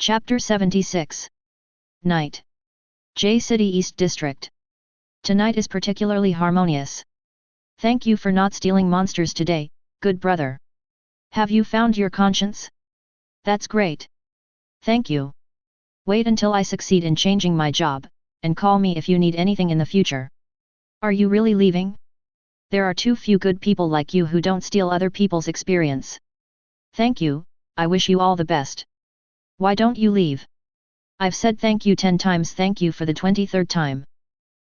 Chapter 76. Night. J City East District. Tonight is particularly harmonious. Thank you for not stealing monsters today, good brother. Have you found your conscience? That's great. Thank you. Wait until I succeed in changing my job, and call me if you need anything in the future. Are you really leaving? There are too few good people like you who don't steal other people's experience. Thank you, I wish you all the best. Why don't you leave? I've said thank you 10 times, thank you for the 23rd time.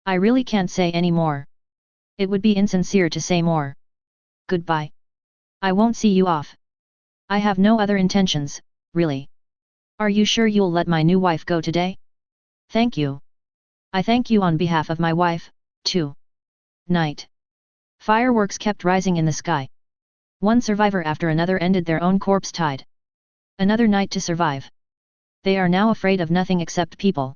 I really can't say any more. It would be insincere to say more. Goodbye. I won't see you off. I have no other intentions, really. Are you sure you'll let my new wife go today? Thank you. I thank you on behalf of my wife, too. Night. Fireworks kept rising in the sky. One survivor after another ended their own corpse tide. Another night to survive. They are now afraid of nothing except people.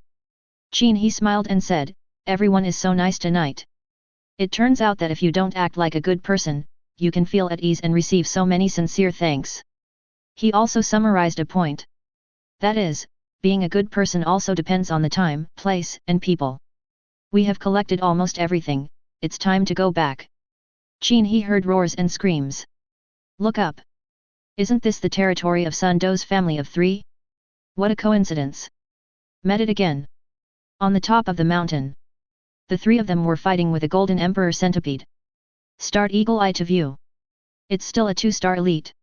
Qin He smiled and said, everyone is so nice tonight. It turns out that if you don't act like a good person, you can feel at ease and receive so many sincere thanks. He also summarized a point. That is, being a good person also depends on the time, place, and people. We have collected almost everything, it's time to go back. Qin He heard roars and screams. Look up. Isn't this the territory of Sun Do's family of 3? What a coincidence. Met it again. On the top of the mountain. The 3 of them were fighting with a golden emperor centipede. Start eagle eye to view. It's still a 2-star elite.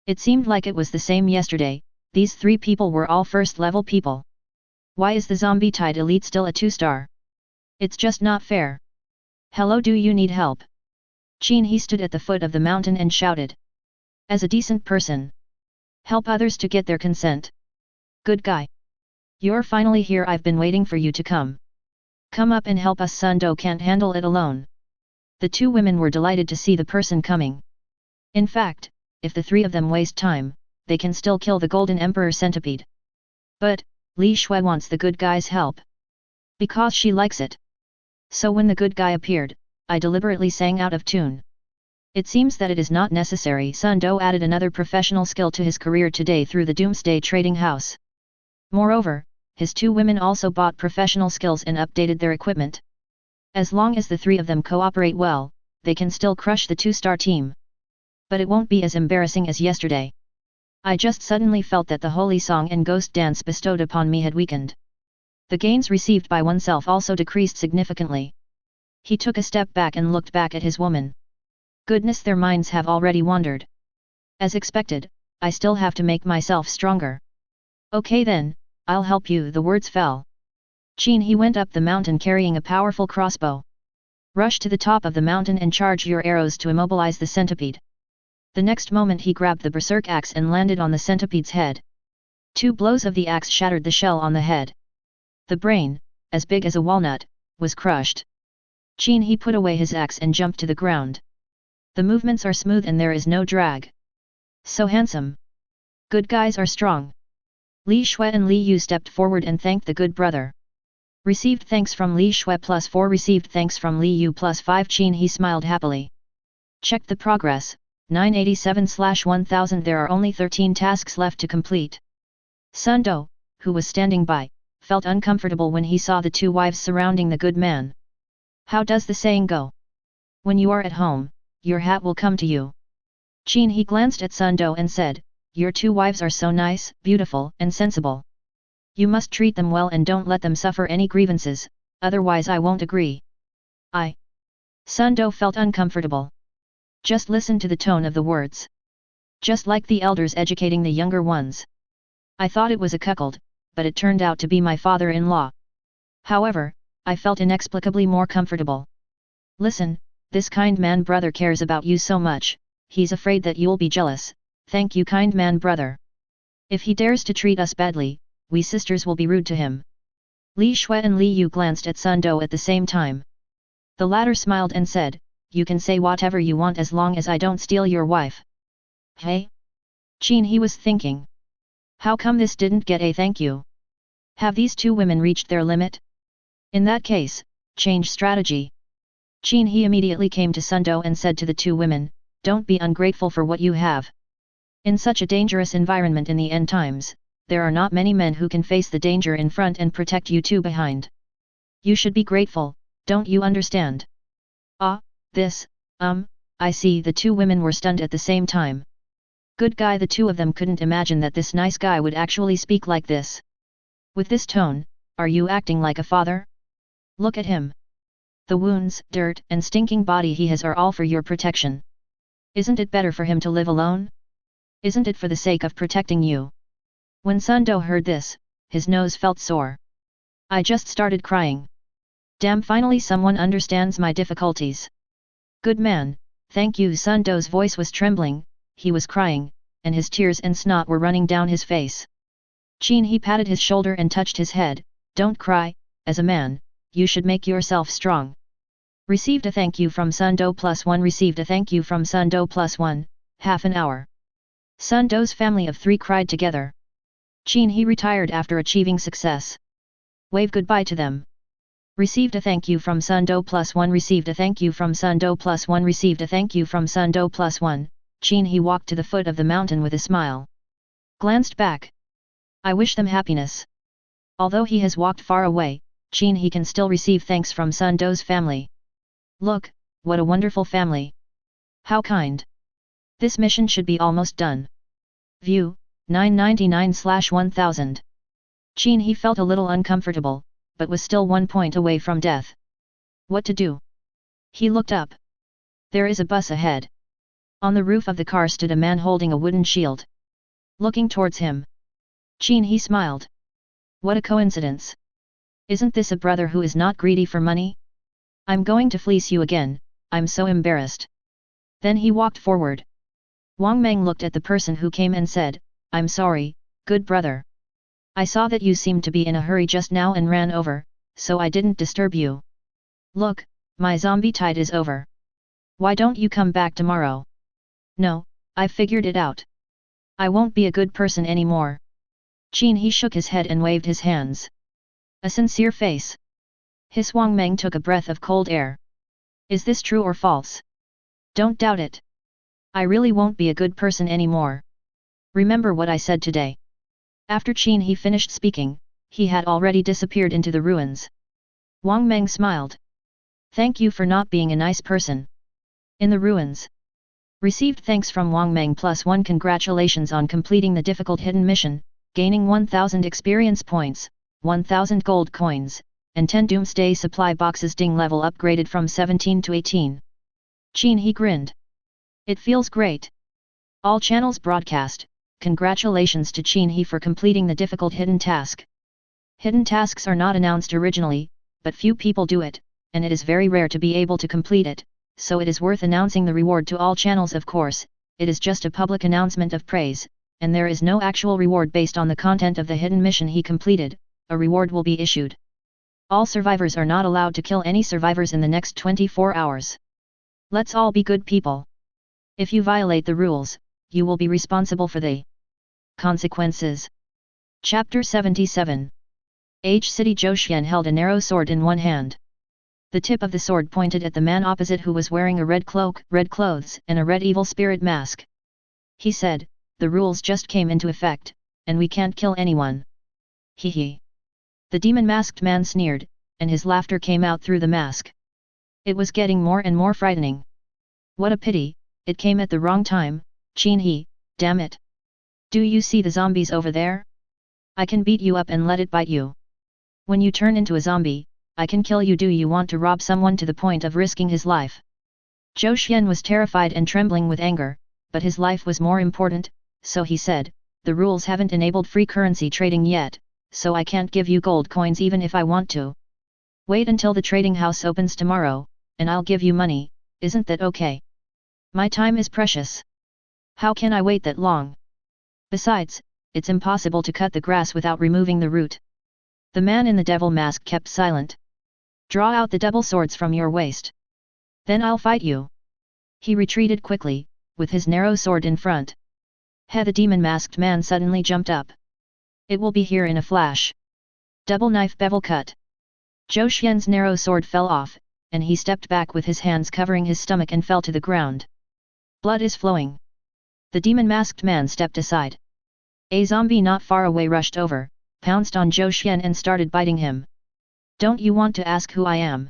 It seemed like it was the same yesterday, these 3 people were all first level people. Why is the zombie tide elite still a 2-star? It's just not fair. Hello, do you need help? Qin He stood at the foot of the mountain and shouted. As a decent person. Help others to get their consent. Good guy. You're finally here, I've been waiting for you to come. Come up and help us, Sun Do can't handle it alone. The 2 women were delighted to see the person coming. In fact, if the 3 of them waste time, they can still kill the golden emperor centipede. But, Li Shui wants the good guy's help. Because she likes it. So when the good guy appeared, I deliberately sang out of tune. It seems that it is not necessary. Sun Do added another professional skill to his career today through the Doomsday Trading House. Moreover, his 2 women also bought professional skills and updated their equipment. As long as the 3 of them cooperate well, they can still crush the 2-star team. But it won't be as embarrassing as yesterday. I just suddenly felt that the holy song and ghost dance bestowed upon me had weakened. The gains received by oneself also decreased significantly. He took a step back and looked back at his woman. Goodness, their minds have already wandered. As expected, I still have to make myself stronger. Okay then, I'll help you, the words fell. Qin He went up the mountain carrying a powerful crossbow. Rush to the top of the mountain and charge your arrows to immobilize the centipede. The next moment he grabbed the berserk axe and landed on the centipede's head. 2 blows of the axe shattered the shell on the head. The brain, as big as a walnut, was crushed. Qin He put away his axe and jumped to the ground. The movements are smooth and there is no drag. So handsome. Good guys are strong. Li Shui and Li Yu stepped forward and thanked the good brother. Received thanks from Li Shui +4, received thanks from Li Yu +5. Qin He smiled happily. Checked the progress, 987/1000. There are only 13 tasks left to complete. Sun Do, who was standing by, felt uncomfortable when he saw the 2 wives surrounding the good man. How does the saying go? When you are at home, your hat will come to you. Qin He glanced at Sun Do and said, your 2 wives are so nice, beautiful, and sensible. You must treat them well and don't let them suffer any grievances, otherwise I won't agree. Sun Do felt uncomfortable. Just listen to the tone of the words. Just like the elders educating the younger ones. I thought it was a cuckold, but it turned out to be my father-in-law. However, I felt inexplicably more comfortable. Listen, this kind man brother cares about you so much, he's afraid that you'll be jealous. Thank you, kind man brother. If he dares to treat us badly, we sisters will be rude to him. Li Shui and Li Yu glanced at Sun Do at the same time. The latter smiled and said, you can say whatever you want as long as I don't steal your wife. Hey? Qin He was thinking. How come this didn't get a thank you? Have these 2 women reached their limit? In that case, change strategy. Qin He immediately came to Sun Do and said to the 2 women, don't be ungrateful for what you have. In such a dangerous environment in the end times, there are not many men who can face the danger in front and protect you two behind. You should be grateful, don't you understand? Ah, this, I see. The two women were stunned at the same time. Good guy, the two of them couldn't imagine that this nice guy would actually speak like this. With this tone, are you acting like a father? Look at him. The wounds, dirt, and stinking body he has are all for your protection. Isn't it better for him to live alone? Isn't it for the sake of protecting you? When Sun Do heard this, his nose felt sore. I just started crying. Damn, finally someone understands my difficulties. Good man, thank you. Sun Do's voice was trembling, he was crying, and his tears and snot were running down his face. Qin He patted his shoulder and touched his head. Don't cry, as a man, you should make yourself strong. Received a thank you from Sun Do +1. Received a thank you from Sun Do +1, half an hour. Sun Do's family of 3 cried together. Qin He retired after achieving success. Wave goodbye to them. Received a thank you from Sun Do +1. Received a thank you from Sun Do +1. Received a thank you from Sun Do +1. Qin He walked to the foot of the mountain with a smile. Glanced back. I wish them happiness. Although he has walked far away, Qin He can still receive thanks from Sun Do's family. Look, what a wonderful family. How kind. This mission should be almost done. View, 999/1000. Qin He felt a little uncomfortable, but was still 1 point away from death. What to do? He looked up. There is a bus ahead. On the roof of the car stood a man holding a wooden shield. Looking towards him. Qin He smiled. What a coincidence. Isn't this a brother who is not greedy for money? I'm going to fleece you again, I'm so embarrassed. Then he walked forward. Wang Meng looked at the person who came and said, I'm sorry, good brother. I saw that you seemed to be in a hurry just now and ran over, so I didn't disturb you. Look, my zombie tide is over. Why don't you come back tomorrow? No, I've figured it out. I won't be a good person anymore. Qin He shook his head and waved his hands. A sincere face. His Wang Meng took a breath of cold air. Is this true or false? Don't doubt it. I really won't be a good person anymore. Remember what I said today. After Qin He finished speaking, he had already disappeared into the ruins. Wang Meng smiled. Thank you for not being a nice person. In the ruins. Received thanks from Wang Meng +1. Congratulations on completing the difficult hidden mission, gaining 1000 experience points, 1000 gold coins, and 10 doomsday supply boxes. Ding, level upgraded from 17 to 18. Qin He grinned. It feels great. All channels broadcast, congratulations to Qin He for completing the difficult hidden task. Hidden tasks are not announced originally, but few people do it, and it is very rare to be able to complete it, so it is worth announcing the reward to all channels. Of course, it is just a public announcement of praise, and there is no actual reward based on the content of the hidden mission he completed. A reward will be issued. All survivors are not allowed to kill any survivors in the next 24 hours. Let's all be good people. If you violate the rules, you will be responsible for the consequences. Chapter 77. H City. Zhou Xian held a narrow sword in one hand. The tip of the sword pointed at the man opposite, who was wearing a red cloak, red clothes, and a red evil spirit mask. He said, the rules just came into effect, and we can't kill anyone. Hee hee. The demon-masked man sneered, and his laughter came out through the mask. It was getting more and more frightening. What a pity, it came at the wrong time, Qin He, damn it. Do you see the zombies over there? I can beat you up and let it bite you. When you turn into a zombie, I can kill you. Do you want to rob someone to the point of risking his life? Zhou Xian was terrified and trembling with anger, but his life was more important, so he said, the rules haven't enabled free currency trading yet, so I can't give you gold coins even if I want to. Wait until the trading house opens tomorrow, and I'll give you money, isn't that okay? My time is precious. How can I wait that long? Besides, it's impossible to cut the grass without removing the root. The man in the devil mask kept silent. Draw out the double swords from your waist. Then I'll fight you. He retreated quickly, with his narrow sword in front. He, the demon-masked man suddenly jumped up. It will be here in a flash. Double knife bevel cut. Zhou Xian's narrow sword fell off, and he stepped back with his hands covering his stomach and fell to the ground. Blood is flowing. The demon-masked man stepped aside. A zombie not far away rushed over, pounced on Zhou Xian and started biting him. Don't you want to ask who I am?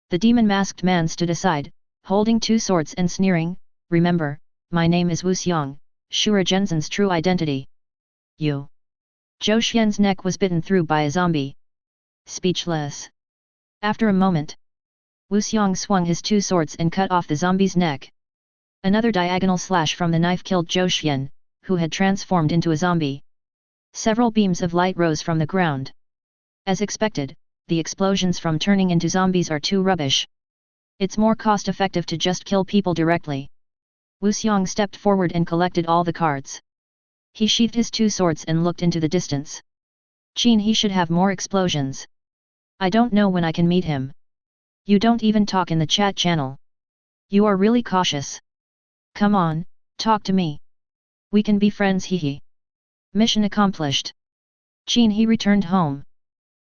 The demon-masked man stood aside, holding two swords and sneering, remember, my name is Wu Xiang, Shura Zhenzin's true identity. You. Zhou Xian's neck was bitten through by a zombie. Speechless. After a moment, Wu Xiang swung his two swords and cut off the zombie's neck. Another diagonal slash from the knife killed Zhou Xian, who had transformed into a zombie. Several beams of light rose from the ground. As expected, the explosions from turning into zombies are too rubbish. It's more cost-effective to just kill people directly. Wu Xiang stepped forward and collected all the cards. He sheathed his two swords and looked into the distance. Qin He should have more explosions. I don't know when I can meet him. You don't even talk in the chat channel. You are really cautious. Come on, talk to me. We can be friends. He. Mission accomplished. Qin He returned home.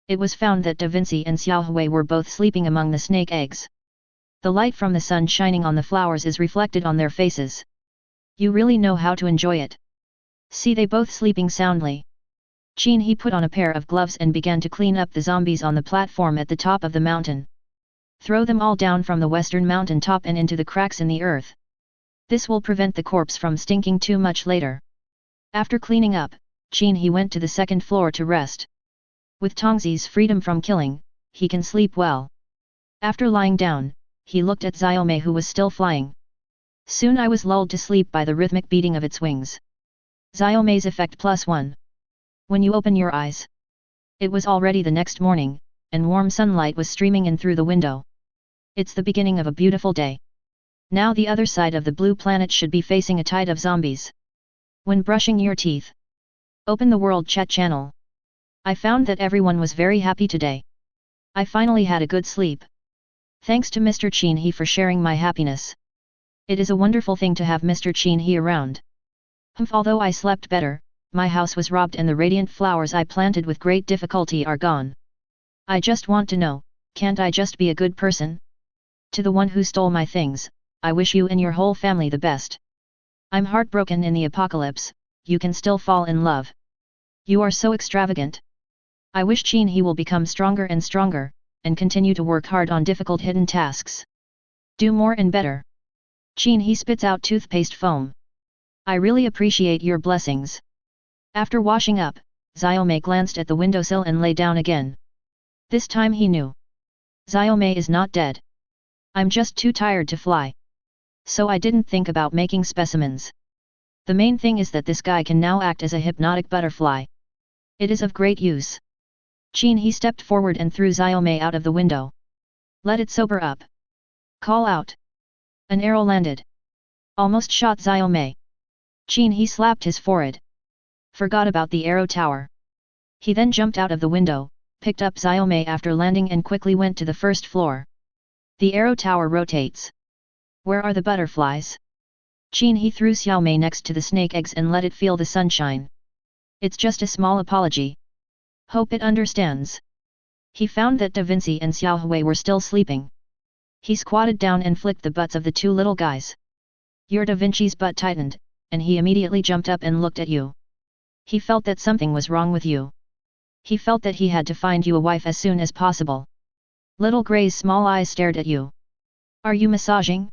It was found that Vinci and Xiaohui were both sleeping among the snake eggs. The light from the sun shining on the flowers is reflected on their faces. You really know how to enjoy it. See, they both sleeping soundly. Qin He put on a pair of gloves and began to clean up the zombies on the platform at the top of the mountain. Throw them all down from the western mountain top and into the cracks in the earth. This will prevent the corpse from stinking too much later. After cleaning up, Qin He went to the second floor to rest. With Tongzi's freedom from killing, he can sleep well. After lying down, he looked at Xiaomei who was still flying. Soon I was lulled to sleep by the rhythmic beating of its wings. Xiaomei's effect +1. When you open your eyes. It was already the next morning, and warm sunlight was streaming in through the window. It's the beginning of a beautiful day. Now the other side of the blue planet should be facing a tide of zombies. When brushing your teeth, open the World Chat channel. I found that everyone was very happy today. I finally had a good sleep. Thanks to Mr. Qin He for sharing my happiness. It is a wonderful thing to have Mr. Qin He around. Although I slept better, my house was robbed and the radiant flowers I planted with great difficulty are gone. I just want to know, can't I just be a good person? To the one who stole my things, I wish you and your whole family the best. I'm heartbroken in the apocalypse, you can still fall in love. You are so extravagant. I wish Qin He will become stronger and stronger, and continue to work hard on difficult hidden tasks. Do more and better. Qin He spits out toothpaste foam. I really appreciate your blessings. After washing up, Xiaomei glanced at the windowsill and lay down again. This time he knew. Xiaomei is not dead. I'm just too tired to fly. So I didn't think about making specimens. The main thing is that this guy can now act as a hypnotic butterfly. It is of great use. Qin He stepped forward and threw Xiaomei out of the window. Let it sober up. Call out. An arrow landed. Almost shot Xiaomei. Qin He slapped his forehead. Forgot about the arrow tower. He then jumped out of the window, picked up Xiaomei after landing and quickly went to the first floor. The arrow tower rotates. Where are the butterflies? Qin He threw Xiaomei next to the snake eggs and let it feel the sunshine. It's just a small apology. Hope it understands. He found that Vinci and Xiaohui were still sleeping. He squatted down and flicked the butts of the two little guys. Your Vinci's butt tightened, and he immediately jumped up and looked at you. He felt that something was wrong with you. He felt that he had to find you a wife as soon as possible. Little Gray's small eyes stared at you. Are you massaging?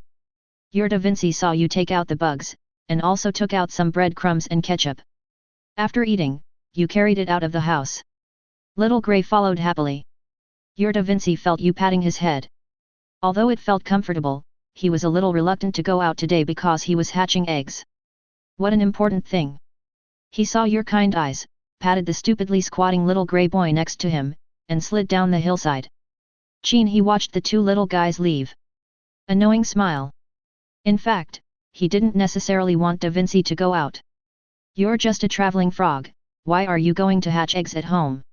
Your Vinci saw you take out the bugs, and also took out some breadcrumbs and ketchup. After eating, you carried it out of the house. Little Gray followed happily. Your Vinci felt you patting his head. Although it felt comfortable, he was a little reluctant to go out today because he was hatching eggs. What an important thing. He saw your kind eyes, patted the stupidly squatting little Gray boy next to him, and slid down the hillside. Qin He watched the two little guys leave. A knowing smile. In fact, he didn't necessarily want Vinci to go out. You're just a traveling frog, why are you going to hatch eggs at home?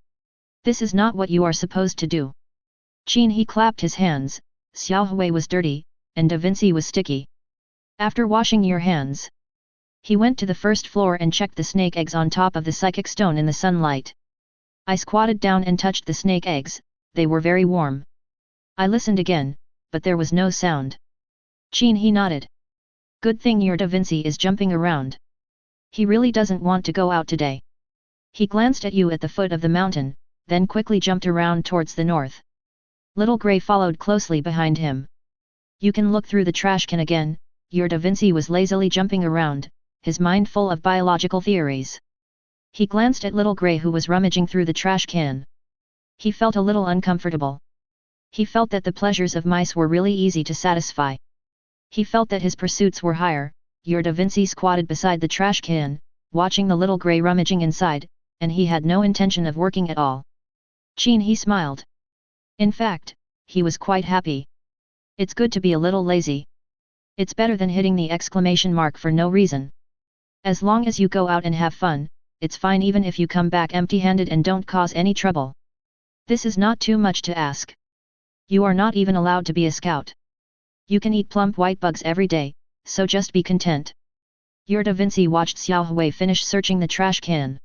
This is not what you are supposed to do. Qin He clapped his hands, Xiaohui was dirty, and Vinci was sticky. After washing your hands, he went to the first floor and checked the snake eggs on top of the psychic stone in the sunlight. I squatted down and touched the snake eggs, they were very warm. I listened again, but there was no sound. Qin He nodded. Good thing your Vinci is jumping around. He really doesn't want to go out today. He glanced at you at the foot of the mountain, then quickly jumped around towards the north. Little Grey followed closely behind him. You can look through the trash can again. Your Da Vinci was lazily jumping around, his mind full of biological theories. He glanced at Little Grey who was rummaging through the trash can. He felt a little uncomfortable. He felt that the pleasures of mice were really easy to satisfy. He felt that his pursuits were higher. Your Da Vinci squatted beside the trash can, watching the Little Grey rummaging inside, and he had no intention of working at all. Qin He smiled. In fact, he was quite happy. It's good to be a little lazy. It's better than hitting the exclamation mark for no reason. As long as you go out and have fun, it's fine even if you come back empty-handed and don't cause any trouble. This is not too much to ask. You are not even allowed to be a scout. You can eat plump white bugs every day, so just be content. Your Da Vinci watched Xiao Hui finish searching the trash can.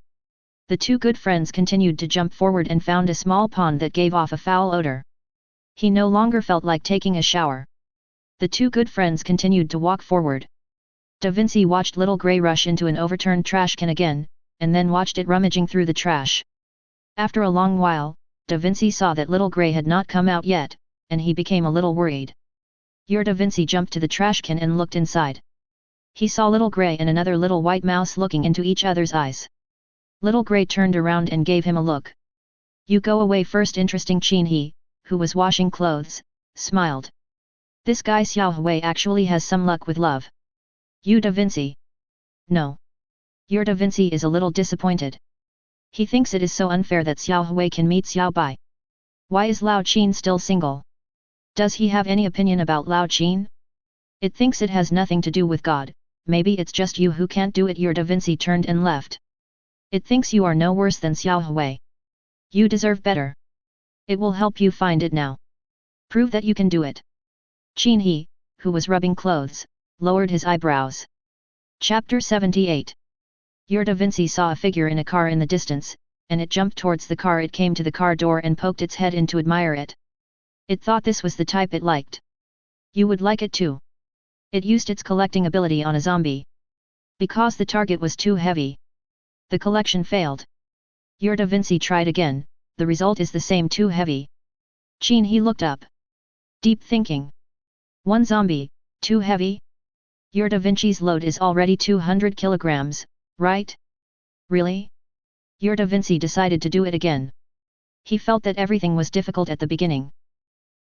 The two good friends continued to jump forward and found a small pond that gave off a foul odor. He no longer felt like taking a shower. The two good friends continued to walk forward. Da Vinci watched Little Grey rush into an overturned trash can again, and then watched it rummaging through the trash. After a long while, Da Vinci saw that Little Grey had not come out yet, and he became a little worried. Your Da Vinci jumped to the trash can and looked inside. He saw Little Grey and another little white mouse looking into each other's eyes. Little Grey turned around and gave him a look. You go away first. Interesting. Qin He, who was washing clothes, smiled. This guy Xiao Hui actually has some luck with love. You Da Vinci? No. Your Da Vinci is a little disappointed. He thinks it is so unfair that Xiao Hui can meet Xiao Bai. Why is Lao Qin still single? Does he have any opinion about Lao Qin? It thinks it has nothing to do with God, maybe it's just you who can't do it. Your Da Vinci turned and left. It thinks you are no worse than Xiao Hui. You deserve better. It will help you find it now. Prove that you can do it. Qin He, who was rubbing clothes, lowered his eyebrows. Chapter 78. Your Da Vinci saw a figure in a car in the distance, and it jumped towards the car. It came to the car door and poked its head in to admire it. It thought this was the type it liked. You would like it too. It used its collecting ability on a zombie. Because the target was too heavy, the collection failed. Your Da Vinci tried again, the result is the same, too heavy. Qin He looked up. Deep thinking. One zombie, too heavy? Your Da Vinci's load is already 200 kilograms, right? Really? Your Da Vinci decided to do it again. He felt that everything was difficult at the beginning.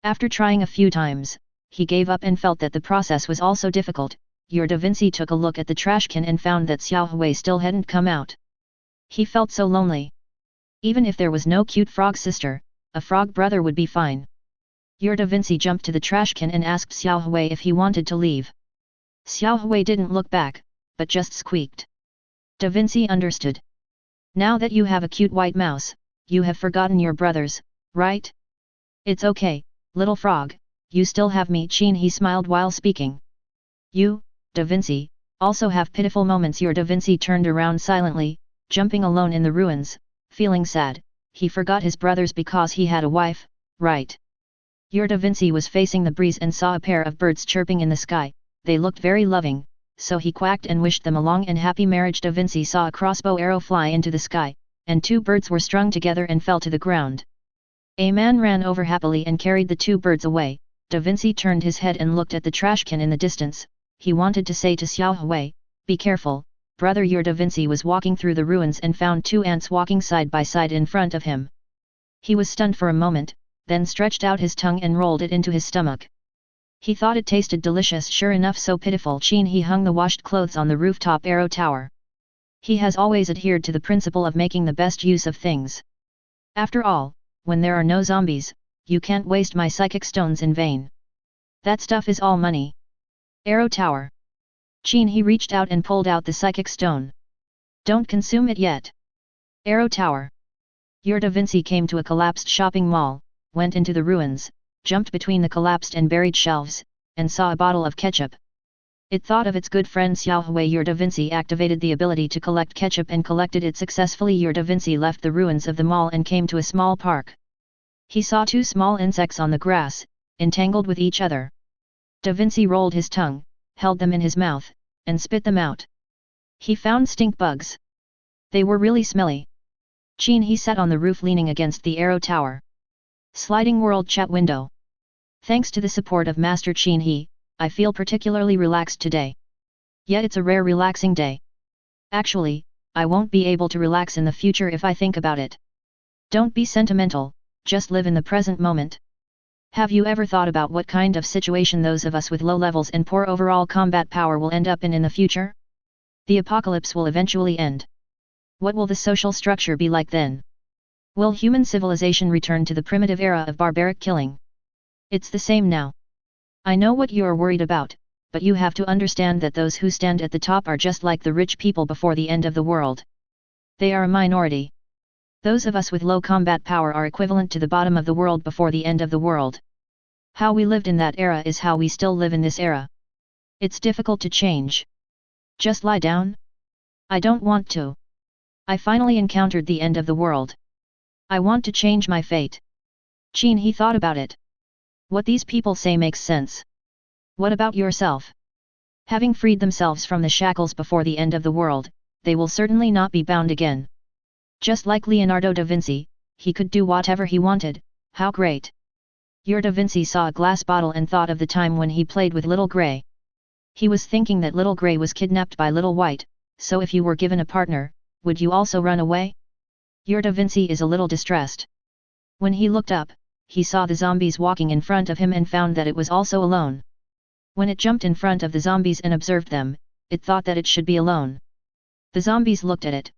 After trying a few times, he gave up and felt that the process was also difficult. Your Da Vinci took a look at the trash can and found that Xiao Hui still hadn't come out. He felt so lonely. Even if there was no cute frog sister, a frog brother would be fine. Your Da Vinci jumped to the trash can and asked Xiao Hui if he wanted to leave. Xiao Hui didn't look back, but just squeaked. Da Vinci understood. Now that you have a cute white mouse, you have forgotten your brothers, right? It's okay, little frog, you still have me. Qin He smiled while speaking. You, Da Vinci, also have pitiful moments. Your Da Vinci turned around silently, jumping alone in the ruins, feeling sad. He forgot his brothers because he had a wife, right? Your Da Vinci was facing the breeze and saw a pair of birds chirping in the sky. They looked very loving, so he quacked and wished them a long and happy marriage. Da Vinci saw a crossbow arrow fly into the sky, and two birds were strung together and fell to the ground. A man ran over happily and carried the two birds away. Da Vinci turned his head and looked at the trash can in the distance. He wanted to say to Xiao Hui, "Be careful, brother." Your Da Vinci was walking through the ruins and found two ants walking side by side in front of him. He was stunned for a moment, then stretched out his tongue and rolled it into his stomach. He thought it tasted delicious. Sure enough, so pitiful. Qin He hung the washed clothes on the rooftop arrow tower. He has always adhered to the principle of making the best use of things. After all, when there are no zombies, you can't waste my psychic stones in vain. That stuff is all money. Arrow tower. Qin He reached out and pulled out the psychic stone. Don't consume it yet. Arrow tower. Your Da Vinci came to a collapsed shopping mall, went into the ruins, jumped between the collapsed and buried shelves, and saw a bottle of ketchup. It thought of its good friend Xiao Hui. Your Da Vinci activated the ability to collect ketchup and collected it successfully. Your Da Vinci left the ruins of the mall and came to a small park. He saw two small insects on the grass, entangled with each other. Da Vinci rolled his tongue, held them in his mouth, and spit them out. He found stink bugs. They were really smelly. Qin He sat on the roof leaning against the arrow tower. Sliding world chat window. Thanks to the support of Master Qin He, I feel particularly relaxed today. Yet it's a rare relaxing day. Actually, I won't be able to relax in the future if I think about it. Don't be sentimental, just live in the present moment. Have you ever thought about what kind of situation those of us with low levels and poor overall combat power will end up in the future? The apocalypse will eventually end. What will the social structure be like then? Will human civilization return to the primitive era of barbaric killing? It's the same now. I know what you are worried about, but you have to understand that those who stand at the top are just like the rich people before the end of the world. They are a minority. Those of us with low combat power are equivalent to the bottom of the world before the end of the world. How we lived in that era is how we still live in this era. It's difficult to change. Just lie down? I don't want to. I finally encountered the end of the world. I want to change my fate. Qin He thought about it. What these people say makes sense. What about yourself? Having freed themselves from the shackles before the end of the world, they will certainly not be bound again. Just like Leonardo da Vinci, he could do whatever he wanted. How great! Da Vinci saw a glass bottle and thought of the time when he played with Little Grey. He was thinking that Little Grey was kidnapped by Little White, so if you were given a partner, would you also run away? Da Vinci is a little distressed. When he looked up, he saw the zombies walking in front of him and found that it was also alone. When it jumped in front of the zombies and observed them, it thought that it should be alone. The zombies looked at it,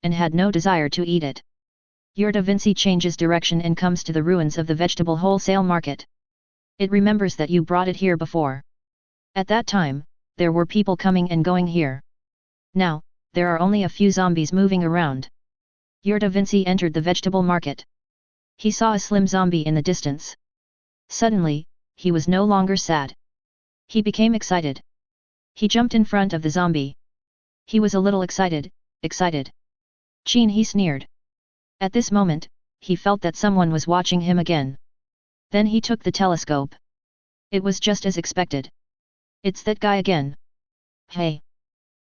and had no desire to eat it. Da Vinci changes direction and comes to the ruins of the vegetable wholesale market. It remembers that you brought it here before. At that time, there were people coming and going here. Now, there are only a few zombies moving around. Da Vinci entered the vegetable market. He saw a slim zombie in the distance. Suddenly, he was no longer sad. He became excited. He jumped in front of the zombie. He was a little excited. Qin He sneered. At this moment, he felt that someone was watching him again. Then he took the telescope. It was just as expected. It's that guy again. Hey!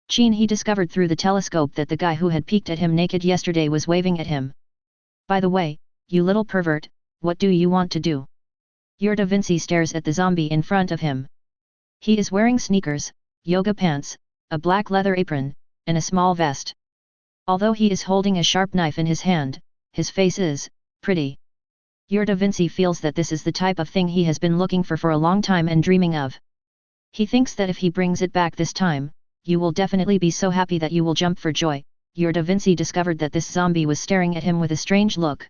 Qin He discovered through the telescope that the guy who had peeked at him naked yesterday was waving at him. By the way, you little pervert, what do you want to do? Da Vinci stares at the zombie in front of him. He is wearing sneakers, yoga pants, a black leather apron, and a small vest. Although he is holding a sharp knife in his hand, his face is pretty. Da Vinci feels that this is the type of thing he has been looking for a long time and dreaming of. He thinks that if he brings it back this time, you will definitely be so happy that you will jump for joy. Da Vinci discovered that this zombie was staring at him with a strange look.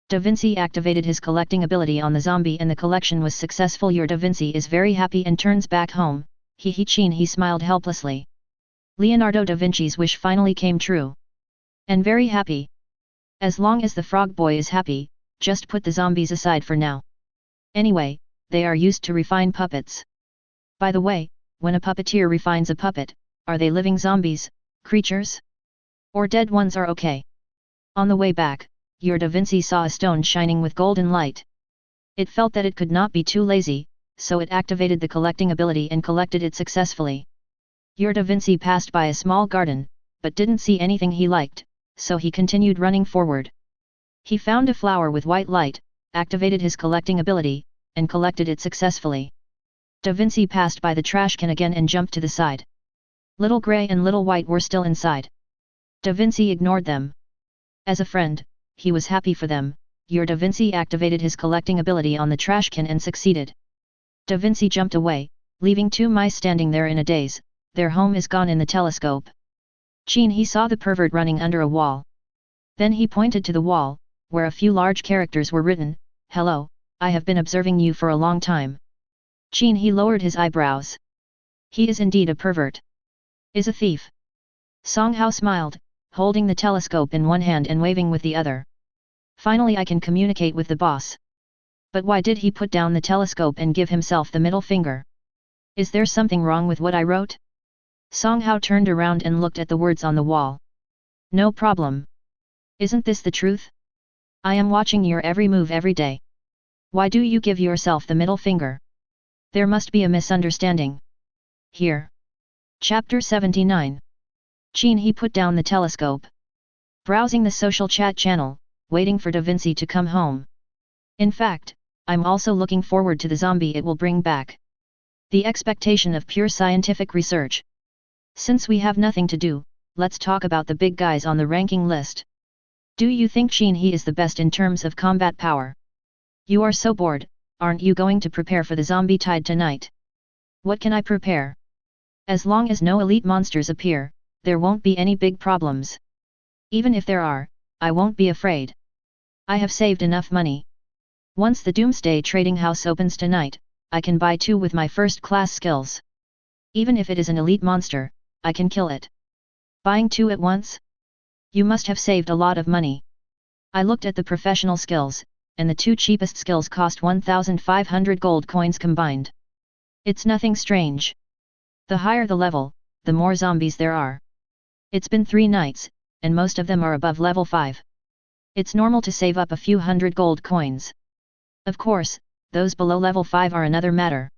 Da Vinci activated his collecting ability on the zombie and the collection was successful. Da Vinci is very happy and turns back home. Qin He smiled helplessly. Leonardo da Vinci's wish finally came true. And very happy. As long as the frog boy is happy, just put the zombies aside for now. Anyway, they are used to refine puppets. By the way, when a puppeteer refines a puppet, are they living zombies, creatures? Or dead ones are okay? On the way back, Da Vinci saw a stone shining with golden light. It felt that it could not be too lazy, so it activated the collecting ability and collected it successfully. Da Vinci passed by a small garden, but didn't see anything he liked, so he continued running forward. He found a flower with white light, activated his collecting ability, and collected it successfully. Da Vinci passed by the trash can again and jumped to the side. Little Grey and Little White were still inside. Da Vinci ignored them. As a friend, he was happy for them. Da Vinci activated his collecting ability on the trash can and succeeded. Da Vinci jumped away, leaving two mice standing there in a daze. Their home is gone in the telescope. Qin He saw the pervert running under a wall. Then he pointed to the wall, where a few large characters were written, "Hello, I have been observing you for a long time." Qin He lowered his eyebrows. He is indeed a pervert. Is a thief. Song Hao smiled, holding the telescope in one hand and waving with the other. Finally I can communicate with the boss. But why did he put down the telescope and give himself the middle finger? Is there something wrong with what I wrote? Song Hao turned around and looked at the words on the wall. No problem. Isn't this the truth? I am watching your every move every day. Why do you give yourself the middle finger? There must be a misunderstanding. Here. Chapter 79. Qin He put down the telescope, browsing the social chat channel, waiting for Da Vinci to come home. In fact, I'm also looking forward to the zombie it will bring back. The expectation of pure scientific research. Since we have nothing to do, let's talk about the big guys on the ranking list. Do you think Qin He is the best in terms of combat power? You are so bored, aren't you going to prepare for the zombie tide tonight? What can I prepare? As long as no elite monsters appear, there won't be any big problems. Even if there are, I won't be afraid. I have saved enough money. Once the Doomsday Trading House opens tonight, I can buy 2 with my first-class skills. Even if it is an elite monster, I can kill it. Buying 2 at once? You must have saved a lot of money. I looked at the professional skills, and the 2 cheapest skills cost 1,500 gold coins combined. It's nothing strange. The higher the level, the more zombies there are. It's been 3 nights, and most of them are above level 5. It's normal to save up a few hundred gold coins. Of course, those below level 5 are another matter.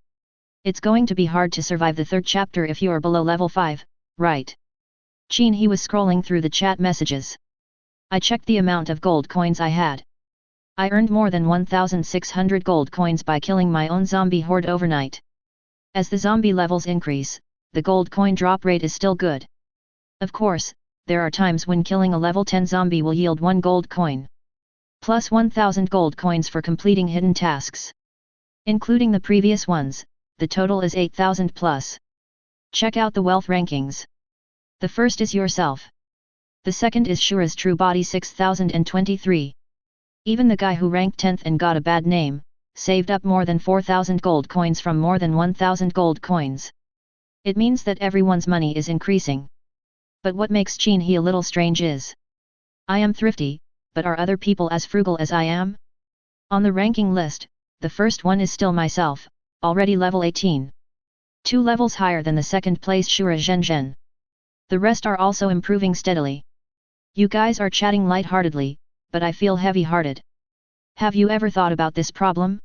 It's going to be hard to survive the 3rd chapter if you are below level 5, right? Qin He was scrolling through the chat messages. I checked the amount of gold coins I had. I earned more than 1,600 gold coins by killing my own zombie horde overnight. As the zombie levels increase, the gold coin drop rate is still good. Of course, there are times when killing a level 10 zombie will yield 1 gold coin. Plus 1,000 gold coins for completing hidden tasks. Including the previous ones, the total is 8,000 plus. Check out the wealth rankings. The first is yourself. The second is Shura's True Body 6023. Even the guy who ranked 10th and got a bad name, saved up more than 4,000 gold coins from more than 1,000 gold coins. It means that everyone's money is increasing. But what makes Qin He a little strange is, I am thrifty, but are other people as frugal as I am? On the ranking list, the first one is still myself, already level 18. 2 levels higher than the second place Shura Zhenzhen. The rest are also improving steadily. You guys are chatting lightheartedly, but I feel heavy-hearted. Have you ever thought about this problem?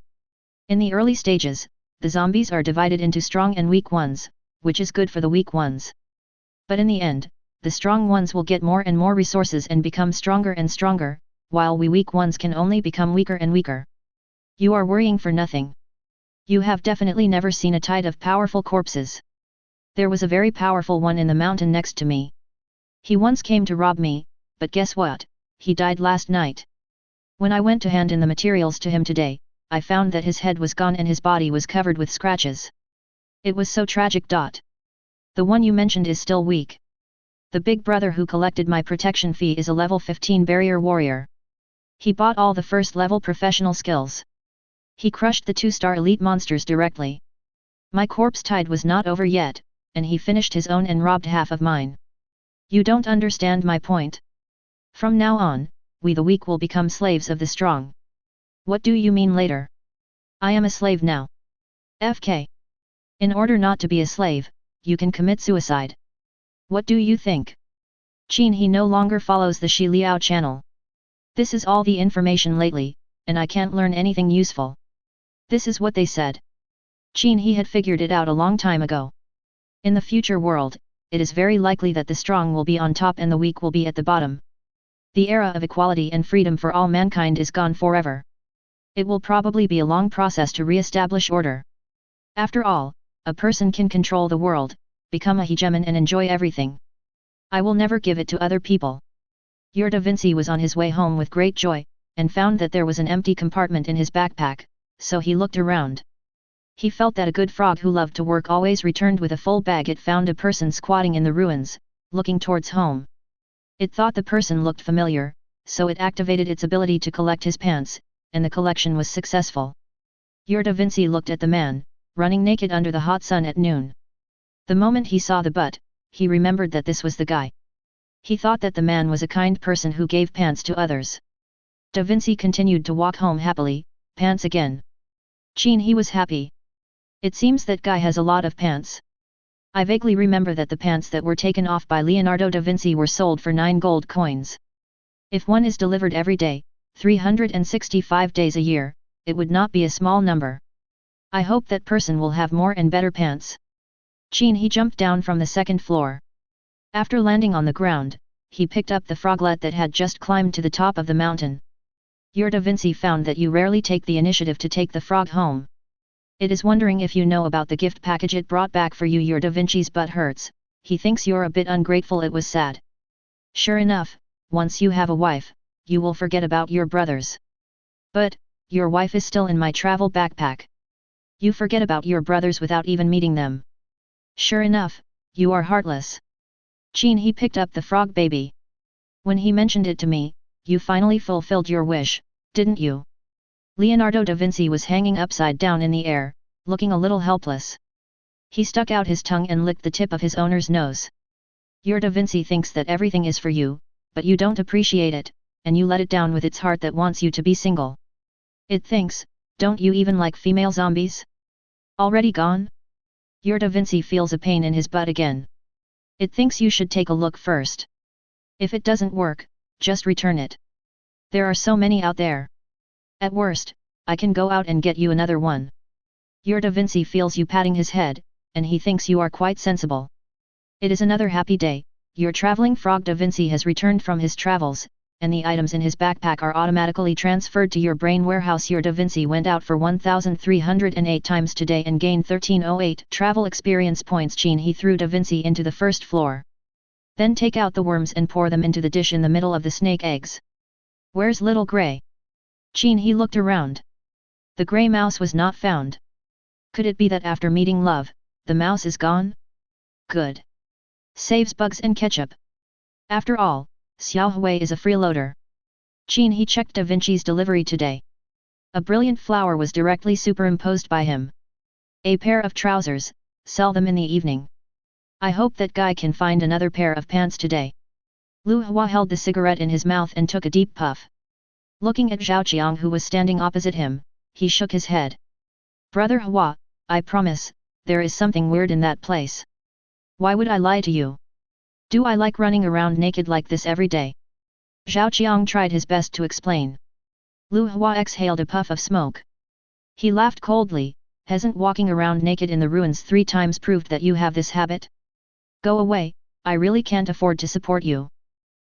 In the early stages, the zombies are divided into strong and weak ones, which is good for the weak ones. But in the end, the strong ones will get more and more resources and become stronger and stronger, while we weak ones can only become weaker and weaker. You are worrying for nothing. You have definitely never seen a tide of powerful corpses. There was a very powerful one in the mountain next to me. He once came to rob me, but guess what, he died last night. When I went to hand in the materials to him today, I found that his head was gone and his body was covered with scratches. It was so tragic. The one you mentioned is still weak. The big brother who collected my protection fee is a level 15 barrier warrior. He bought all the first level professional skills. He crushed the 2-star elite monsters directly. My corpse tide was not over yet, and he finished his own and robbed half of mine. You don't understand my point. From now on, we the weak will become slaves of the strong. What do you mean later? I am a slave now. FK. In order not to be a slave, you can commit suicide. What do you think? Qin He no longer follows the Shi Liao channel. This is all the information lately, and I can't learn anything useful. This is what they said. Qin He had figured it out a long time ago. In the future world, it is very likely that the strong will be on top and the weak will be at the bottom. The era of equality and freedom for all mankind is gone forever. It will probably be a long process to re-establish order. After all, a person can control the world, become a hegemon and enjoy everything. I will never give it to other people. Your Da Vinci was on his way home with great joy, and found that there was an empty compartment in his backpack, so he looked around. He felt that a good frog who loved to work always returned with a full bag. It found a person squatting in the ruins, looking towards home. It thought the person looked familiar, so it activated its ability to collect his pants, and the collection was successful. Your Da Vinci looked at the man, running naked under the hot sun at noon. The moment he saw the butt, he remembered that this was the guy. He thought that the man was a kind person who gave pants to others. Da Vinci continued to walk home happily, pants again. Qin He was happy. It seems that guy has a lot of pants. I vaguely remember that the pants that were taken off by Leonardo da Vinci were sold for 9 gold coins. If one is delivered every day, 365 days a year, it would not be a small number. I hope that person will have more and better pants. Qin He jumped down from the 2nd floor. After landing on the ground, he picked up the froglet that had just climbed to the top of the mountain. Your Da Vinci found that you rarely take the initiative to take the frog home. It is wondering if you know about the gift package it brought back for you. Your Da Vinci's butt hurts, he thinks you're a bit ungrateful. It was sad. Sure enough, once you have a wife, you will forget about your brothers. But, your wife is still in my travel backpack. You forget about your brothers without even meeting them. Sure enough, you are heartless. Qin He picked up the frog baby. When he mentioned it to me, you finally fulfilled your wish, didn't you? Leonardo da Vinci was hanging upside down in the air, looking a little helpless. He stuck out his tongue and licked the tip of his owner's nose. Your Da Vinci thinks that everything is for you, but you don't appreciate it, and you let it down with its heart that wants you to be single. It thinks, don't you even like female zombies? Already gone? Your Da Vinci feels a pain in his butt again. It thinks you should take a look first. If it doesn't work, just return it. There are so many out there. At worst, I can go out and get you another one. Your Da Vinci feels you patting his head, and he thinks you are quite sensible. It is another happy day. Your traveling frog Da Vinci has returned from his travels, and the items in his backpack are automatically transferred to your brain warehouse. Your Da Vinci went out for 1,308 times today and gained 1308 travel experience points. Qin He threw Da Vinci into the first floor. Then take out the worms and pour them into the dish in the middle of the snake eggs. Where's little Grey? Qin He looked around. The grey mouse was not found. Could it be that after meeting love, the mouse is gone? Good. Saves bugs and ketchup. After all, Xiao Hui is a freeloader. Qin He checked Da Vinci's delivery today. A brilliant flower was directly superimposed by him. A pair of trousers, sell them in the evening. I hope that guy can find another pair of pants today. Lu Hua held the cigarette in his mouth and took a deep puff. Looking at Zhao Qiang who was standing opposite him, he shook his head. Brother Hua, I promise, there is something weird in that place. Why would I lie to you? Do I like running around naked like this every day? Zhao Qiang tried his best to explain. Lu Hua exhaled a puff of smoke. He laughed coldly. Hasn't walking around naked in the ruins 3 times proved that you have this habit? Go away, I really can't afford to support you.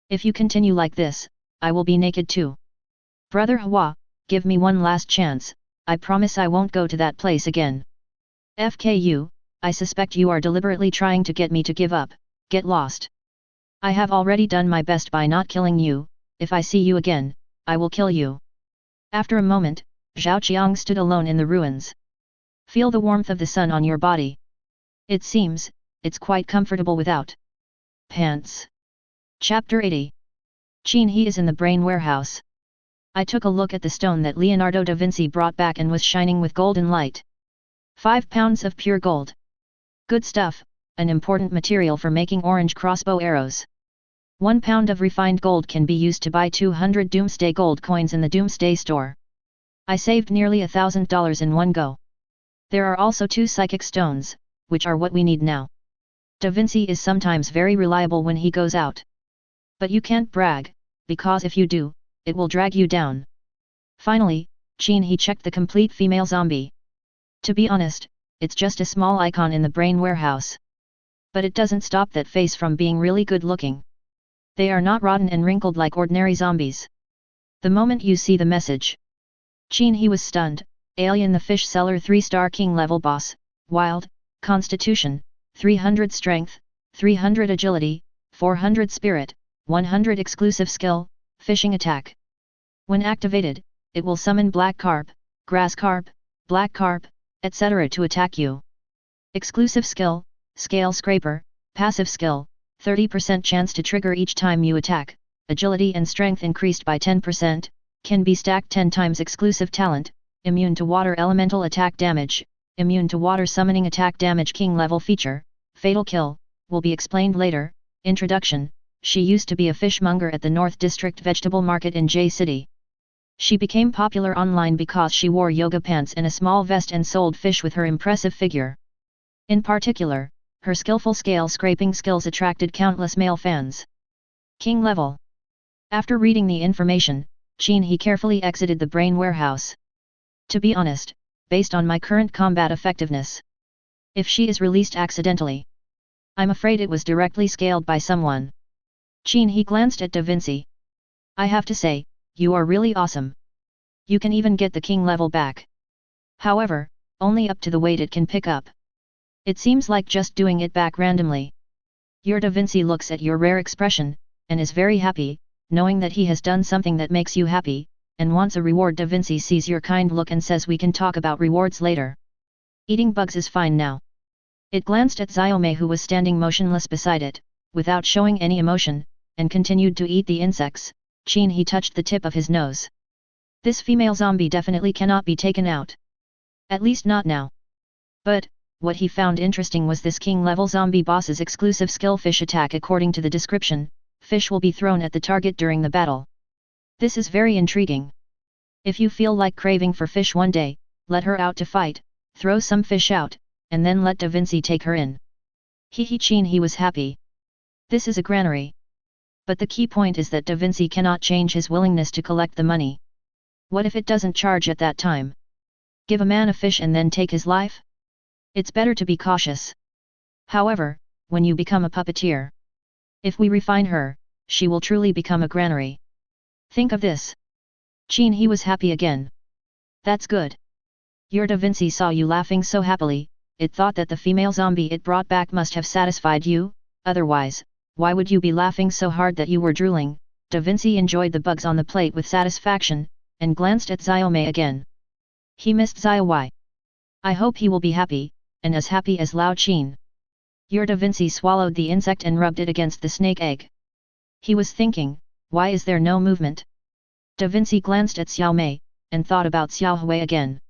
If you continue like this, I will be naked too. Brother Hua, give me one last chance, I promise I won't go to that place again. FKU, I suspect you are deliberately trying to get me to give up, get lost. I have already done my best by not killing you, if I see you again, I will kill you. After a moment, Zhao Qiang stood alone in the ruins. Feel the warmth of the sun on your body. It seems, it's quite comfortable without pants. Chapter 80. Qin He is in the brain warehouse. I took a look at the stone that Leonardo da Vinci brought back and was shining with golden light. 5 pounds of pure gold. Good stuff, an important material for making orange crossbow arrows. 1 pound of refined gold can be used to buy 200 Doomsday Gold coins in the Doomsday store. I saved nearly $1,000 in one go. There are also 2 psychic stones, which are what we need now. Da Vinci is sometimes very reliable when he goes out. But you can't brag, because if you do, it will drag you down. Finally, Qin He checked the complete female zombie. To be honest, it's just a small icon in the brain warehouse. But it doesn't stop that face from being really good looking. They are not rotten and wrinkled like ordinary zombies. The moment you see the message. Qin He was stunned. Alien the fish seller 3-star king level boss, wild, constitution, 300 strength, 300 agility, 400 spirit, 100 exclusive skill, fishing attack. When activated, it will summon black carp, grass carp, black carp, etc. to attack you. Exclusive skill, scale scraper, passive skill, 30% chance to trigger each time you attack, agility and strength increased by 10%, can be stacked 10 times. Exclusive talent, immune to water elemental attack damage, immune to water summoning attack damage. King level feature, fatal kill, will be explained later. Introduction, she used to be a fishmonger at the North District Vegetable Market in J City. She became popular online because she wore yoga pants and a small vest and sold fish with her impressive figure. In particular, her skillful scale scraping skills attracted countless male fans. King level. After reading the information, Qin He carefully exited the brain warehouse. To be honest, based on my current combat effectiveness, if she is released accidentally, I'm afraid it was directly scaled by someone. Qin He glanced at Da Vinci. I have to say, you are really awesome. You can even get the king level back. However, only up to the weight it can pick up. It seems like just doing it back randomly. Your Da Vinci looks at your rare expression, and is very happy, knowing that he has done something that makes you happy, and wants a reward. Da Vinci sees your kind look and says we can talk about rewards later. Eating bugs is fine now. It glanced at Xiaomei who was standing motionless beside it, without showing any emotion, and continued to eat the insects. Qin He touched the tip of his nose. This female zombie definitely cannot be taken out. At least not now. But, what he found interesting was this king-level zombie boss's exclusive skill fish attack. According to the description, fish will be thrown at the target during the battle. This is very intriguing. If you feel like craving for fish one day, let her out to fight, throw some fish out, and then let Da Vinci take her in. Qin He was happy. This is a granary. But the key point is that Da Vinci cannot change his willingness to collect the money. What if it doesn't charge at that time? Give a man a fish and then take his life? It's better to be cautious. However, when you become a puppeteer, if we refine her, she will truly become a granary. Think of this. Qin He was happy again. That's good. Your Da Vinci saw you laughing so happily, it thought that the female zombie it brought back must have satisfied you, otherwise, why would you be laughing so hard that you were drooling? Da Vinci enjoyed the bugs on the plate with satisfaction, and glanced at Xiaomei again. He missed Xiaowei. I hope he will be happy, and as happy as Lao Qin. Your Da Vinci swallowed the insect and rubbed it against the snake egg. He was thinking, why is there no movement? Da Vinci glanced at Xiaomei, and thought about Xiaohui again.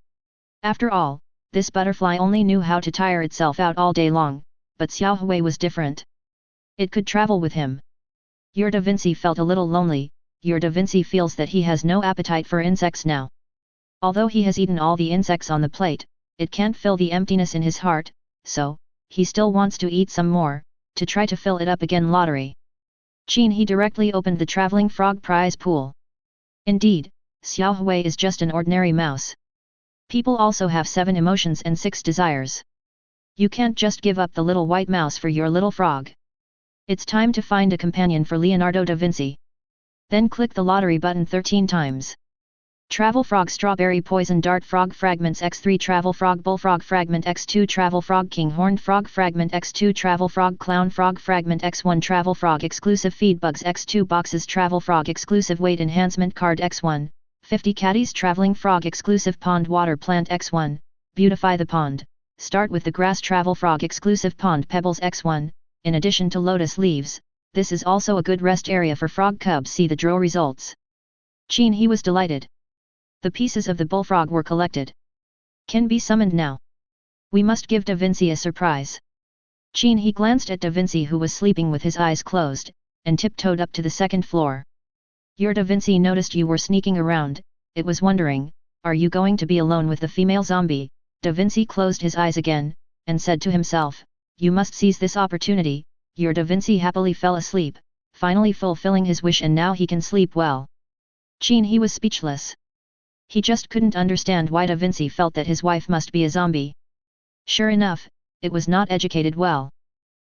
After all, this butterfly only knew how to tire itself out all day long, but Xiaohui was different. It could travel with him. Your Da Vinci felt a little lonely. Your Da Vinci feels that he has no appetite for insects now. Although he has eaten all the insects on the plate, it can't fill the emptiness in his heart, so, he still wants to eat some more, to try to fill it up again. Lottery. Qin He directly opened the traveling frog prize pool. Indeed, Xiaohui is just an ordinary mouse. People also have 7 emotions and 6 desires. You can't just give up the little white mouse for your little frog. It's time to find a companion for Leonardo da Vinci. Then click the lottery button 13 times. Travel frog strawberry poison dart frog fragments x3 travel frog bullfrog fragment x2 travel frog king horned frog fragment x2 travel frog clown frog fragment x1 travel frog exclusive feed bugs x2 boxes travel frog exclusive weight enhancement card x1 50 caddies traveling frog exclusive pond water plant x1 beautify the pond. Start with the grass travel frog exclusive pond pebbles x1. In addition to lotus leaves, this is also a good rest area for frog cubs. See the draw results. Qin He was delighted. The pieces of the bullfrog were collected. Can be summoned now. We must give Da Vinci a surprise. Qin He glanced at Da Vinci who was sleeping with his eyes closed, and tiptoed up to the 2nd floor. Your Da Vinci noticed you were sneaking around. It was wondering, are you going to be alone with the female zombie? Da Vinci closed his eyes again, and said to himself, you must seize this opportunity. Your Da Vinci happily fell asleep, finally fulfilling his wish, and now he can sleep well. Qin He was speechless. He just couldn't understand why Da Vinci felt that his wife must be a zombie. Sure enough, it was not educated well.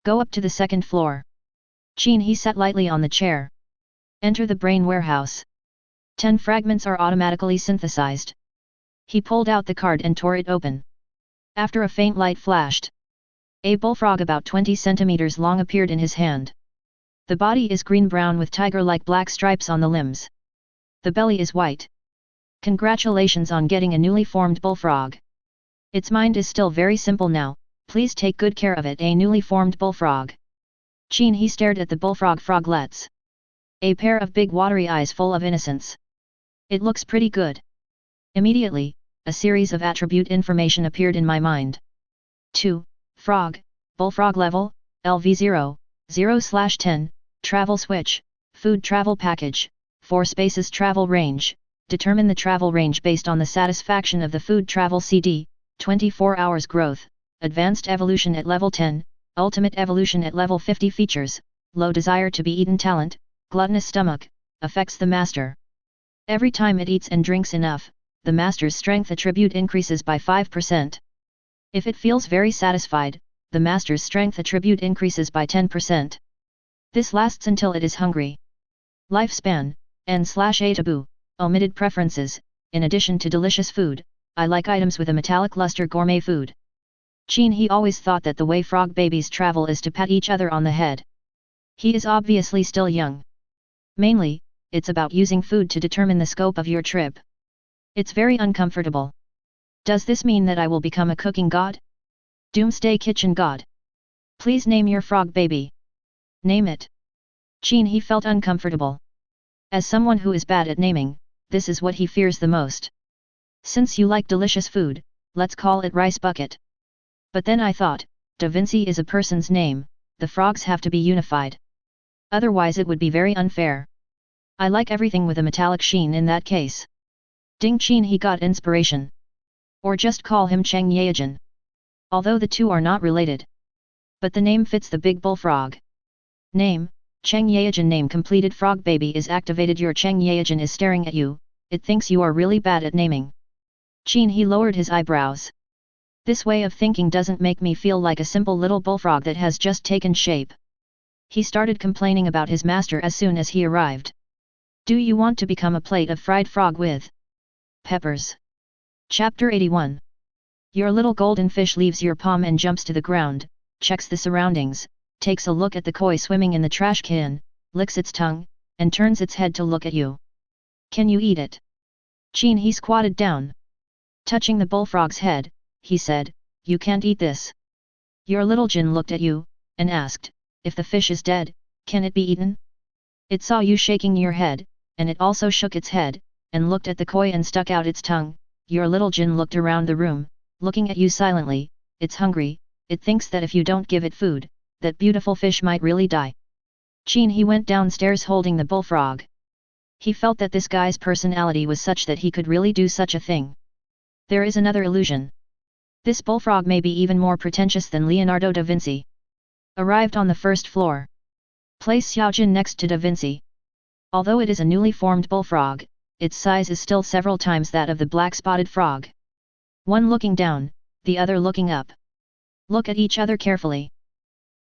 Go up to the 2nd floor. Qin He sat lightly on the chair. Enter the brain warehouse. 10 fragments are automatically synthesized. He pulled out the card and tore it open. After a faint light flashed, a bullfrog about 20 centimeters long appeared in his hand. The body is green-brown with tiger-like black stripes on the limbs. The belly is white. Congratulations on getting a newly formed bullfrog. Its mind is still very simple now, please take good care of it. A newly formed bullfrog. Qin He stared at the bullfrog froglets. A pair of big watery eyes full of innocence. It looks pretty good. Immediately, a series of attribute information appeared in my mind. 2. Frog, bullfrog level, LV0, 0/10, travel switch, food travel package, 4 spaces travel range. Determine the travel range based on the satisfaction of the food travel CD, 24 hours growth, advanced evolution at level 10, ultimate evolution at level 50 features, low desire to be eaten talent, gluttonous stomach, affects the master. Every time it eats and drinks enough, the master's strength attribute increases by 5%. If it feels very satisfied, the master's strength attribute increases by 10%. This lasts until it is hungry. Lifespan, N/A taboo, omitted preferences. In addition to delicious food, I like items with a metallic luster gourmet food. Qin He always thought that the way frog babies travel is to pat each other on the head. He is obviously still young. Mainly, it's about using food to determine the scope of your trip. It's very uncomfortable. Does this mean that I will become a cooking god? Doomsday kitchen god? Please name your frog baby. Name it. Qin He felt uncomfortable. As someone who is bad at naming, this is what he fears the most. Since you like delicious food, let's call it rice bucket. But then I thought, Da Vinci is a person's name, the frogs have to be unified. Otherwise it would be very unfair. I like everything with a metallic sheen in that case. Ding Qin He got inspiration. Or just call him Cheng Yaojin. Although the two are not related. But the name fits the big bullfrog. Name, Cheng Yaojin. Name completed. Frog baby is activated. Your Cheng Yaojin is staring at you, it thinks you are really bad at naming. Qin He lowered his eyebrows. This way of thinking doesn't make me feel like a simple little bullfrog that has just taken shape. He started complaining about his master as soon as he arrived. Do you want to become a plate of fried frog with peppers? Chapter 81. Your little golden fish leaves your palm and jumps to the ground, checks the surroundings, takes a look at the koi swimming in the trash can, licks its tongue, and turns its head to look at you. Can you eat it? Qin He squatted down. Touching the bullfrog's head, he said, you can't eat this. Your little Jin looked at you, and asked, if the fish is dead, can it be eaten? It saw you shaking your head, and it also shook its head, and looked at the koi and stuck out its tongue. Your little Jin looked around the room, looking at you silently. It's hungry, it thinks that if you don't give it food, that beautiful fish might really die. Qin He went downstairs holding the bullfrog. He felt that this guy's personality was such that he could really do such a thing. There is another illusion. This bullfrog may be even more pretentious than Leonardo da Vinci. Arrived on the first floor. Place Yaojin next to da Vinci. Although it is a newly formed bullfrog, its size is still several times that of the black-spotted frog. One looking down, the other looking up. Look at each other carefully.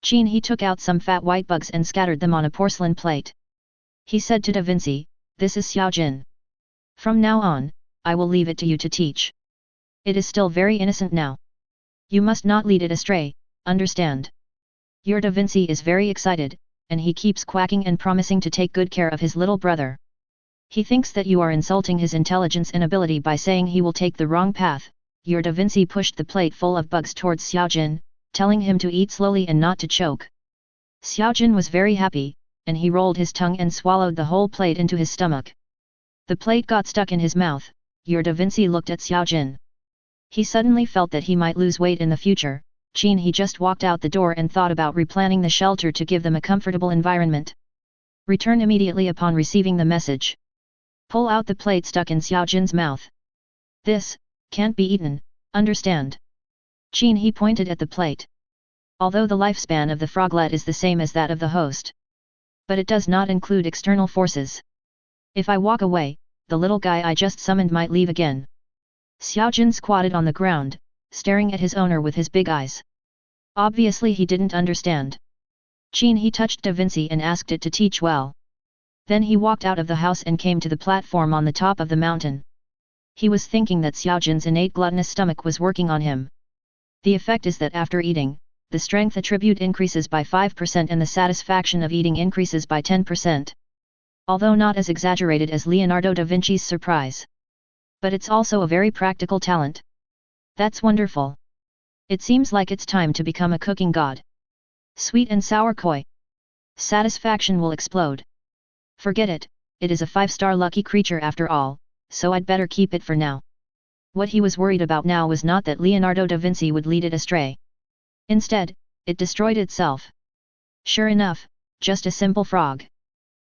Qin He took out some fat white bugs and scattered them on a porcelain plate. He said to da Vinci, this is Yaojin. From now on, I will leave it to you to teach. It is still very innocent now. You must not lead it astray, understand? Your Da Vinci is very excited, and he keeps quacking and promising to take good care of his little brother. He thinks that you are insulting his intelligence and ability by saying he will take the wrong path. Your Da Vinci pushed the plate full of bugs towards Xiaojin, telling him to eat slowly and not to choke. Xiaojin was very happy, and he rolled his tongue and swallowed the whole plate into his stomach. The plate got stuck in his mouth. Your Da Vinci looked at Xiaojin. He suddenly felt that he might lose weight in the future. Qin He just walked out the door and thought about replanning the shelter to give them a comfortable environment. Return immediately upon receiving the message. Pull out the plate stuck in Xiaojin's mouth. This can't be eaten, understand? Qin He pointed at the plate. Although the lifespan of the froglet is the same as that of the host. But it does not include external forces. If I walk away, the little guy I just summoned might leave again. Xiaojin squatted on the ground, staring at his owner with his big eyes. Obviously he didn't understand. Qin He touched Da Vinci and asked it to teach well. Then he walked out of the house and came to the platform on the top of the mountain. He was thinking that Xiaojin's innate gluttonous stomach was working on him. The effect is that after eating, the strength attribute increases by 5% and the satisfaction of eating increases by 10%. Although not as exaggerated as Leonardo da Vinci's surprise. But it's also a very practical talent. That's wonderful. It seems like it's time to become a cooking god. Sweet and sour koi. Satisfaction will explode. Forget it, it is a 5-star lucky creature after all, so I'd better keep it for now. What he was worried about now was not that Leonardo da Vinci would lead it astray. Instead, it destroyed itself. Sure enough, just a simple frog.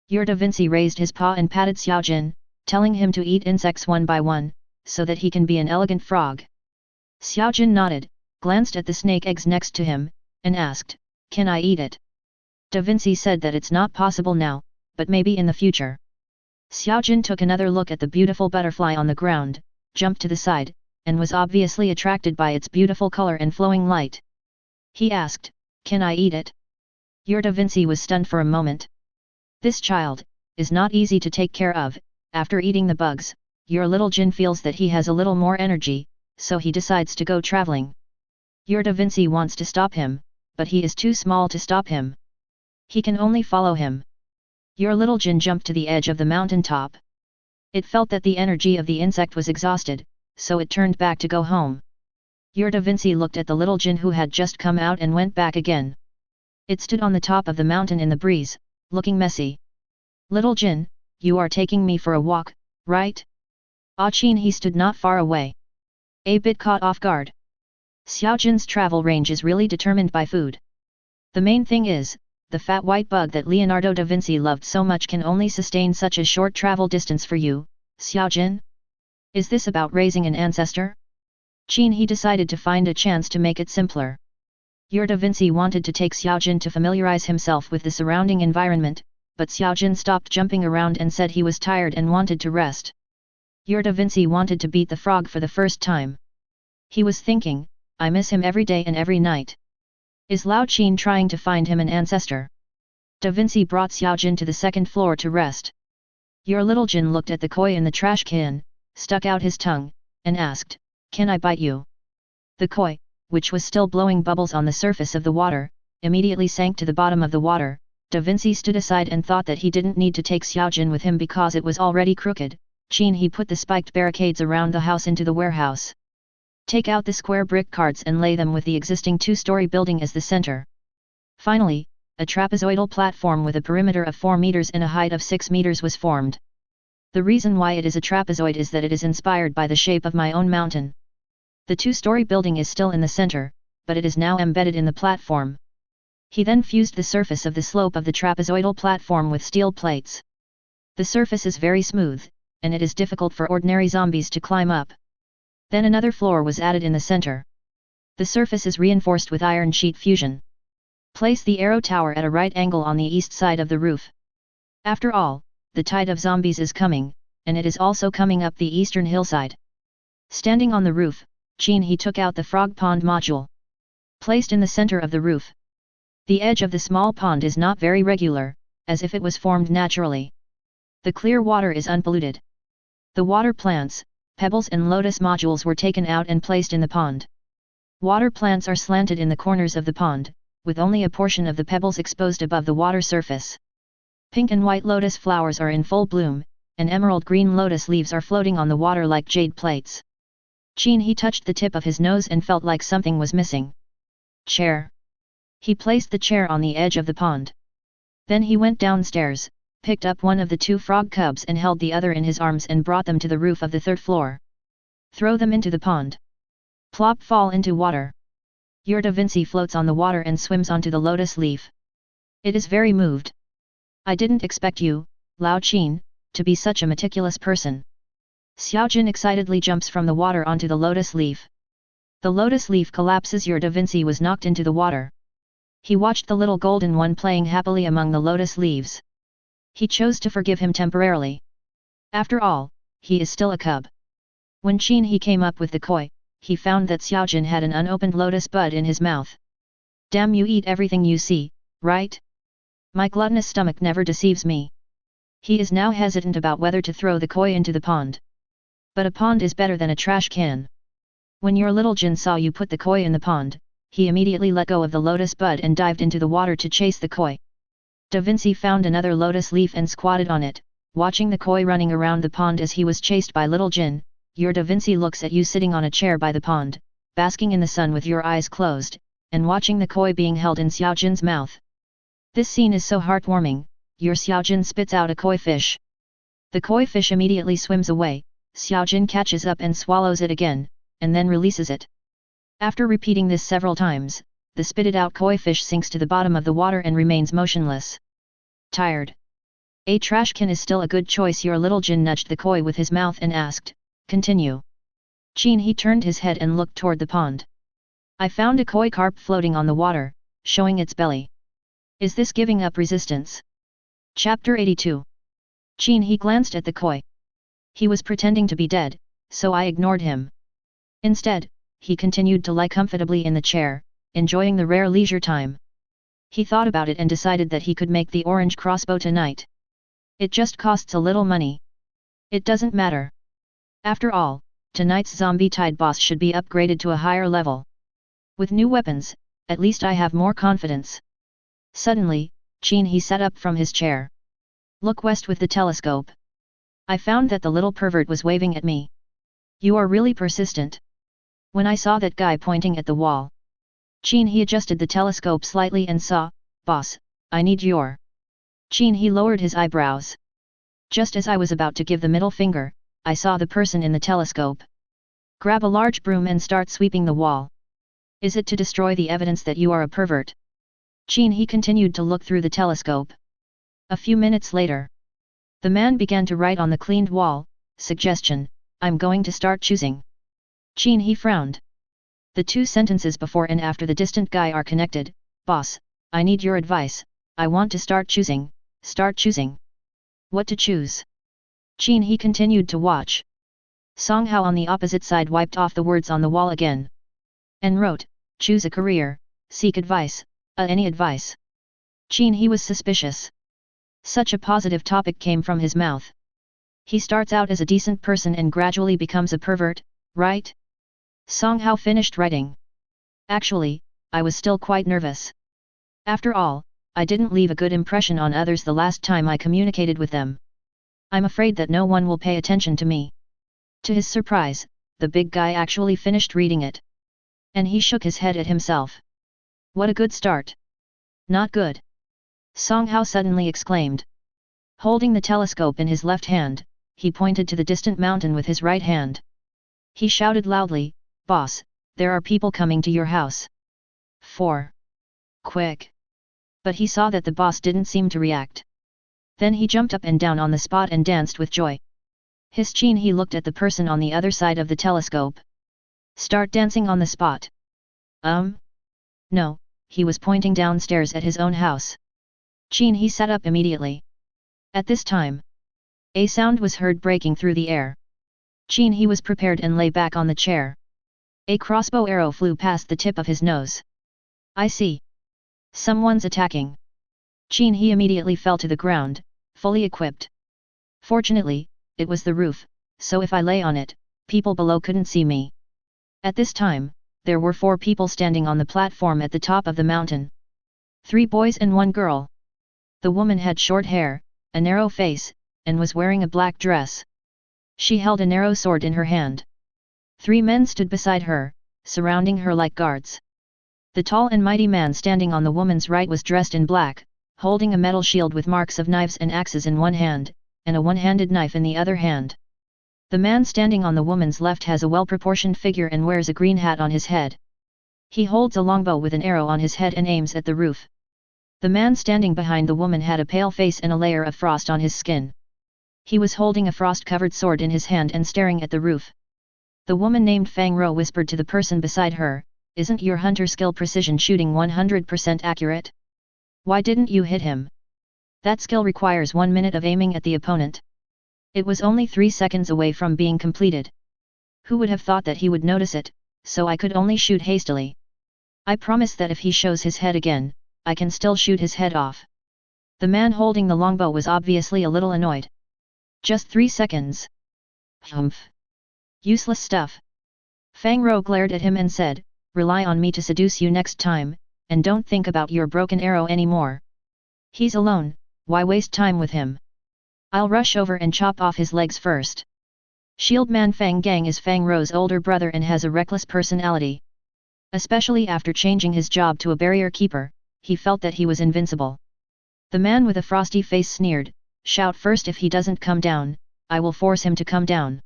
Your Da Vinci raised his paw and patted Xiaojin, telling him to eat insects one by one, so that he can be an elegant frog. Xiaojin nodded, glanced at the snake eggs next to him, and asked, can I eat it? Da Vinci said that it's not possible now, but maybe in the future. Xiaojin took another look at the beautiful butterfly on the ground, jumped to the side, and was obviously attracted by its beautiful color and flowing light. He asked, "Can I eat it?" Your Da Vinci was stunned for a moment. This child is not easy to take care of. After eating the bugs, your little Jin feels that he has a little more energy, so he decides to go traveling. Your Da Vinci wants to stop him, but he is too small to stop him. He can only follow him. Your little Jin jumped to the edge of the mountain top. It felt that the energy of the insect was exhausted, so it turned back to go home. Your Da Vinci looked at the little Jin who had just come out and went back again. It stood on the top of the mountain in the breeze, looking messy. "Little Jin, you are taking me for a walk, right?" Qin He stood not far away. A bit caught off guard. Xiaojin's travel range is really determined by food. The main thing is, the fat white bug that Leonardo da Vinci loved so much can only sustain such a short travel distance for you, Xiaojin? Is this about raising an ancestor? Qin He decided to find a chance to make it simpler. Your Da Vinci wanted to take Xiaojin to familiarize himself with the surrounding environment, but Xiaojin stopped jumping around and said he was tired and wanted to rest. Your Da Vinci wanted to beat the frog for the first time. He was thinking, I miss him every day and every night. Is Lao Qin trying to find him an ancestor? Da Vinci brought Xiaojin to the second floor to rest. Your little Jin looked at the koi in the trash can, stuck out his tongue, and asked, "Can I bite you?" The koi, which was still blowing bubbles on the surface of the water, immediately sank to the bottom of the water. Da Vinci stood aside and thought that he didn't need to take Xiaojin with him because it was already crooked. Qin He put the spiked barricades around the house into the warehouse. Take out the square brick cards and lay them with the existing two-story building as the center. Finally, a trapezoidal platform with a perimeter of 4 meters and a height of 6 meters was formed. The reason why it is a trapezoid is that it is inspired by the shape of my own mountain. The two-story building is still in the center, but it is now embedded in the platform. He then fused the surface of the slope of the trapezoidal platform with steel plates. The surface is very smooth, and it is difficult for ordinary zombies to climb up. Then another floor was added in the center. The surface is reinforced with iron sheet fusion. Place the arrow tower at a right angle on the east side of the roof. After all, the tide of zombies is coming, and it is also coming up the eastern hillside. Standing on the roof, Qin He took out the frog pond module. Placed in the center of the roof. The edge of the small pond is not very regular, as if it was formed naturally. The clear water is unpolluted. The water plants, pebbles and lotus modules were taken out and placed in the pond. Water plants are slanted in the corners of the pond, with only a portion of the pebbles exposed above the water surface. Pink and white lotus flowers are in full bloom, and emerald green lotus leaves are floating on the water like jade plates. Qin He touched the tip of his nose and felt like something was missing. Chair. He placed the chair on the edge of the pond. Then he went downstairs, picked up one of the 2 frog cubs and held the other in his arms and brought them to the roof of the 3rd floor. Throw them into the pond. Plop, fall into water. Your Da Vinci floats on the water and swims onto the lotus leaf. It is very moved. I didn't expect you, Lao Qin, to be such a meticulous person. Xiaojin excitedly jumps from the water onto the lotus leaf. The lotus leaf collapses. Your Da Vinci was knocked into the water. He watched the little golden one playing happily among the lotus leaves. He chose to forgive him temporarily. After all, he is still a cub. When Qin He came up with the koi, he found that Xiaojin had an unopened lotus bud in his mouth. Damn, you eat everything you see, right? My gluttonous stomach never deceives me. He is now hesitant about whether to throw the koi into the pond. But a pond is better than a trash can. When your little Jin saw you put the koi in the pond, he immediately let go of the lotus bud and dived into the water to chase the koi. Da Vinci found another lotus leaf and squatted on it, watching the koi running around the pond as he was chased by little Jin. Your Da Vinci looks at you sitting on a chair by the pond, basking in the sun with your eyes closed, and watching the koi being held in Xiaojin's mouth. This scene is so heartwarming. Your Xiaojin spits out a koi fish. The koi fish immediately swims away. Xiaojin catches up and swallows it again, and then releases it. After repeating this several times, the spitted-out koi fish sinks to the bottom of the water and remains motionless. Tired. A trash can is still a good choice. Your little Jin nudged the koi with his mouth and asked, "Continue." Qin He turned his head and looked toward the pond. I found a koi carp floating on the water, showing its belly. Is this giving up resistance? Chapter 82. Qin He glanced at the koi. He was pretending to be dead, so I ignored him. Instead, he continued to lie comfortably in the chair, enjoying the rare leisure time. He thought about it and decided that he could make the orange crossbow tonight. It just costs a little money. It doesn't matter. After all, tonight's zombie-tide boss should be upgraded to a higher level. With new weapons, at least I have more confidence. Suddenly, Qin He sat up from his chair. Look west with the telescope. I found that the little pervert was waving at me. You are really persistent. When I saw that guy pointing at the wall, Qin He adjusted the telescope slightly and saw, Boss, I need your... Qin He lowered his eyebrows. Just as I was about to give the middle finger, I saw the person in the telescope grab a large broom and start sweeping the wall. Is it to destroy the evidence that you are a pervert? Qin He continued to look through the telescope. A few minutes later, the man began to write on the cleaned wall, suggestion, I'm going to start choosing. Qin He frowned. The two sentences before and after the distant guy are connected. Boss, I need your advice, I want to start choosing. What to choose? Qin He continued to watch. Song Hao on the opposite side wiped off the words on the wall again. And wrote, choose a career, seek advice, any advice. Qin He was suspicious. Such a positive topic came from his mouth. He starts out as a decent person and gradually becomes a pervert, right? Song Hao finished writing. Actually, I was still quite nervous. After all, I didn't leave a good impression on others the last time I communicated with them. I'm afraid that no one will pay attention to me. To his surprise, the big guy actually finished reading it. And he shook his head at himself. What a good start. Not good. Song Hao suddenly exclaimed. Holding the telescope in his left hand, he pointed to the distant mountain with his right hand. He shouted loudly, Boss, there are people coming to your house. 4. Quick. But he saw that the boss didn't seem to react. Then he jumped up and down on the spot and danced with joy. His Qin He looked at the person on the other side of the telescope. Start dancing on the spot. No, he was pointing downstairs at his own house. Qin He sat up immediately. At this time, a sound was heard breaking through the air. Qin He was prepared and lay back on the chair. A crossbow arrow flew past the tip of his nose. I see. Someone's attacking. Qin He immediately fell to the ground, fully equipped. Fortunately, it was the roof, so if I lay on it, people below couldn't see me. At this time, there were 4 people standing on the platform at the top of the mountain. 3 boys and 1 girl. The woman had short hair, a narrow face, and was wearing a black dress. She held a narrow sword in her hand. 3 men stood beside her, surrounding her like guards. The tall and mighty man standing on the woman's right was dressed in black, holding a metal shield with marks of knives and axes in one hand, and a one-handed knife in the other hand. The man standing on the woman's left has a well-proportioned figure and wears a green hat on his head. He holds a longbow with an arrow on his head and aims at the roof. The man standing behind the woman had a pale face and a layer of frost on his skin. He was holding a frost-covered sword in his hand and staring at the roof. The woman named Fang Rou whispered to the person beside her, Isn't your hunter skill precision shooting 100% accurate? Why didn't you hit him? That skill requires 1 minute of aiming at the opponent. It was only 3 seconds away from being completed. Who would have thought that he would notice it, so I could only shoot hastily. I promise that if he shows his head again, I can still shoot his head off. The man holding the longbow was obviously a little annoyed. Just 3 seconds. Humph. Useless stuff. Fang Rou glared at him and said, Rely on me to seduce you next time, and don't think about your broken arrow anymore. He's alone, why waste time with him? I'll rush over and chop off his legs first. Shieldman Fang Gang is Fang Rou's older brother and has a reckless personality. Especially after changing his job to a barrier keeper, he felt that he was invincible. The man with a frosty face sneered, Shout first if he doesn't come down, I will force him to come down.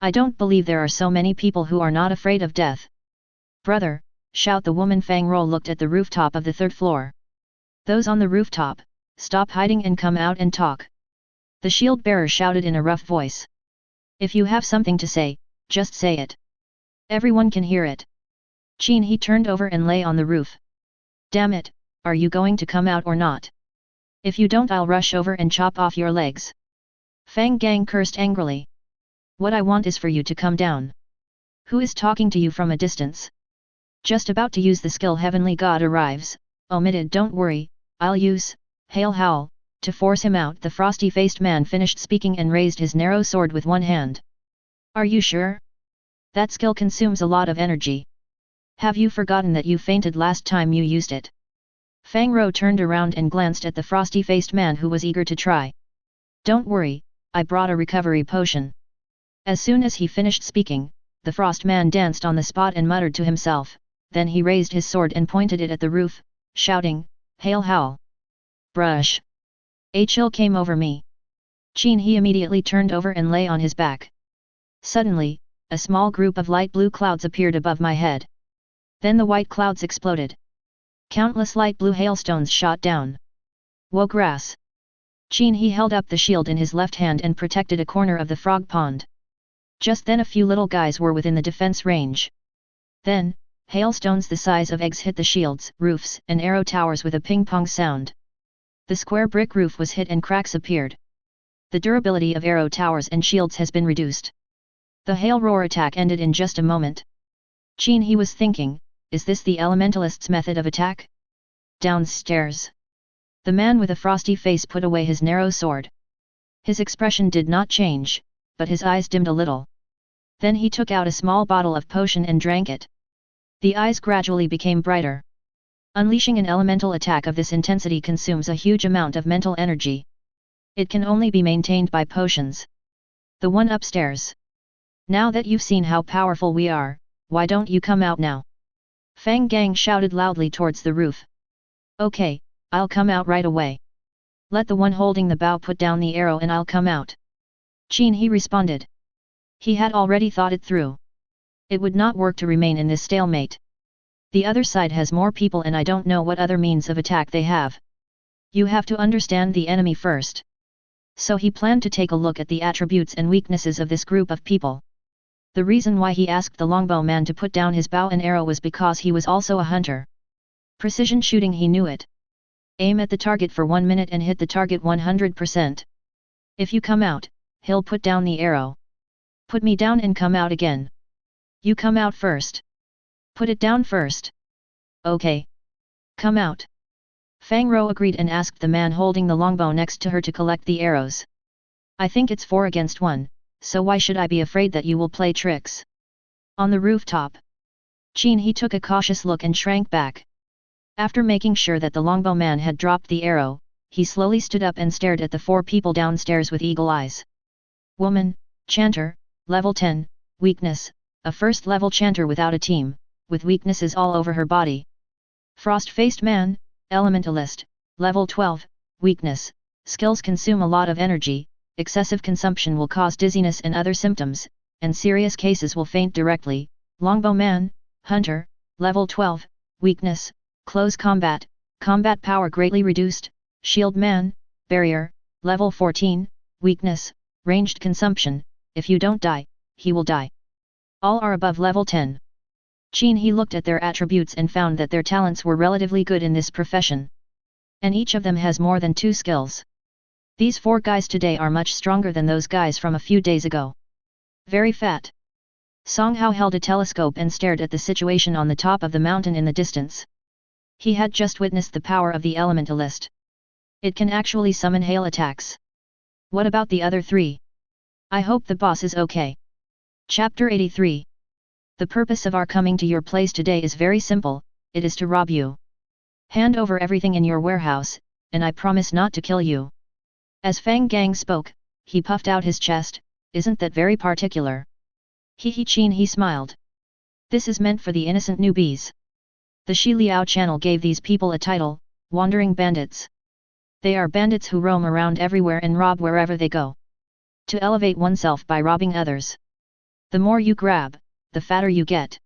I don't believe there are so many people who are not afraid of death. Brother, shout the woman. Fang Rou looked at the rooftop of the 3rd floor. Those on the rooftop, stop hiding and come out and talk. The shield bearer shouted in a rough voice. If you have something to say, just say it. Everyone can hear it. Qin He turned over and lay on the roof. Damn it, are you going to come out or not? If you don't, I'll rush over and chop off your legs. Fang Gang cursed angrily. What I want is for you to come down. Who is talking to you from a distance? Just about to use the skill Heavenly God arrives, omitted don't worry, I'll use, Hail Howl, to force him out. The frosty-faced man finished speaking and raised his narrow sword with one hand. Are you sure? That skill consumes a lot of energy. Have you forgotten that you fainted last time you used it? Fang Rou turned around and glanced at the frosty-faced man who was eager to try. Don't worry, I brought a recovery potion. As soon as he finished speaking, the frost man danced on the spot and muttered to himself, then he raised his sword and pointed it at the roof, shouting, Hail Howl! Brush! A chill came over me. Qin He immediately turned over and lay on his back. Suddenly, a small group of light blue clouds appeared above my head. Then the white clouds exploded. Countless light blue hailstones shot down. Whoa grass! Qin He held up the shield in his left hand and protected a corner of the frog pond. Just then a few little guys were within the defense range. Then, hailstones the size of eggs hit the shields, roofs, and arrow towers with a ping-pong sound. The square brick roof was hit and cracks appeared. The durability of arrow towers and shields has been reduced. The hail roar attack ended in just a moment. Qin He was thinking, is this the elementalist's method of attack? Downstairs. The man with a frosty face put away his narrow sword. His expression did not change, but his eyes dimmed a little. Then he took out a small bottle of potion and drank it. The eyes gradually became brighter. Unleashing an elemental attack of this intensity consumes a huge amount of mental energy. It can only be maintained by potions. The one upstairs. Now that you've seen how powerful we are, why don't you come out now? Fang Gang shouted loudly towards the roof. Okay, I'll come out right away. Let the one holding the bow put down the arrow and I'll come out. Qin He responded. He had already thought it through. It would not work to remain in this stalemate. The other side has more people and I don't know what other means of attack they have. You have to understand the enemy first. So he planned to take a look at the attributes and weaknesses of this group of people. The reason why he asked the longbow man to put down his bow and arrow was because he was also a hunter. Precision shooting, he knew it. Aim at the target for 1 minute and hit the target 100%. If you come out, he'll put down the arrow. Put me down and come out again. You come out first. Put it down first. Okay. Come out. Fang Rou agreed and asked the man holding the longbow next to her to collect the arrows. I think it's 4 against 1, so why should I be afraid that you will play tricks? On the rooftop. Qin He took a cautious look and shrank back. After making sure that the longbow man had dropped the arrow, he slowly stood up and stared at the 4 people downstairs with eagle eyes. Woman, Chanter, level 10, weakness, a first-level Chanter without a team, with weaknesses all over her body. Frost-faced man, elementalist, level 12, weakness, skills consume a lot of energy, excessive consumption will cause dizziness and other symptoms, and serious cases will faint directly. Longbow man, hunter, level 12, weakness, close combat, combat power greatly reduced. Shield man, barrier, level 14, weakness, ranged consumption, if you don't die, he will die. All are above level 10. Qin He looked at their attributes and found that their talents were relatively good in this profession. And each of them has more than 2 skills. These 4 guys today are much stronger than those guys from a few days ago. Very fat. Song Hao held a telescope and stared at the situation on the top of the mountain in the distance. He had just witnessed the power of the elementalist. It can actually summon hail attacks. What about the other 3? I hope the boss is okay. Chapter 83. The purpose of our coming to your place today is very simple, it is to rob you. Hand over everything in your warehouse, and I promise not to kill you. As Fang Gang spoke, he puffed out his chest. Isn't that very particular? Qin He smiled. This is meant for the innocent newbies. The Shi Liao channel gave these people a title, Wandering Bandits. They are bandits who roam around everywhere and rob wherever they go. To elevate oneself by robbing others. The more you grab, the fatter you get.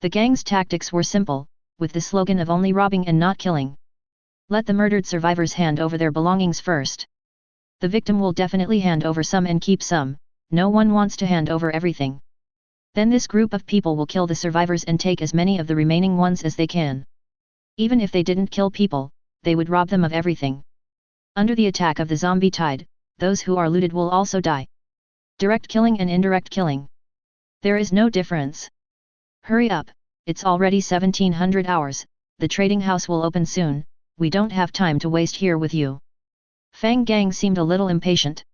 The gang's tactics were simple, with the slogan of only robbing and not killing. Let the murdered survivors hand over their belongings first. The victim will definitely hand over some and keep some, no one wants to hand over everything. Then this group of people will kill the survivors and take as many of the remaining ones as they can. Even if they didn't kill people, they would rob them of everything. Under the attack of the zombie tide, those who are looted will also die. Direct killing and indirect killing. There is no difference. Hurry up, it's already 1700 hours, the trading house will open soon, we don't have time to waste here with you. Fang Gang seemed a little impatient.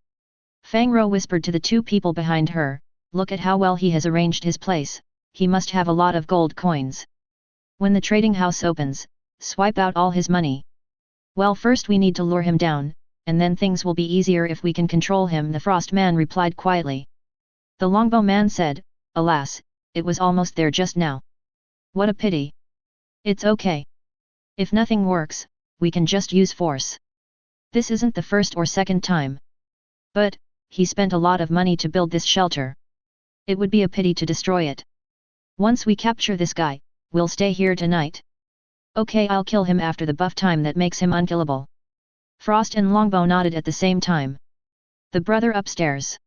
Fang Rou whispered to the two people behind her, look at how well he has arranged his place, he must have a lot of gold coins. When the trading house opens, swipe out all his money. Well, first we need to lure him down, and then things will be easier if we can control him, the Frost Man replied quietly. The Longbow Man said, alas, it was almost there just now. What a pity. It's okay. If nothing works, we can just use force. This isn't the first or second time. But, he spent a lot of money to build this shelter. It would be a pity to destroy it. Once we capture this guy, we'll stay here tonight. Okay, I'll kill him after the buff time that makes him unkillable. Frost and Longbow nodded at the same time. The brother upstairs.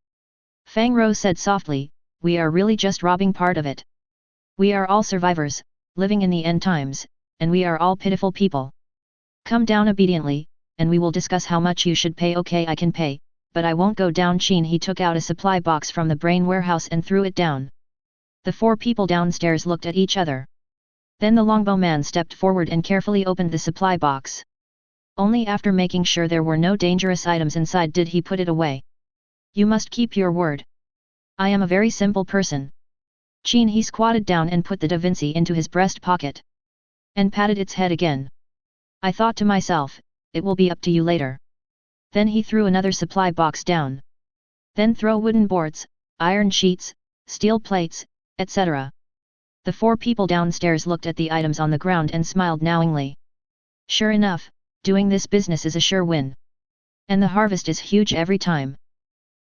Fang Rou said softly, we are really just robbing part of it. We are all survivors, living in the end times, and we are all pitiful people. Come down obediently, and we will discuss how much you should pay. Okay, I can pay, but I won't go down. Qin He took out a supply box from the brain warehouse and threw it down. The four people downstairs looked at each other. Then the Longbow Man stepped forward and carefully opened the supply box. Only after making sure there were no dangerous items inside did he put it away. You must keep your word. I am a very simple person. Qin He squatted down and put the Da Vinci into his breast pocket. And patted its head again. I thought to myself, it will be up to you later. Then he threw another supply box down. Then throw wooden boards, iron sheets, steel plates, etc. The four people downstairs looked at the items on the ground and smiled knowingly. Sure enough, doing this business is a sure win. And the harvest is huge every time.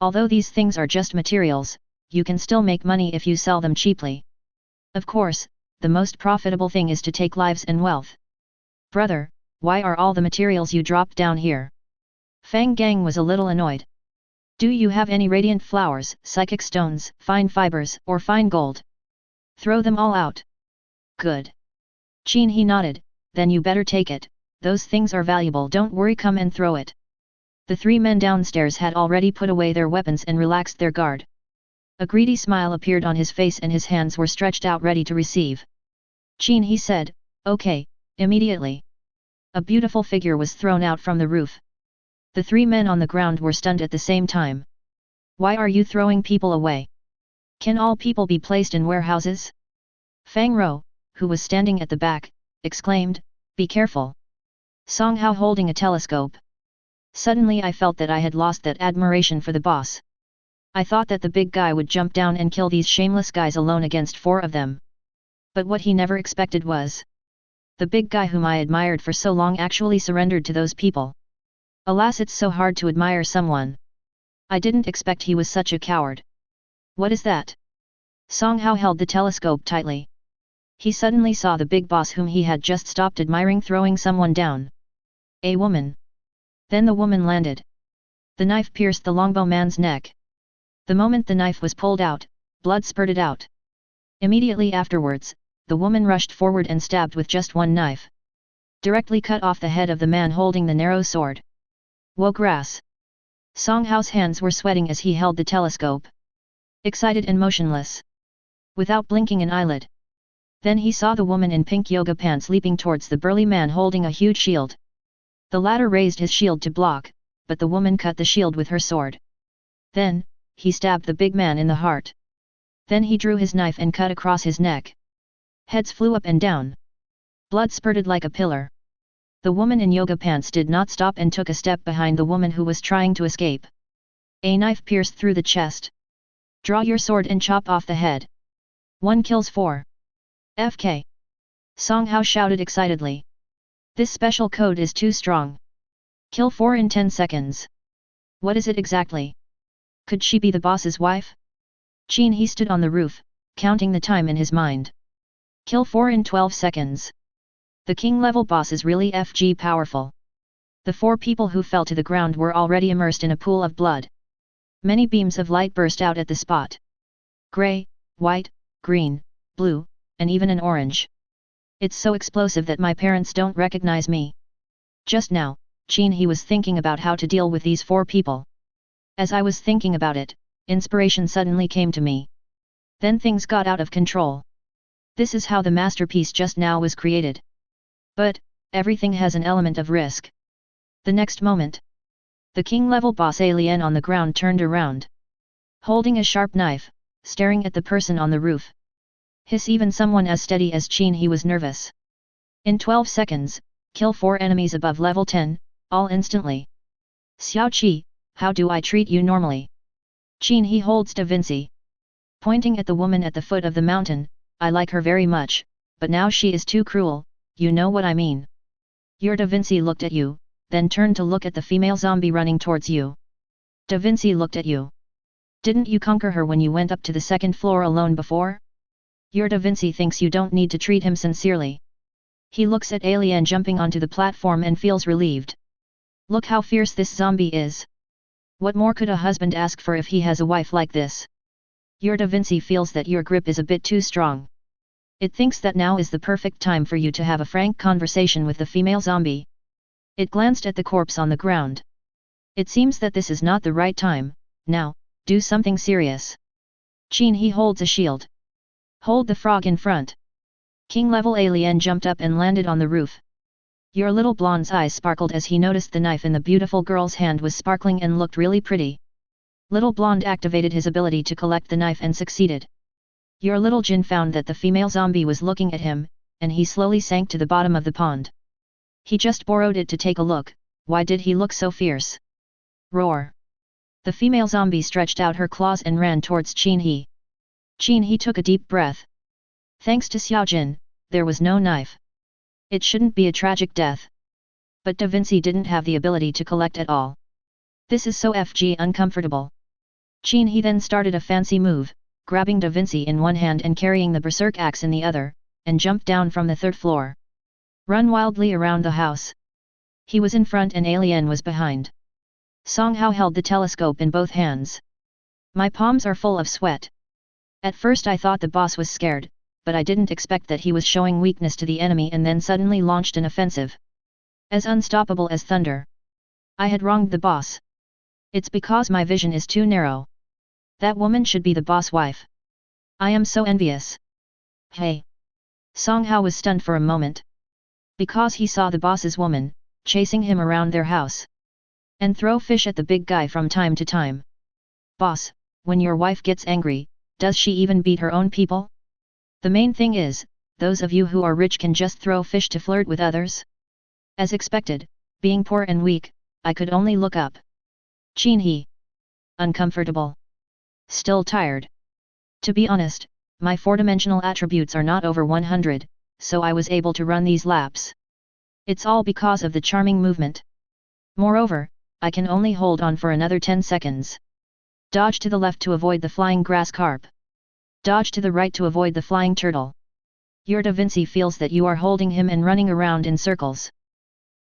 Although these things are just materials, you can still make money if you sell them cheaply. Of course, the most profitable thing is to take lives and wealth. Brother, why are all the materials you dropped down here? Fang Gang was a little annoyed. Do you have any radiant flowers, psychic stones, fine fibers, or fine gold? Throw them all out. Good. Qin He nodded, then you better take it, those things are valuable. Don't worry, come and throw it. The three men downstairs had already put away their weapons and relaxed their guard. A greedy smile appeared on his face and his hands were stretched out ready to receive. Qin He said, okay, immediately. A beautiful figure was thrown out from the roof. The three men on the ground were stunned at the same time. Why are you throwing people away? Can all people be placed in warehouses? Fang Rou, who was standing at the back, exclaimed, be careful. Song Hao holding a telescope. Suddenly I felt that I had lost that admiration for the boss. I thought that the big guy would jump down and kill these shameless guys alone against four of them. But what he never expected was the big guy whom I admired for so long actually surrendered to those people. Alas, it's so hard to admire someone. I didn't expect he was such a coward. What is that? Song Hao held the telescope tightly. He suddenly saw the big boss whom he had just stopped admiring throwing someone down. A woman. Then the woman landed. The knife pierced the Longbow Man's neck. The moment the knife was pulled out, blood spurted out. Immediately afterwards, the woman rushed forward and stabbed with just one knife. Directly cut off the head of the man holding the narrow sword. Whoa, grass! Song Hao's hands were sweating as he held the telescope. Excited and motionless. Without blinking an eyelid. Then he saw the woman in pink yoga pants leaping towards the burly man holding a huge shield. The latter raised his shield to block, but the woman cut the shield with her sword. Then, he stabbed the big man in the heart. Then he drew his knife and cut across his neck. Heads flew up and down. Blood spurted like a pillar. The woman in yoga pants did not stop and took a step behind the woman who was trying to escape. A knife pierced through the chest. Draw your sword and chop off the head. 1 kills 4. FK. Song Hao shouted excitedly. This special code is too strong. Kill 4 in 10 seconds. What is it exactly? Could she be the boss's wife? Qin He stood on the roof, counting the time in his mind. Kill 4 in 12 seconds. The king-level boss is really FG powerful. The 4 people who fell to the ground were already immersed in a pool of blood. Many beams of light burst out at the spot. Grey, white, green, blue, and even an orange. It's so explosive that my parents don't recognize me. Just now, Qin He was thinking about how to deal with these 4 people. As I was thinking about it, inspiration suddenly came to me. Then things got out of control. This is how the masterpiece just now was created. But, everything has an element of risk. The next moment, the king-level boss alien on the ground turned around. Holding a sharp knife, staring at the person on the roof. Even someone as steady as Qin He was nervous. In 12 seconds, kill 4 enemies above level 10, all instantly. Xiao Qi, how do I treat you normally? Qin He holds Da Vinci. Pointing at the woman at the foot of the mountain, I like her very much, but now she is too cruel, you know what I mean. Your Da Vinci looked at you, then turned to look at the female zombie running towards you. Da Vinci looked at you. Didn't you conquer her when you went up to the second floor alone before? Your Da Vinci thinks you don't need to treat him sincerely. He looks at alien jumping onto the platform and feels relieved. Look how fierce this zombie is. What more could a husband ask for if he has a wife like this? Your Da Vinci feels that your grip is a bit too strong. It thinks that now is the perfect time for you to have a frank conversation with the female zombie. It glanced at the corpse on the ground. It seems that this is not the right time. Now, do something serious. Qin He holds a shield. Hold the frog in front. King-level alien jumped up and landed on the roof. Your little blonde's eyes sparkled as he noticed the knife in the beautiful girl's hand was sparkling and looked really pretty. Little blonde activated his ability to collect the knife and succeeded. Your little Jin found that the female zombie was looking at him, and he slowly sank to the bottom of the pond. He just borrowed it to take a look. Why did he look so fierce? Roar. The female zombie stretched out her claws and ran towards Qin He. Qin He took a deep breath. Thanks to Xiaojin, there was no knife. It shouldn't be a tragic death. But Da Vinci didn't have the ability to collect at all. This is so uncomfortable. Qin He then started a fancy move, grabbing Da Vinci in one hand and carrying the berserk axe in the other, and jumped down from the 3rd floor. Run wildly around the house. He was in front and alien was behind. Song Hao held the telescope in both hands. My palms are full of sweat. At first I thought the boss was scared, but I didn't expect that he was showing weakness to the enemy and then suddenly launched an offensive. As unstoppable as thunder. I had wronged the boss. It's because my vision is too narrow. That woman should be the boss wife. I am so envious. Hey! Song Hao was stunned for a moment. Because he saw the boss's woman, chasing him around their house. And throw fish at the big guy from time to time. Boss, when your wife gets angry, does she even beat her own people? The main thing is, those of you who are rich can just throw fish to flirt with others? As expected, being poor and weak, I could only look up. Qin He. Uncomfortable. Still tired. To be honest, my 4-dimensional attributes are not over 100, so I was able to run these laps. It's all because of the charming movement. Moreover, I can only hold on for another 10 seconds. Dodge to the left to avoid the flying grass carp. Dodge to the right to avoid the flying turtle. Your Da Vinci feels that you are holding him and running around in circles.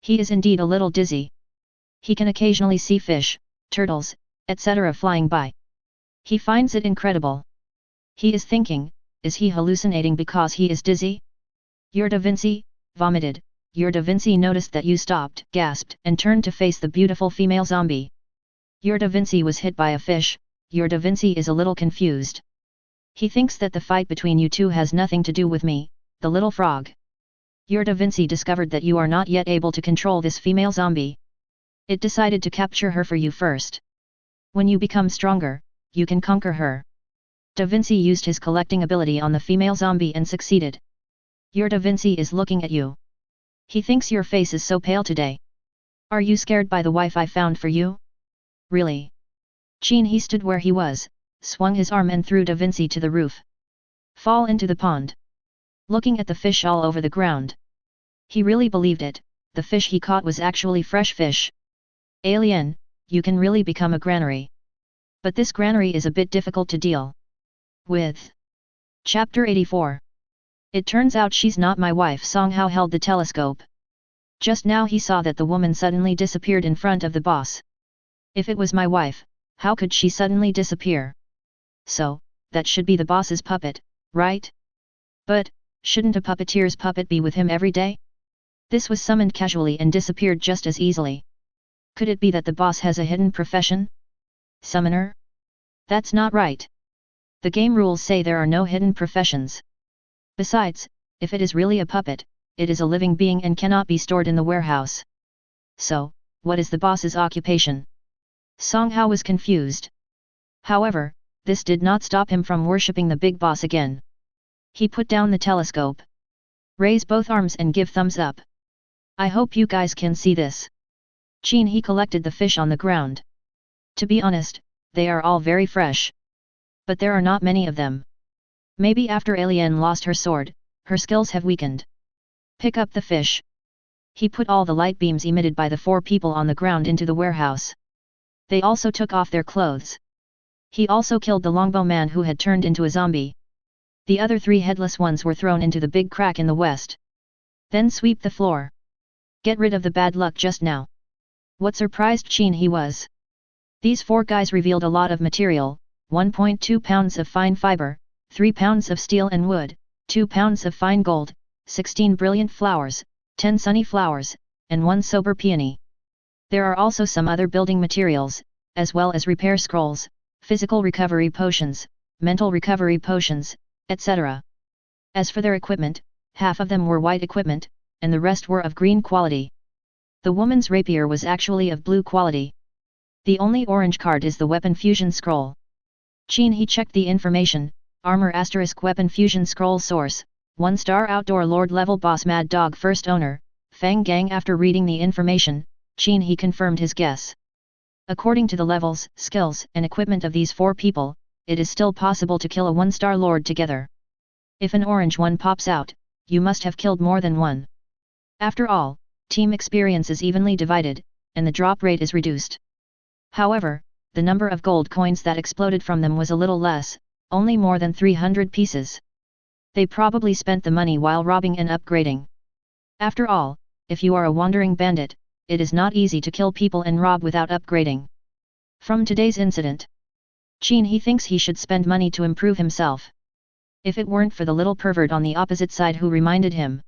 He is indeed a little dizzy. He can occasionally see fish, turtles, etc. flying by. He finds it incredible. He is thinking, is he hallucinating because he is dizzy? Your Da Vinci, vomited. Your Da Vinci noticed that you stopped, gasped, and turned to face the beautiful female zombie. Your Da Vinci was hit by a fish. Your Da Vinci is a little confused. He thinks that the fight between you two has nothing to do with me, the little frog. Your Da Vinci discovered that you are not yet able to control this female zombie. It decided to capture her for you first. When you become stronger, you can conquer her. Da Vinci used his collecting ability on the female zombie and succeeded. Your Da Vinci is looking at you. He thinks your face is so pale today. Are you scared by the wife I found for you? Really? Qin He stood where he was, swung his arm and threw Da Vinci to the roof. Fall into the pond. Looking at the fish all over the ground. He really believed it, the fish he caught was actually fresh fish. Alien, you can really become a granary. But this granary is a bit difficult to deal with. Chapter 84. It turns out she's not my wife. Song Hao held the telescope. Just now he saw that the woman suddenly disappeared in front of the boss. If it was my wife, how could she suddenly disappear? So, that should be the boss's puppet, right? But, shouldn't a puppeteer's puppet be with him every day? This was summoned casually and disappeared just as easily. Could it be that the boss has a hidden profession? Summoner? That's not right. The game rules say there are no hidden professions. Besides, if it is really a puppet, it is a living being and cannot be stored in the warehouse. So, what is the boss's occupation? Song Hao was confused. However, this did not stop him from worshipping the big boss again. He put down the telescope. Raise both arms and give thumbs up. I hope you guys can see this. Qin He collected the fish on the ground. To be honest, they are all very fresh. But there are not many of them. Maybe after Alien lost her sword, her skills have weakened. Pick up the fish. He put all the light beams emitted by the 4 people on the ground into the warehouse. They also took off their clothes. He also killed the longbow man who had turned into a zombie. The other 3 headless ones were thrown into the big crack in the west. Then sweep the floor. Get rid of the bad luck just now. What surprised Qin He was. These 4 guys revealed a lot of material, 1.2 pounds of fine fiber, 3 pounds of steel and wood, 2 pounds of fine gold, 16 brilliant flowers, 10 sunny flowers, and 1 sober peony. There are also some other building materials, as well as repair scrolls, physical recovery potions, mental recovery potions, etc. As for their equipment, half of them were white equipment, and the rest were of green quality. The woman's rapier was actually of blue quality. The only orange card is the weapon fusion scroll. Qin He checked the information, armor * weapon fusion scroll source, 1-star outdoor lord level boss mad dog first owner, Fang Gang. After reading the information, Qin He confirmed his guess. According to the levels, skills, and equipment of these 4 people, it is still possible to kill a 1-star lord together. If an orange one pops out, you must have killed more than one. After all, team experience is evenly divided, and the drop rate is reduced. However, the number of gold coins that exploded from them was a little less, only more than 300 pieces. They probably spent the money while robbing and upgrading. After all, if you are a wandering bandit, it is not easy to kill people and rob without upgrading. From today's incident, Qin He thinks he should spend money to improve himself. If it weren't for the little pervert on the opposite side who reminded him.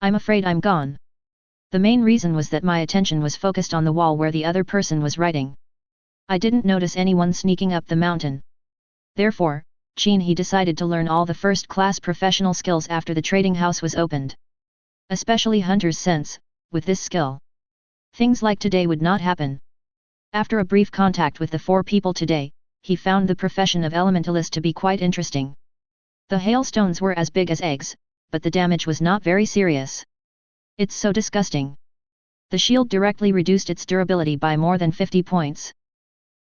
I'm afraid I'm gone. The main reason was that my attention was focused on the wall where the other person was writing. I didn't notice anyone sneaking up the mountain. Therefore, Qin He decided to learn all the first-class professional skills after the trading house was opened. Especially hunter's sense, with this skill. Things like today would not happen. After a brief contact with the 4 people today, he found the profession of elementalist to be quite interesting. The hailstones were as big as eggs, but the damage was not very serious. It's so disgusting. The shield directly reduced its durability by more than 50 points.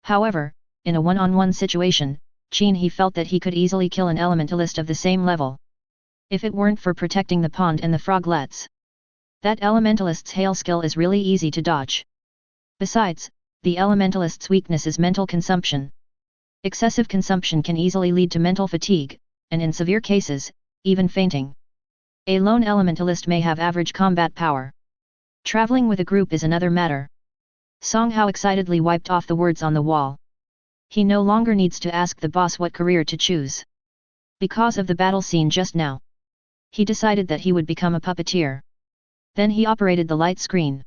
However, in a one-on-one situation, Qin He felt that he could easily kill an elementalist of the same level. If it weren't for protecting the pond and the froglets. That elementalist's hail skill is really easy to dodge. Besides, the elementalist's weakness is mental consumption. Excessive consumption can easily lead to mental fatigue, and in severe cases, even fainting. A lone elementalist may have average combat power. Traveling with a group is another matter. Song Hao excitedly wiped off the words on the wall. He no longer needs to ask the boss what career to choose. Because of the battle scene just now, he decided that he would become a puppeteer. Then he operated the light screen.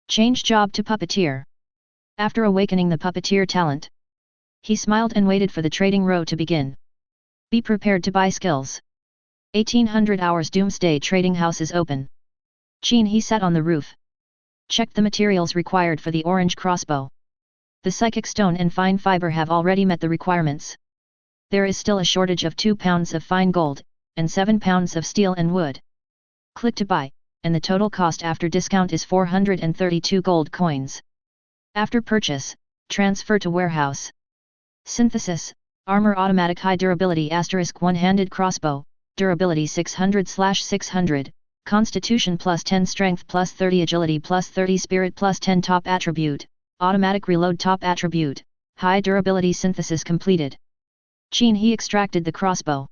Change job to puppeteer. After awakening the puppeteer talent, he smiled and waited for the trading row to begin. Be prepared to buy skills. 1800 hours Doomsday Trading House is open. Qin He sat on the roof. Checked the materials required for the orange crossbow. The psychic stone and fine fiber have already met the requirements. There is still a shortage of 2 pounds of fine gold, and 7 pounds of steel and wood. Click to buy, and the total cost after discount is 432 gold coins. After purchase, transfer to warehouse. Synthesis, armor automatic high durability * one-handed crossbow, durability 600/600, constitution +10 strength +30 agility +30 spirit +10 top attribute, automatic reload top attribute, high durability synthesis completed. Qin He extracted the crossbow.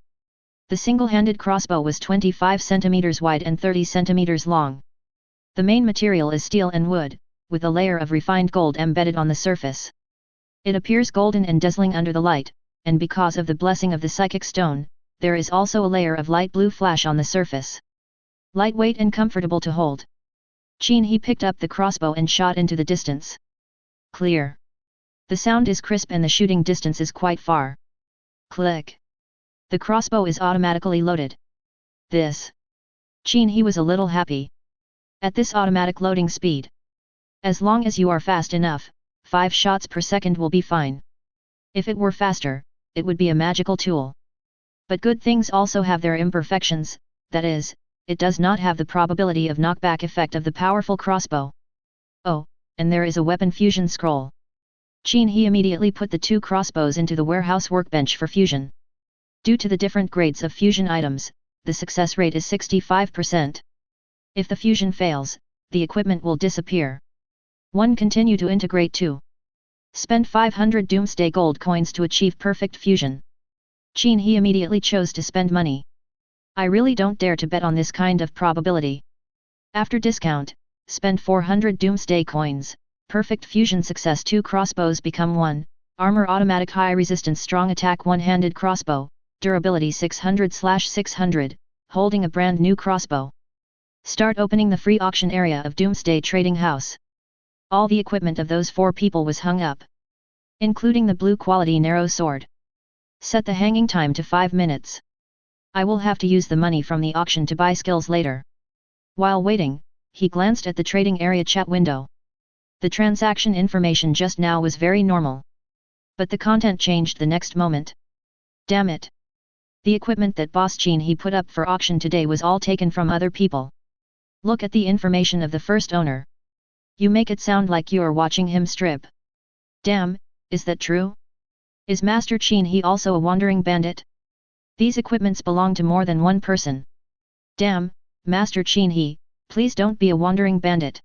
The single-handed crossbow was 25 cm wide and 30 cm long. The main material is steel and wood, with a layer of refined gold embedded on the surface. It appears golden and dazzling under the light, and because of the blessing of the psychic stone, there is also a layer of light blue flash on the surface. Lightweight and comfortable to hold. Qin He picked up the crossbow and shot into the distance. Clear. The sound is crisp and the shooting distance is quite far. Click. The crossbow is automatically loaded. This. Qin He was a little happy. At this automatic loading speed. As long as you are fast enough, 5 shots per second will be fine. If it were faster, it would be a magical tool. But good things also have their imperfections, that is, it does not have the probability of knockback effect of the powerful crossbow. Oh, and there is a weapon fusion scroll. Qin He immediately put the 2 crossbows into the warehouse workbench for fusion. Due to the different grades of fusion items, the success rate is 65%. If the fusion fails, the equipment will disappear. 1. Continue to integrate 2. Spend 500 Doomsday Gold coins to achieve perfect fusion. Qin He immediately chose to spend money. I really don't dare to bet on this kind of probability. After discount, spend 400 Doomsday coins, perfect fusion success. 2 crossbows become 1, armor automatic high resistance strong attack one-handed crossbow, durability 600/600, holding a brand new crossbow. Start opening the free auction area of Doomsday Trading House. All the equipment of those 4 people was hung up, including the blue quality narrow sword. Set the hanging time to 5 minutes. I will have to use the money from the auction to buy skills later. While waiting, he glanced at the trading area chat window. The transaction information just now was very normal. But the content changed the next moment. Damn it! The equipment that Boss Qin He put up for auction today was all taken from other people. Look at the information of the first owner. You make it sound like you are watching him strip. Damn, is that true? Is Master Qin He also a wandering bandit? These equipments belong to more than one person. Damn, Master Qin He, please don't be a wandering bandit.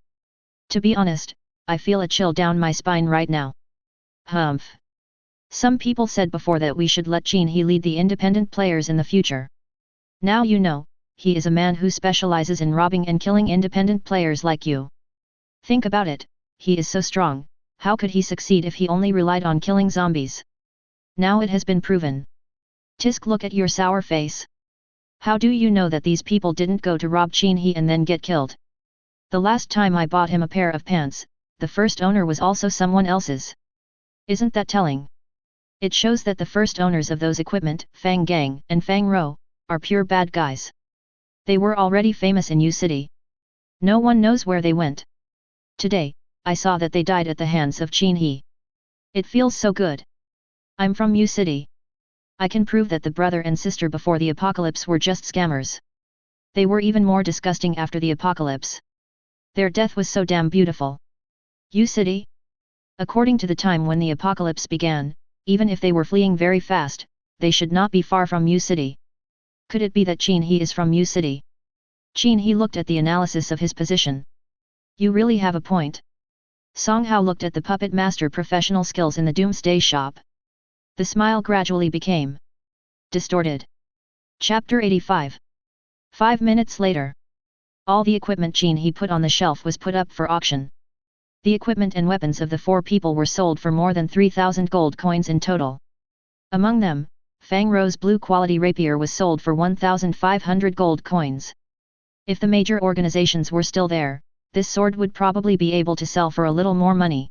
To be honest, I feel a chill down my spine right now. Humph. Some people said before that we should let Qin He lead the independent players in the future. Now you know, he is a man who specializes in robbing and killing independent players like you. Think about it, he is so strong, how could he succeed if he only relied on killing zombies? Now it has been proven. Tisk, look at your sour face. How do you know that these people didn't go to rob Qin He and then get killed? The last time I bought him a pair of pants, the first owner was also someone else's. Isn't that telling? It shows that the first owners of those equipment, Fang Gang and Fang Ro, are pure bad guys. They were already famous in U City. No one knows where they went. Today, I saw that they died at the hands of Qin He. It feels so good. I'm from U City. I can prove that the brother and sister before the apocalypse were just scammers. They were even more disgusting after the apocalypse. Their death was so damn beautiful. U City? According to the time when the apocalypse began, even if they were fleeing very fast, they should not be far from U City. Could it be that Qin He is from U City? Qin He looked at the analysis of his position. You really have a point. Song Hao looked at the puppet master professional skills in the Doomsday shop. The smile gradually became distorted. Chapter 85. 5 minutes later. All the equipment Qin He put on the shelf was put up for auction. The equipment and weapons of the 4 people were sold for more than 3,000 gold coins in total. Among them, Fang Ro's blue quality rapier was sold for 1,500 gold coins. If the major organizations were still there, this sword would probably be able to sell for a little more money.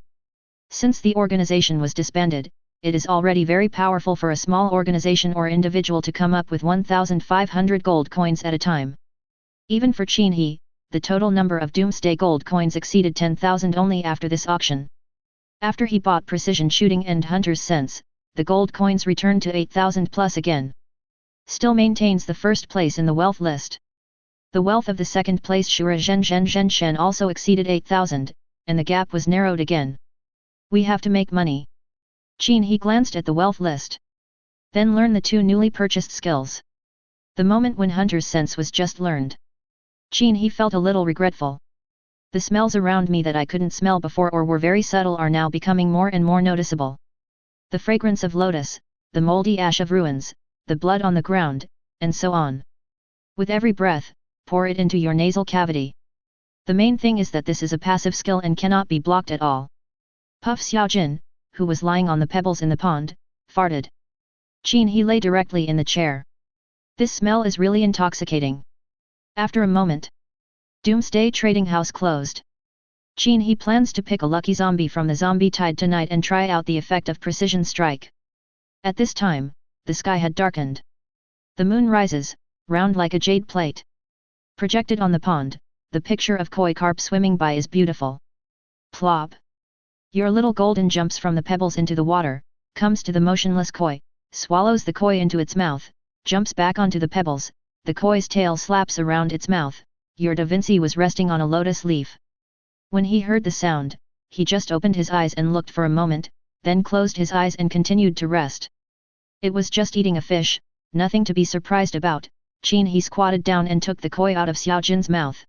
Since the organization was disbanded, it is already very powerful for a small organization or individual to come up with 1,500 gold coins at a time. Even for Qin He, the total number of Doomsday Gold coins exceeded 10,000 only after this auction. After he bought precision shooting and hunter's sense, the gold coins returned to 8,000 plus again. Still maintains the first place in the wealth list. The wealth of the second place Shura Zhen Zhen Zhen Shen also exceeded 8,000, and the gap was narrowed again. We have to make money. Qin He glanced at the wealth list. Then learn the 2 newly purchased skills. The moment when hunter's sense was just learned. Qin He felt a little regretful. The smells around me that I couldn't smell before or were very subtle are now becoming more and more noticeable. The fragrance of lotus, the moldy ash of ruins, the blood on the ground, and so on. With every breath, pour it into your nasal cavity. The main thing is that this is a passive skill and cannot be blocked at all. Puff Xiaojin, who was lying on the pebbles in the pond, farted. Qin He lay directly in the chair. This smell is really intoxicating. After a moment, Doomsday Trading House closed. Qin He plans to pick a lucky zombie from the zombie tide tonight and try out the effect of precision strike. At this time, the sky had darkened. The moon rises, round like a jade plate. Projected on the pond, the picture of koi carp swimming by is beautiful. Plop! Your little golden jumps from the pebbles into the water, comes to the motionless koi, swallows the koi into its mouth, jumps back onto the pebbles, the koi's tail slaps around its mouth. Your Da Vinci was resting on a lotus leaf. When he heard the sound, he just opened his eyes and looked for a moment, then closed his eyes and continued to rest. It was just eating a fish, nothing to be surprised about. Qin He squatted down and took the koi out of Xiaojin's mouth.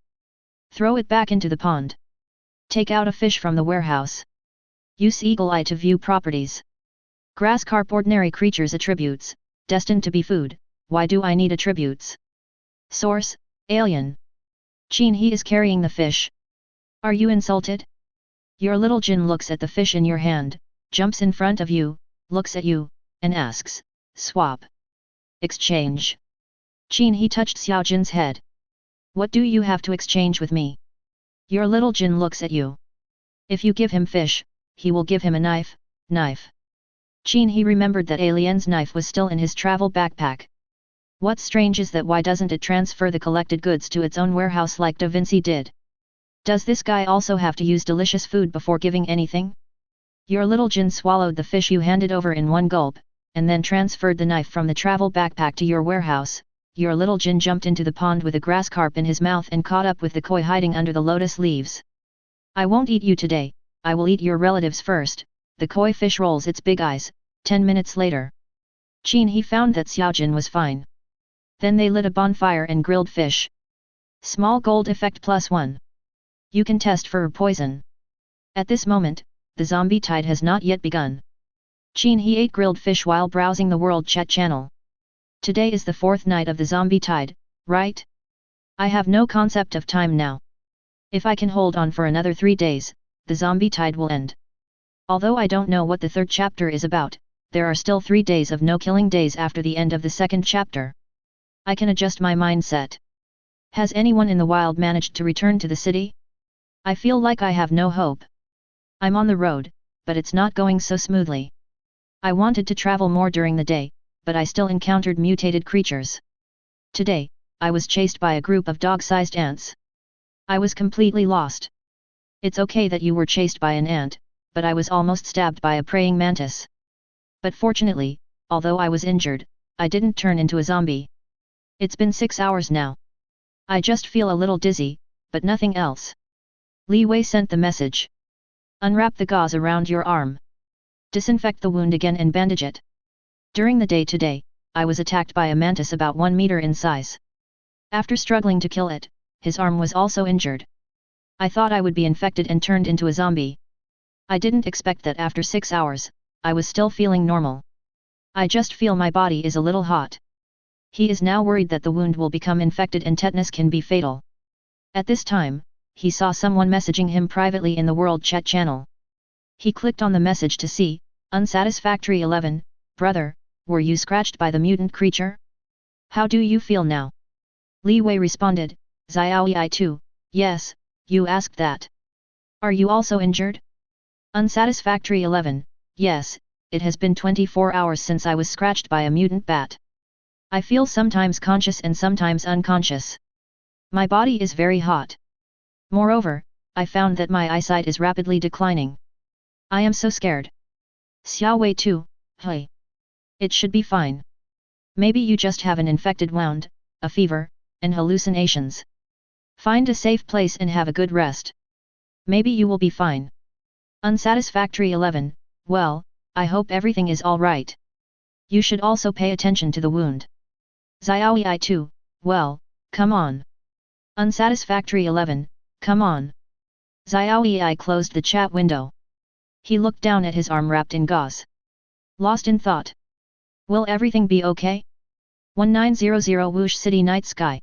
Throw it back into the pond. Take out a fish from the warehouse. Use eagle eye to view properties. Grass carp ordinary creatures attributes, destined to be food. Why do I need attributes? Source, alien. Qin He is carrying the fish. Are you insulted? Your little Jin looks at the fish in your hand, jumps in front of you, looks at you, and asks, swap. Exchange. Qin He touched Xiaojin's head. What do you have to exchange with me? Your little Jin looks at you. If you give him fish, he will give him a knife. Qin He remembered that alien's knife was still in his travel backpack. What's strange is that why doesn't it transfer the collected goods to its own warehouse like Da Vinci did? Does this guy also have to use delicious food before giving anything? Your little Jin swallowed the fish you handed over in one gulp, and then transferred the knife from the travel backpack to your warehouse. Your little Jin jumped into the pond with a grass carp in his mouth and caught up with the koi hiding under the lotus leaves. I won't eat you today, I will eat your relatives first. The koi fish rolls its big eyes. 10 minutes later, Qin He found that Xiaojin was fine. Then they lit a bonfire and grilled fish. Small gold effect +1. You can test for poison. At this moment, the zombie tide has not yet begun. Qin He ate grilled fish while browsing the world chat channel. Today is the 4th night of the zombie tide, right? I have no concept of time now. If I can hold on for another 3 days, the zombie tide will end. Although I don't know what the 3rd chapter is about, there are still 3 days of no-killing days after the end of the 2nd chapter. I can adjust my mindset. Has anyone in the wild managed to return to the city? I feel like I have no hope. I'm on the road, but it's not going so smoothly. I wanted to travel more during the day, but I still encountered mutated creatures. Today, I was chased by a group of dog-sized ants. I was completely lost. It's okay that you were chased by an ant, but I was almost stabbed by a praying mantis. But fortunately, although I was injured, I didn't turn into a zombie. It's been 6 hours now. I just feel a little dizzy, but nothing else. Li Wei sent the message. Unwrap the gauze around your arm. Disinfect the wound again and bandage it. During the day today, I was attacked by a mantis about 1 meter in size. After struggling to kill it, his arm was also injured. I thought I would be infected and turned into a zombie. I didn't expect that after 6 hours, I was still feeling normal. I just feel my body is a little hot. He is now worried that the wound will become infected and tetanus can be fatal. At this time, he saw someone messaging him privately in the world chat channel. He clicked on the message to see, unsatisfactory 11, brother, were you scratched by the mutant creature? How do you feel now? Li Wei responded, Xiaoyi I too, yes, you asked that. Are you also injured? Unsatisfactory 11, yes, it has been 24 hours since I was scratched by a mutant bat. I feel sometimes conscious and sometimes unconscious. My body is very hot. Moreover, I found that my eyesight is rapidly declining. I am so scared. Xiao Wei too, hey. It should be fine. Maybe you just have an infected wound, a fever, and hallucinations. Find a safe place and have a good rest. Maybe you will be fine. Unsatisfactory 11, well, I hope everything is alright. You should also pay attention to the wound. Xiaoyi I too, well, come on. Unsatisfactory 11, come on. Xiaoyi I closed the chat window. He looked down at his arm wrapped in gauze. Lost in thought. Will everything be okay? 1900 Whoosh City Night Sky.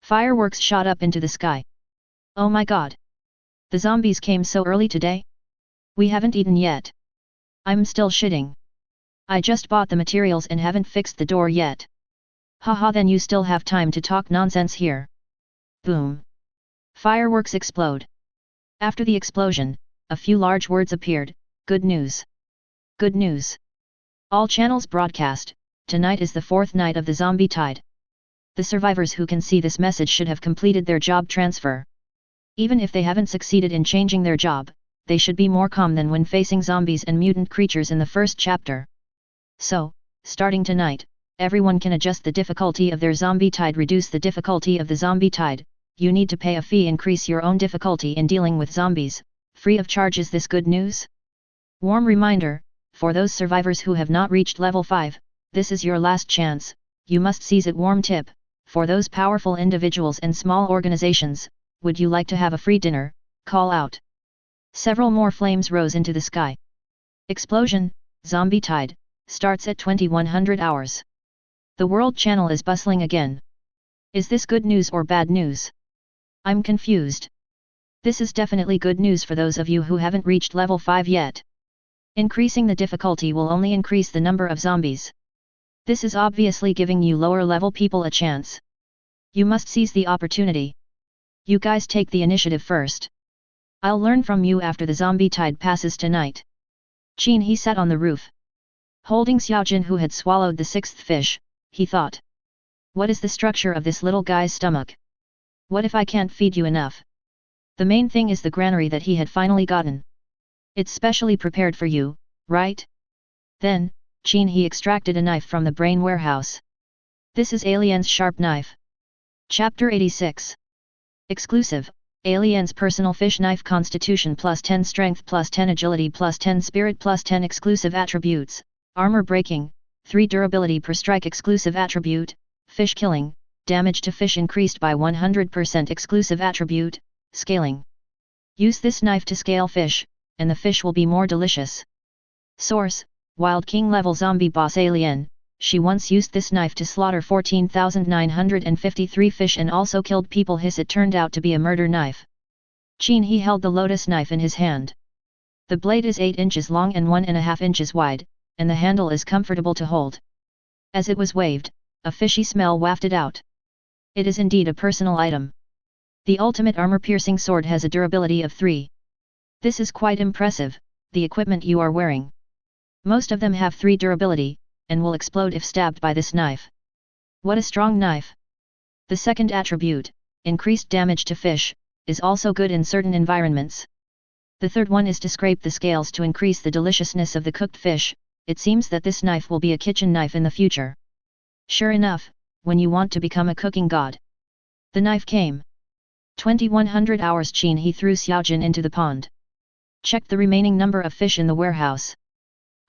Fireworks shot up into the sky. Oh my god. The zombies came so early today? We haven't eaten yet. I'm still shitting. I just bought the materials and haven't fixed the door yet. Haha, then you still have time to talk nonsense here. Boom. Fireworks explode. After the explosion, a few large words appeared, good news. Good news. All channels broadcast, tonight is the 4th night of the zombie tide. The survivors who can see this message should have completed their job transfer. Even if they haven't succeeded in changing their job, they should be more calm than when facing zombies and mutant creatures in the first chapter. So, starting tonight, everyone can adjust the difficulty of their zombie tide, reduce the difficulty of the zombie tide. You need to pay a fee, increase your own difficulty in dealing with zombies, free of charge. Is this good news? Warm reminder, for those survivors who have not reached level 5, this is your last chance, you must seize it. Warm tip, for those powerful individuals and small organizations, would you like to have a free dinner? Call out. Several more flames rose into the sky. Explosion, zombie tide, starts at 2100 hours. The world channel is bustling again. Is this good news or bad news? I'm confused. This is definitely good news for those of you who haven't reached level 5 yet. Increasing the difficulty will only increase the number of zombies. This is obviously giving you lower level people a chance. You must seize the opportunity. You guys take the initiative first. I'll learn from you after the zombie tide passes tonight. Qin He sat on the roof. Holding Xiaojin, who had swallowed the 6th fish, he thought. What is the structure of this little guy's stomach? What if I can't feed you enough? The main thing is the granary that he had finally gotten. It's specially prepared for you, right? Then, Qin He extracted a knife from the brain warehouse. This is Alien's sharp knife. Chapter 86. Exclusive, Alien's personal fish knife. Constitution plus 10, strength plus 10, agility plus 10, spirit plus 10. Exclusive attributes, armor breaking, 3 durability per strike. Exclusive attribute, fish killing, damage to fish increased by 100%. Exclusive attribute, scaling. Use this knife to scale fish, and the fish will be more delicious. Source, Wild King level zombie boss Alien. She once used this knife to slaughter 14,953 fish and also killed people. Hiss, it turned out to be a murder knife. Qin He held the lotus knife in his hand. The blade is 8 inches long and 1.5 inches wide, and the handle is comfortable to hold. As it was waved, a fishy smell wafted out. It is indeed a personal item. The ultimate armor-piercing sword has a durability of 3. This is quite impressive, the equipment you are wearing. Most of them have 3 durability, and will explode if stabbed by this knife. What a strong knife! The second attribute, increased damage to fish, is also good in certain environments. The third one is to scrape the scales to increase the deliciousness of the cooked fish. It seems that this knife will be a kitchen knife in the future. Sure enough, when you want to become a cooking god. The knife came. 2100 hours. Qin He threw Xiaojin into the pond. Checked the remaining number of fish in the warehouse.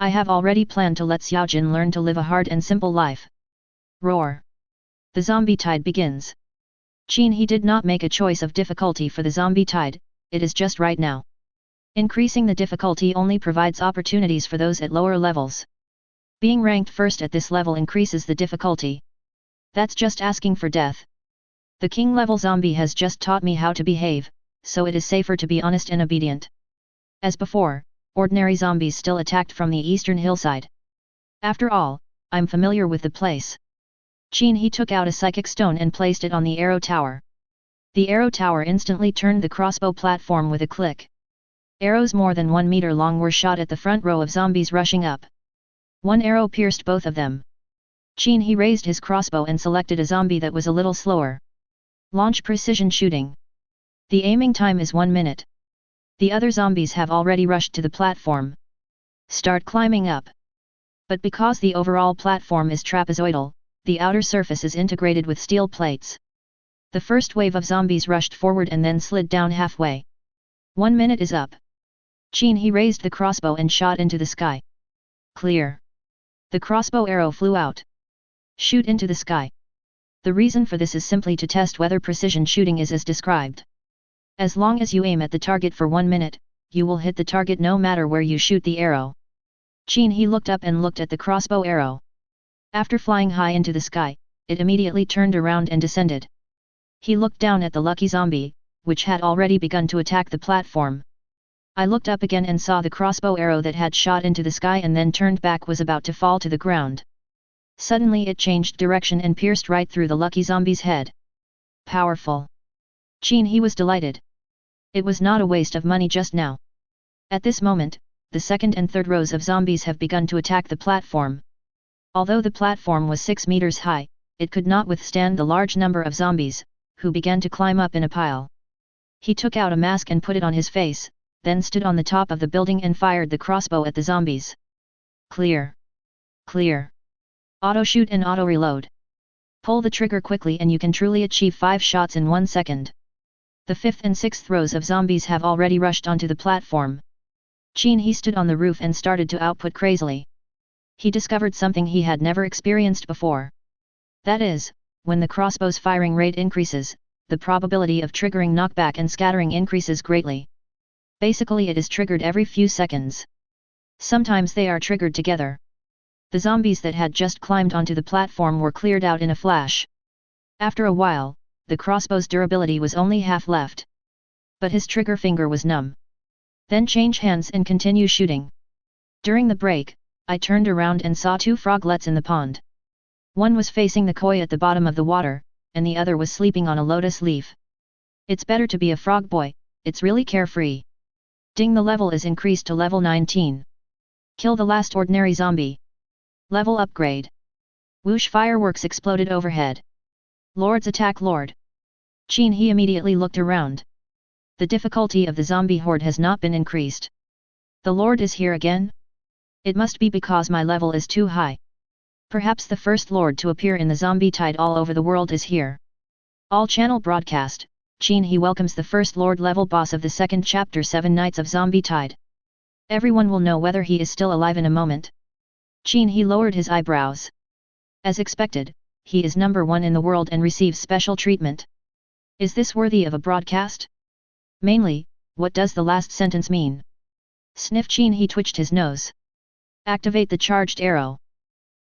I have already planned to let Xiaojin learn to live a hard and simple life. Roar. The zombie tide begins. Qin He did not make a choice of difficulty for the zombie tide, it is just right now. Increasing the difficulty only provides opportunities for those at lower levels. Being ranked first at this level increases the difficulty. That's just asking for death. The king level zombie has just taught me how to behave, so it is safer to be honest and obedient. As before, ordinary zombies still attacked from the eastern hillside. After all, I'm familiar with the place. Qin He took out a psychic stone and placed it on the arrow tower. The arrow tower instantly turned the crossbow platform with a click. Arrows more than 1 meter long were shot at the front row of zombies rushing up. One arrow pierced both of them. Qin He raised his crossbow and selected a zombie that was a little slower. Launch precision shooting. The aiming time is 1 minute. The other zombies have already rushed to the platform. Start climbing up. But because the overall platform is trapezoidal, the outer surface is integrated with steel plates. The first wave of zombies rushed forward and then slid down halfway. 1 minute is up. Qin He raised the crossbow and shot into the sky. Clear. The crossbow arrow flew out. Shoot into the sky. The reason for this is simply to test whether precision shooting is as described. As long as you aim at the target for 1 minute, you will hit the target no matter where you shoot the arrow. Qin He looked up and looked at the crossbow arrow. After flying high into the sky, it immediately turned around and descended. He looked down at the lucky zombie, which had already begun to attack the platform. I looked up again and saw the crossbow arrow that had shot into the sky and then turned back was about to fall to the ground. Suddenly it changed direction and pierced right through the lucky zombie's head. Powerful. Qin He was delighted. It was not a waste of money just now. At this moment, the second and third rows of zombies have begun to attack the platform. Although the platform was 6 meters high, it could not withstand the large number of zombies, who began to climb up in a pile. He took out a mask and put it on his face, then stood on the top of the building and fired the crossbow at the zombies. Clear. Clear. Auto-shoot and auto-reload. Pull the trigger quickly and you can truly achieve 5 shots in 1 second. The 5th and 6th rows of zombies have already rushed onto the platform. Qin He stood on the roof and started to output crazily. He discovered something he had never experienced before. That is, when the crossbow's firing rate increases, the probability of triggering knockback and scattering increases greatly. Basically it is triggered every few seconds. Sometimes they are triggered together. The zombies that had just climbed onto the platform were cleared out in a flash. After a while, the crossbow's durability was only half left. But his trigger finger was numb. Then change hands and continue shooting. During the break, I turned around and saw 2 froglets in the pond. One was facing the koi at the bottom of the water, and the other was sleeping on a lotus leaf. It's better to be a frog boy, it's really carefree. Ding, the level is increased to level 19. Kill the last ordinary zombie. Level upgrade. Whoosh, fireworks exploded overhead. Lords attack Lord. Qin He immediately looked around. The difficulty of the zombie horde has not been increased. The Lord is here again? It must be because my level is too high. Perhaps the first Lord to appear in the zombie tide all over the world is here. All channel broadcast, Qin He welcomes the first Lord level boss of the second chapter 7 Nights of Zombie Tide. Everyone will know whether he is still alive in a moment. Qin He lowered his eyebrows. As expected, he is number 1 in the world and receives special treatment. Is this worthy of a broadcast? Mainly, what does the last sentence mean? Sniff. Qin He twitched his nose. Activate the charged arrow.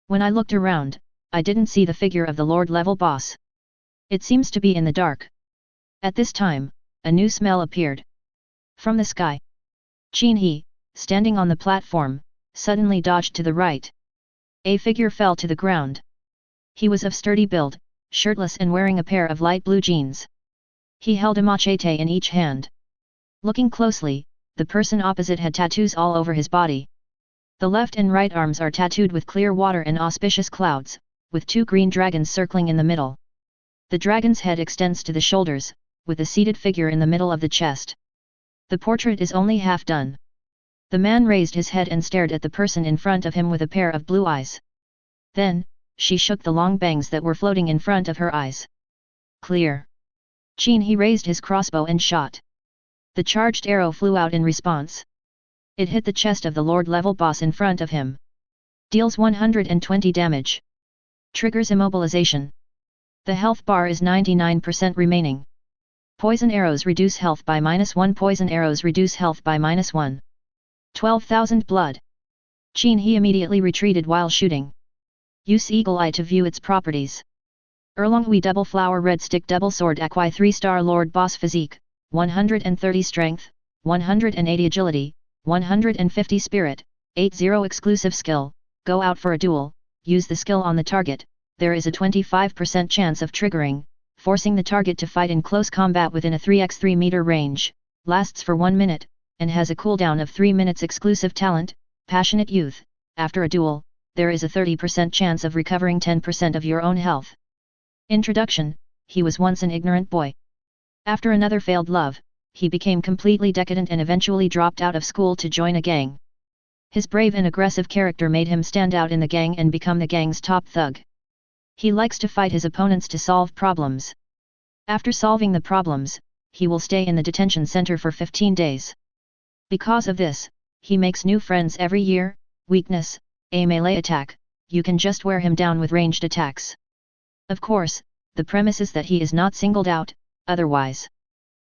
When I looked around, I didn't see the figure of the Lord level boss. It seems to be in the dark. At this time, a new smell appeared. From the sky. Qin He, standing on the platform, suddenly dodged to the right. A figure fell to the ground. He was of sturdy build, shirtless and wearing a pair of light blue jeans. He held a machete in each hand. Looking closely, the person opposite had tattoos all over his body. The left and right arms are tattooed with clear water and auspicious clouds, with 2 green dragons circling in the middle. The dragon's head extends to the shoulders, with a seated figure in the middle of the chest. The portrait is only half done. The man raised his head and stared at the person in front of him with a pair of blue eyes. Then, she shook the long bangs that were floating in front of her eyes. Clear. Qin He raised his crossbow and shot. The charged arrow flew out in response. It hit the chest of the Lord level boss in front of him. Deals 120 damage. Triggers immobilization. The health bar is 99% remaining. Poison arrows reduce health by -1. Poison arrows reduce health by -1. 12,000 blood. Qin He immediately retreated while shooting. Use eagle eye to view its properties. Erlongui double flower red stick double sword acquire 3-star Lord boss physique, 130 strength, 180 agility, 150 spirit, 80 exclusive skill. Go out for a duel, use the skill on the target. There is a 25% chance of triggering, forcing the target to fight in close combat within a 3x3 meter range, lasts for 1 minute, and has a cooldown of 3 minutes. Exclusive talent, passionate youth. After a duel, there is a 30% chance of recovering 10% of your own health. Introduction. He was once an ignorant boy. After another failed love, he became completely decadent and eventually dropped out of school to join a gang. His brave and aggressive character made him stand out in the gang and become the gang's top thug. He likes to fight his opponents to solve problems. After solving the problems, he will stay in the detention center for 15 days. Because of this, he makes new friends every year. Weakness, a melee attack. You can just wear him down with ranged attacks. Of course, the premise is that he is not singled out, otherwise.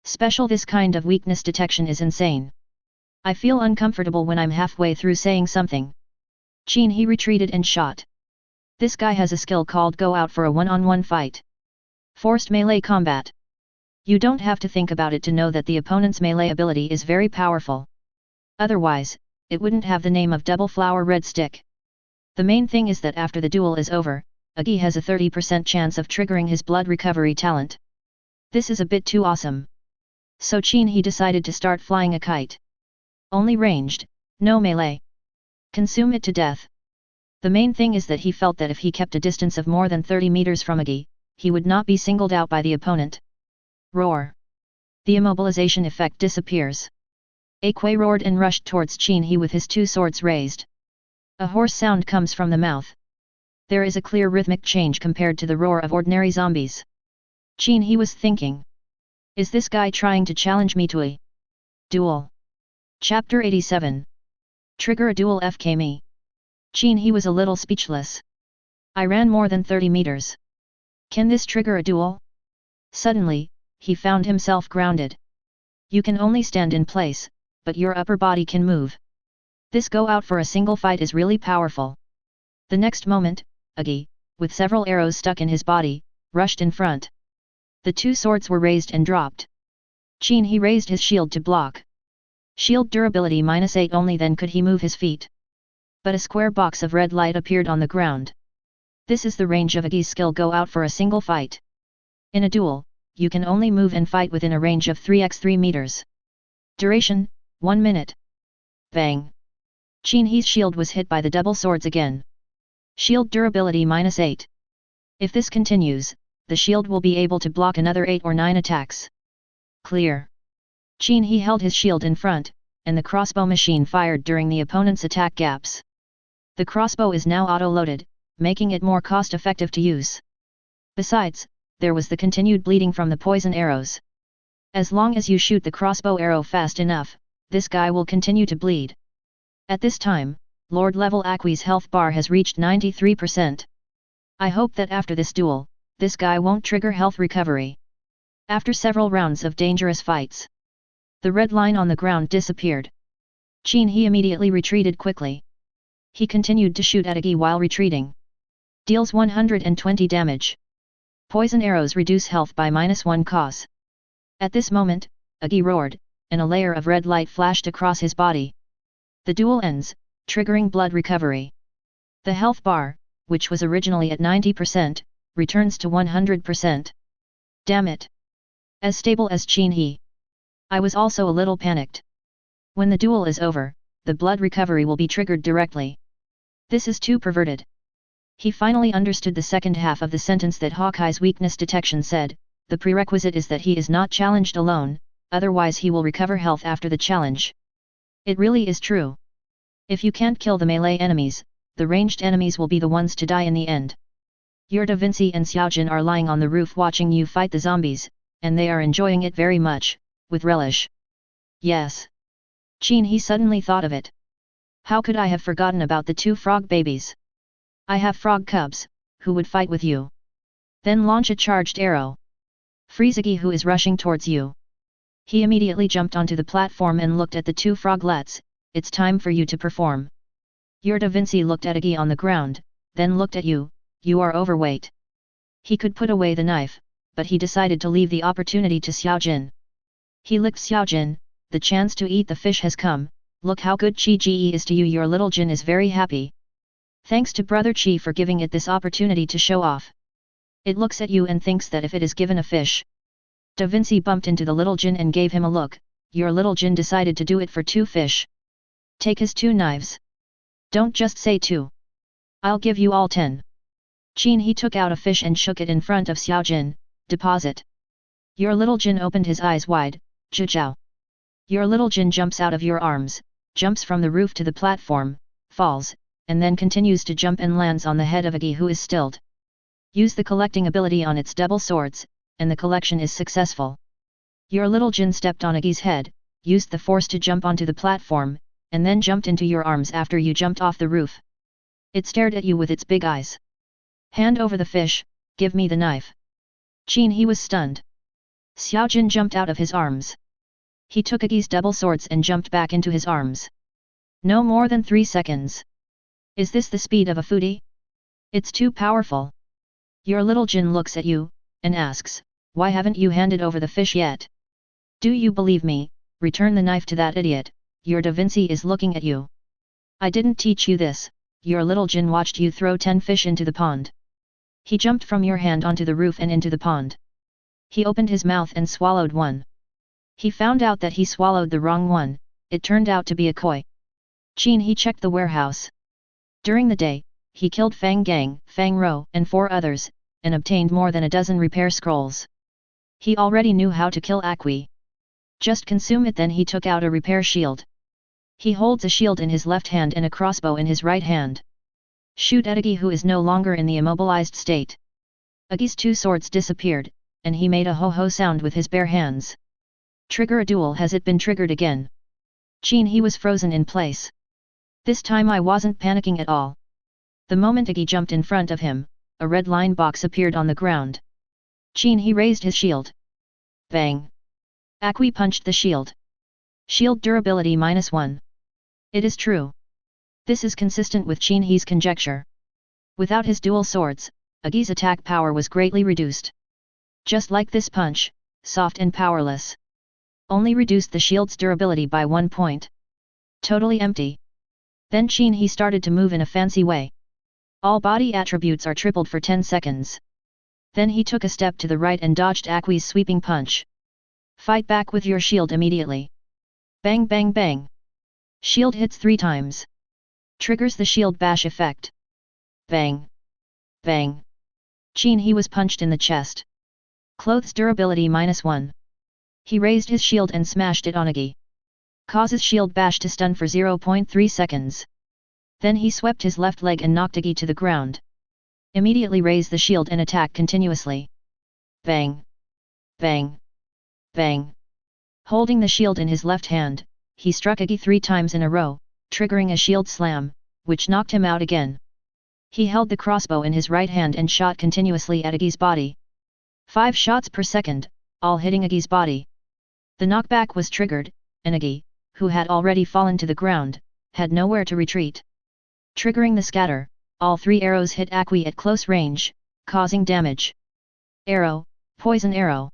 Special. This kind of weakness detection is insane. I feel uncomfortable when I'm halfway through saying something. Qin He retreated and shot. This guy has a skill called go out for a one-on-one fight. Forced melee combat. You don't have to think about it to know that the opponent's melee ability is very powerful. Otherwise, it wouldn't have the name of double flower red stick. The main thing is that after the duel is over, Agi has a 30% chance of triggering his blood recovery talent. This is a bit too awesome. So Qin He decided to start flying a kite. Only ranged, no melee. Consume it to death. The main thing is that he felt that if he kept a distance of more than 30 meters from Agi, he would not be singled out by the opponent. Roar. The immobilization effect disappears. Aqui roared and rushed towards Qin He with his two swords raised. A hoarse sound comes from the mouth. There is a clear rhythmic change compared to the roar of ordinary zombies. Qin He was thinking. Is this guy trying to challenge me to a duel? Chapter 87. Trigger a duel FK me. Qin He was a little speechless. I ran more than 30 meters. Can this trigger a duel? Suddenly, he found himself grounded. You can only stand in place, but your upper body can move. This go out for a single fight is really powerful. The next moment, Agi, with several arrows stuck in his body, rushed in front. The two swords were raised and dropped. Qin He raised his shield to block. Shield durability -8 only then could he move his feet. But a square box of red light appeared on the ground. This is the range of Agi's skill go out for a single fight. In a duel, you can only move and fight within a range of 3x3 meters. Duration, 1 minute. Bang! Qin He's shield was hit by the double swords again. Shield durability -8. If this continues, the shield will be able to block another 8 or 9 attacks. Clear. Qin He held his shield in front, and the crossbow machine fired during the opponent's attack gaps. The crossbow is now auto-loaded, making it more cost-effective to use. Besides, there was the continued bleeding from the poison arrows. As long as you shoot the crossbow arrow fast enough, this guy will continue to bleed. At this time, Lord level Aqui's health bar has reached 93%. I hope that after this duel, this guy won't trigger health recovery. After several rounds of dangerous fights, the red line on the ground disappeared. Qin He immediately retreated quickly. He continued to shoot at Agi while retreating. Deals 120 damage. Poison arrows reduce health by -1 cos. At this moment, Agi roared, and a layer of red light flashed across his body. The duel ends, triggering blood recovery. The health bar, which was originally at 90%, returns to 100%. Damn it! As stable as Qin He. I was also a little panicked. When the duel is over, the blood recovery will be triggered directly. This is too perverted. He finally understood the second half of the sentence that Hawkeye's weakness detection said, the prerequisite is that he is not challenged alone, otherwise he will recover health after the challenge. It really is true. If you can't kill the melee enemies, the ranged enemies will be the ones to die in the end. Your Vinci and Xiaojin are lying on the roof watching you fight the zombies, and they are enjoying it very much, with relish. Yes. Qin He suddenly thought of it. How could I have forgotten about the 2 frog babies? I have frog cubs, who would fight with you. Then launch a charged arrow. Freeze Agi who is rushing towards you. He immediately jumped onto the platform and looked at the 2 froglets. It's time for you to perform. Your Vinci looked at Agi on the ground, then looked at you. You are overweight. He could put away the knife, but he decided to leave the opportunity to Xiaojin. He licked Xiaojin. The chance to eat the fish has come. Look how good Qi Ji is to you. Your little Jin is very happy. Thanks to brother Qi for giving it this opportunity to show off. It looks at you and thinks that if it is given a fish. Da Vinci bumped into the little Jin and gave him a look. Your little Jin decided to do it for 2 fish. Take his 2 knives. Don't just say 2. I'll give you all 10. Qin He took out a fish and shook it in front of Xiaojin. Deposit. Your little Jin opened his eyes wide. Zhijiao. Your little Jin jumps out of your arms, jumps from the roof to the platform, falls, and then continues to jump and lands on the head of Agi who is stilled. Use the collecting ability on its double swords, and the collection is successful. Your little Jin stepped on Agi's head, used the force to jump onto the platform, and then jumped into your arms after you jumped off the roof. It stared at you with its big eyes. Hand over the fish, give me the knife. Qin He was stunned. Xiaojin jumped out of his arms. He took Agi's double swords and jumped back into his arms. No more than 3 seconds. Is this the speed of a foodie? It's too powerful. Your little Jin looks at you, and asks, why haven't you handed over the fish yet? Do you believe me? Return the knife to that idiot. Your Vinci is looking at you. I didn't teach you this. Your little Jin watched you throw 10 fish into the pond. He jumped from your hand onto the roof and into the pond. He opened his mouth and swallowed one. He found out that he swallowed the wrong one. It turned out to be a koi. Qin He checked the warehouse. During the day, he killed Fang Gang, Fang Rou, and 4 others, and obtained more than a dozen repair scrolls. He already knew how to kill Aqi. Just consume it. Then he took out a repair shield. He holds a shield in his left hand and a crossbow in his right hand. Shoot at Aqi, who is no longer in the immobilized state. Aqi's 2 swords disappeared, and he made a ho-ho sound with his bare hands. Trigger a duel. Has it been triggered again? Qin He was frozen in place. This time I wasn't panicking at all. The moment Aqi jumped in front of him, a red line box appeared on the ground. Qin He raised his shield. Bang! Aqi punched the shield. Shield durability -1. It is true. This is consistent with Qin He's conjecture. Without his dual swords, Aqi's attack power was greatly reduced. Just like this punch, soft and powerless. Only reduced the shield's durability by 1 point. Totally empty. Then Qin He started to move in a fancy way. All body attributes are tripled for 10 seconds. Then he took a step to the right and dodged Aqi's sweeping punch. Fight back with your shield immediately. Bang bang bang. Shield hits 3 times. Triggers the shield bash effect. Bang. Bang. Qin He was punched in the chest. Clothes durability -1. He raised his shield and smashed it on Aqi. Causes shield bash to stun for 0.3 seconds. Then he swept his left leg and knocked Aqi to the ground. Immediately raise the shield and attack continuously. Bang. Bang. Bang. Holding the shield in his left hand, he struck Aqi 3 times in a row, triggering a shield slam, which knocked him out again. He held the crossbow in his right hand and shot continuously at Aqi's body. 5 shots per second, all hitting Aqi's body. The knockback was triggered, and Aqi, who had already fallen to the ground, had nowhere to retreat. Triggering the scatter, all 3 arrows hit Aqi at close range, causing damage. Arrow, poison arrow.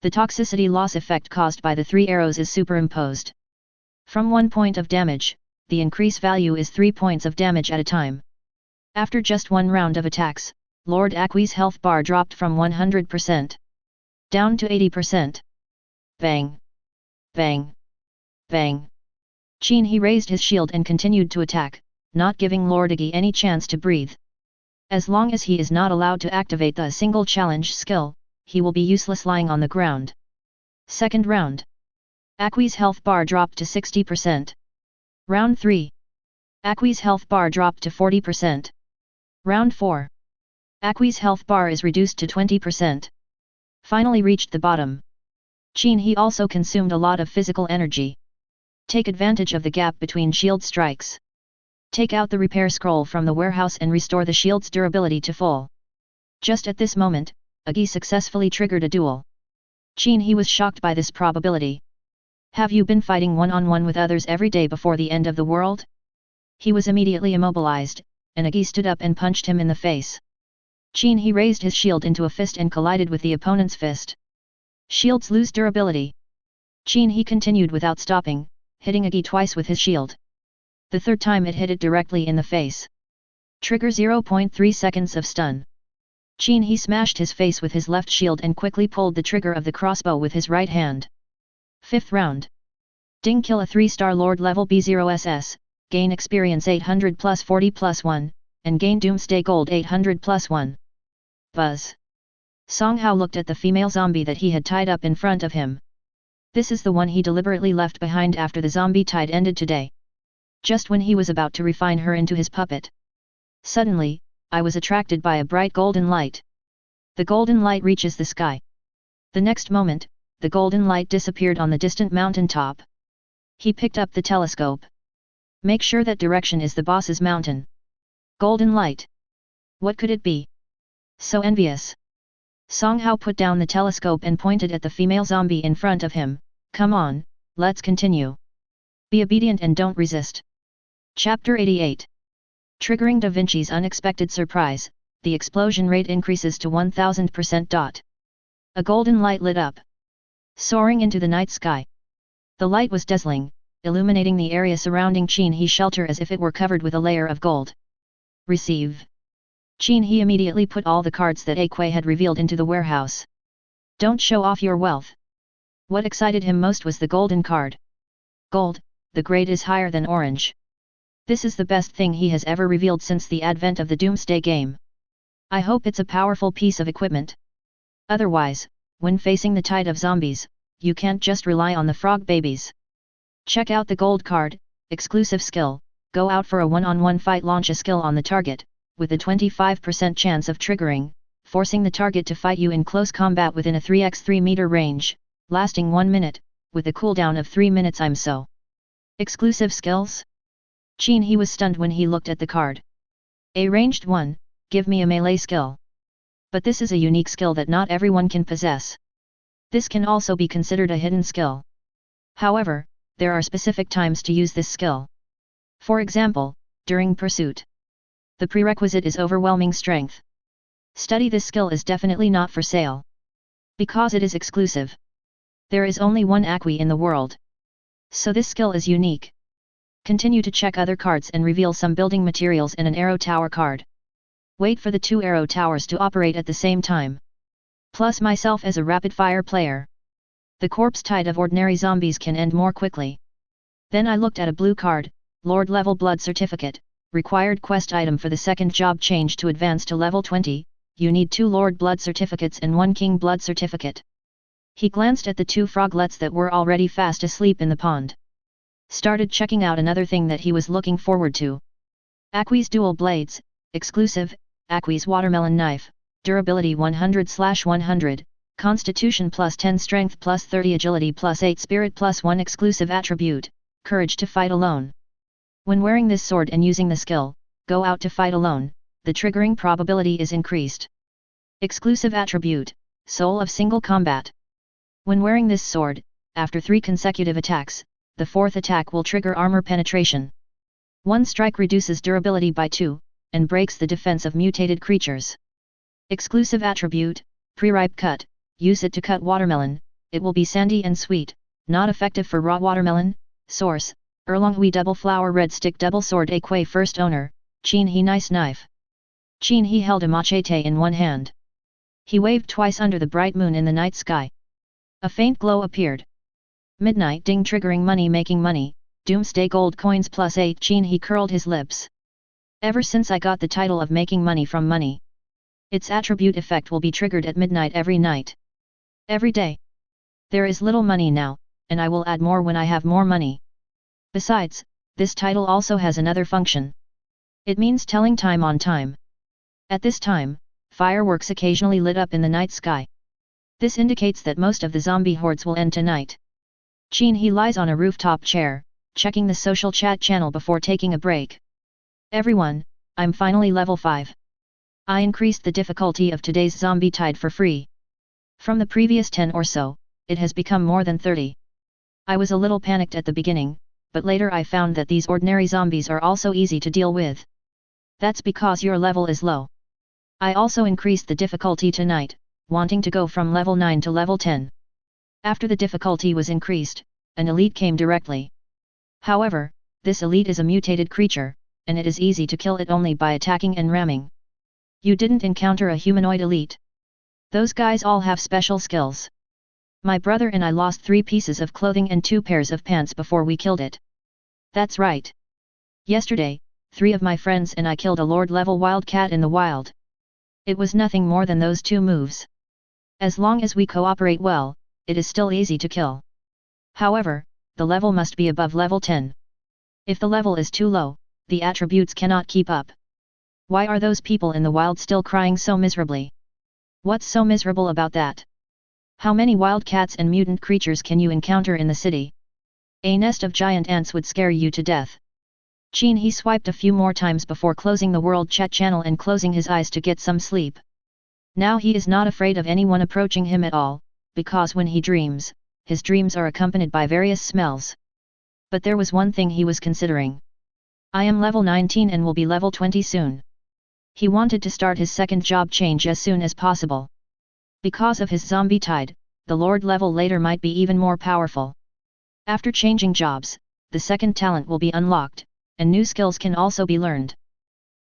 The toxicity loss effect caused by the 3 arrows is superimposed. From 1 point of damage, the increase value is 3 points of damage at a time. After just 1 round of attacks, Lord Aqi's health bar dropped from 100% down to 80%. Bang! Bang! Bang! Qin He raised his shield and continued to attack, not giving Lord Aqi any chance to breathe. As long as he is not allowed to activate the single challenge skill, he will be useless lying on the ground. Second round. Aqi's health bar dropped to 60%. Round 3. Aqi's health bar dropped to 40%. Round 4. Aqi's health bar is reduced to 20%. Finally reached the bottom. Qin He also consumed a lot of physical energy. Take advantage of the gap between shield strikes. Take out the repair scroll from the warehouse and restore the shield's durability to full. Just at this moment, Aqi successfully triggered a duel. Qin He was shocked by this probability. Have you been fighting one-on-one with others every day before the end of the world? He was immediately immobilized, and Aqi stood up and punched him in the face. Qin He raised his shield into a fist and collided with the opponent's fist. Shields lose durability. Qin He continued without stopping, hitting Aqi twice with his shield. The third time it hit it directly in the face. Trigger 0.3 seconds of stun. Qin He smashed his face with his left shield and quickly pulled the trigger of the crossbow with his right hand. 5th round. Ding, kill a 3-star Lord level B0SS, gain experience 800 plus 40 plus 1, and gain Doomsday Gold 800 plus 1. Buzz. Song Hao looked at the female zombie that he had tied up in front of him. This is the one he deliberately left behind after the zombie tide ended today. Just when he was about to refine her into his puppet. Suddenly, I was attracted by a bright golden light. The golden light reaches the sky. The next moment, the golden light disappeared on the distant mountain top. He picked up the telescope. Make sure that direction is the boss's mountain. Golden light. What could it be? So envious. Song Hao put down the telescope and pointed at the female zombie in front of him. Come on, let's continue. Be obedient and don't resist. Chapter 88. Triggering Da Vinci's unexpected surprise, the explosion rate increases to 1000%. A golden light lit up, soaring into the night sky. The light was dazzling, illuminating the area surrounding Qin He's shelter as if it were covered with a layer of gold. Receive. Qin He immediately put all the cards that Aqi had revealed into the warehouse. Don't show off your wealth. What excited him most was the golden card. Gold, the grade is higher than orange. This is the best thing he has ever revealed since the advent of the Doomsday game. I hope it's a powerful piece of equipment. Otherwise, when facing the tide of zombies, you can't just rely on the frog babies. Check out the gold card, exclusive skill, go out for a one-on-one fight, launch a skill on the target, with a 25% chance of triggering, forcing the target to fight you in close combat within a 3x3 meter range, lasting 1 minute, with a cooldown of 3 minutes. I'm so. Exclusive skills? Qin He was stunned when he looked at the card. A ranged one, give me a melee skill. But this is a unique skill that not everyone can possess. This can also be considered a hidden skill. However, there are specific times to use this skill. For example, during pursuit. The prerequisite is overwhelming strength. Study this skill is definitely not for sale. Because it is exclusive. There is only one Acqui in the world. So this skill is unique. Continue to check other cards and reveal some building materials and an arrow tower card. Wait for the 2 arrow towers to operate at the same time. Plus myself as a rapid-fire player. The corpse tide of ordinary zombies can end more quickly. Then I looked at a blue card, Lord level blood certificate, required quest item for the second job change to advance to level 20, you need 2 Lord blood certificates and 1 King blood certificate. He glanced at the 2 froglets that were already fast asleep in the pond. Started checking out another thing that he was looking forward to. Acqui's dual blades, exclusive, Acqui's watermelon knife, durability 100/100, constitution +10 strength +30 agility +8 spirit +1 exclusive attribute, courage to fight alone. When wearing this sword and using the skill, go out to fight alone, the triggering probability is increased. Exclusive attribute, soul of single combat. When wearing this sword, after 3 consecutive attacks, the 4th attack will trigger armor penetration. 1 strike reduces durability by 2, and breaks the defense of mutated creatures. Exclusive attribute, pre-ripe cut, use it to cut watermelon, it will be sandy and sweet, not effective for raw watermelon. Source, Erlonghui double flower red stick double sword Aquay first owner, Qin He nice knife. Qin He held a machete in one hand. He waved twice under the bright moon in the night sky. A faint glow appeared. Midnight ding triggering money making money, doomsday gold coins +8 Qin He curled his lips. Ever since I got the title of making money from money. Its attribute effect will be triggered at midnight every night. Every day. There is little money now, and I will add more when I have more money. Besides, this title also has another function. It means telling time on time. At this time, fireworks occasionally lit up in the night sky. This indicates that most of the zombie hordes will end tonight. Qin He lies on a rooftop chair, checking the social chat channel before taking a break. Everyone, I'm finally level 5. I increased the difficulty of today's zombie tide for free. From the previous 10 or so, it has become more than 30. I was a little panicked at the beginning, but later I found that these ordinary zombies are also easy to deal with. That's because your level is low. I also increased the difficulty tonight, wanting to go from level 9 to level 10. After the difficulty was increased, an elite came directly. However, this elite is a mutated creature, and it is easy to kill it only by attacking and ramming. You didn't encounter a humanoid elite. Those guys all have special skills. My brother and I lost 3 pieces of clothing and 2 pairs of pants before we killed it. That's right. Yesterday, 3 of my friends and I killed a Lord-level wildcat in the wild. It was nothing more than those 2 moves. As long as we cooperate well, it is still easy to kill. However, the level must be above level 10. If the level is too low, the attributes cannot keep up. Why are those people in the wild still crying so miserably? What's so miserable about that? How many wildcats and mutant creatures can you encounter in the city? A nest of giant ants would scare you to death. Qin He swiped a few more times before closing the world chat channel and closing his eyes to get some sleep. Now he is not afraid of anyone approaching him at all, because when he dreams, his dreams are accompanied by various smells. But there was one thing he was considering. I am level 19 and will be level 20 soon. He wanted to start his second job change as soon as possible. Because of his zombie tide, the Lord level later might be even more powerful. After changing jobs, the second talent will be unlocked, and new skills can also be learned.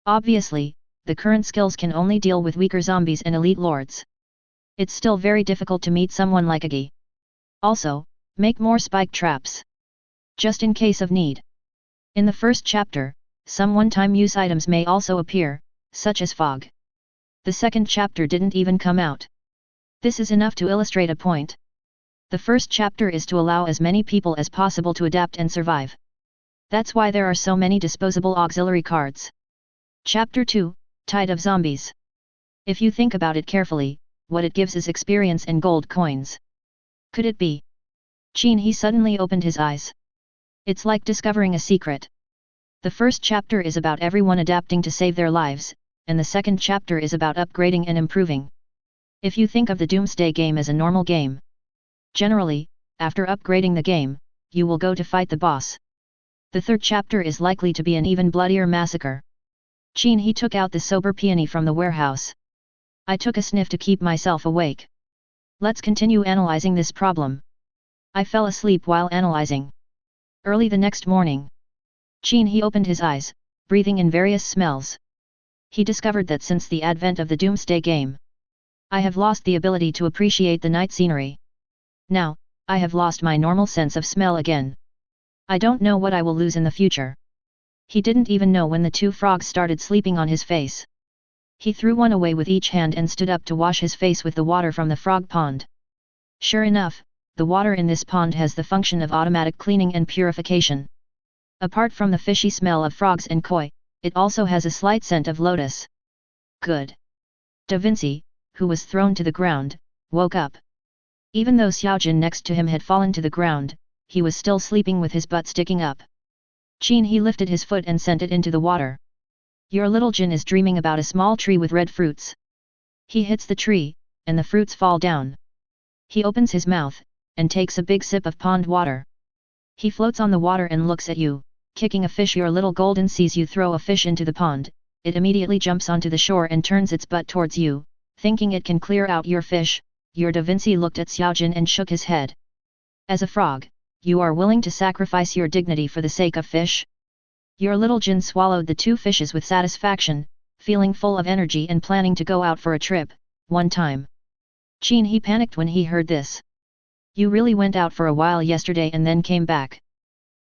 Obviously, the current skills can only deal with weaker zombies and elite lords. It's still very difficult to meet someone like Agi. Also, make more spike traps. Just in case of need. In the first chapter, some one-time use items may also appear, such as fog. The second chapter didn't even come out. This is enough to illustrate a point. The first chapter is to allow as many people as possible to adapt and survive. That's why there are so many disposable auxiliary cards. Chapter 2, Tide of Zombies. If you think about it carefully, what it gives is experience and gold coins. Could it be? Qin He suddenly opened his eyes. It's like discovering a secret. The first chapter is about everyone adapting to save their lives, and the second chapter is about upgrading and improving. If you think of the Doomsday game as a normal game, generally, after upgrading the game, you will go to fight the boss. The third chapter is likely to be an even bloodier massacre. Qin He took out the sober peony from the warehouse. I took a sniff to keep myself awake. Let's continue analyzing this problem. I fell asleep while analyzing. Early the next morning, Qin He opened his eyes, breathing in various smells. He discovered that since the advent of the Doomsday game, I have lost the ability to appreciate the night scenery. Now, I have lost my normal sense of smell again. I don't know what I will lose in the future. He didn't even know when the two frogs started sleeping on his face. He threw one away with each hand and stood up to wash his face with the water from the frog pond. Sure enough, the water in this pond has the function of automatic cleaning and purification. Apart from the fishy smell of frogs and koi, it also has a slight scent of lotus. Good. Vinci, who was thrown to the ground, woke up. Even though Xiaojin next to him had fallen to the ground, he was still sleeping with his butt sticking up. Qin He lifted his foot and sent it into the water. Your little Jin is dreaming about a small tree with red fruits. He hits the tree, and the fruits fall down. He opens his mouth, and takes a big sip of pond water. He floats on the water and looks at you, kicking a fish. Your little golden sees you throw a fish into the pond, it immediately jumps onto the shore and turns its butt towards you, thinking it can clear out your fish. Your Vinci looked at Xiaojin and shook his head. As a frog, you are willing to sacrifice your dignity for the sake of fish? Your little Jin swallowed the two fishes with satisfaction, feeling full of energy and planning to go out for a trip, one time. Qin He panicked when he heard this. You really went out for a while yesterday and then came back.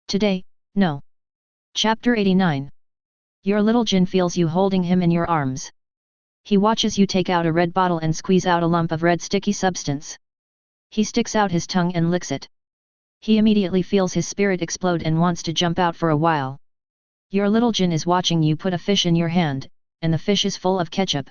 Today, no. Chapter 89. Your little Jin feels you holding him in your arms. He watches you take out a red bottle and squeeze out a lump of red sticky substance. He sticks out his tongue and licks it. He immediately feels his spirit explode and wants to jump out for a while. Your little Jin is watching you put a fish in your hand, and the fish is full of ketchup.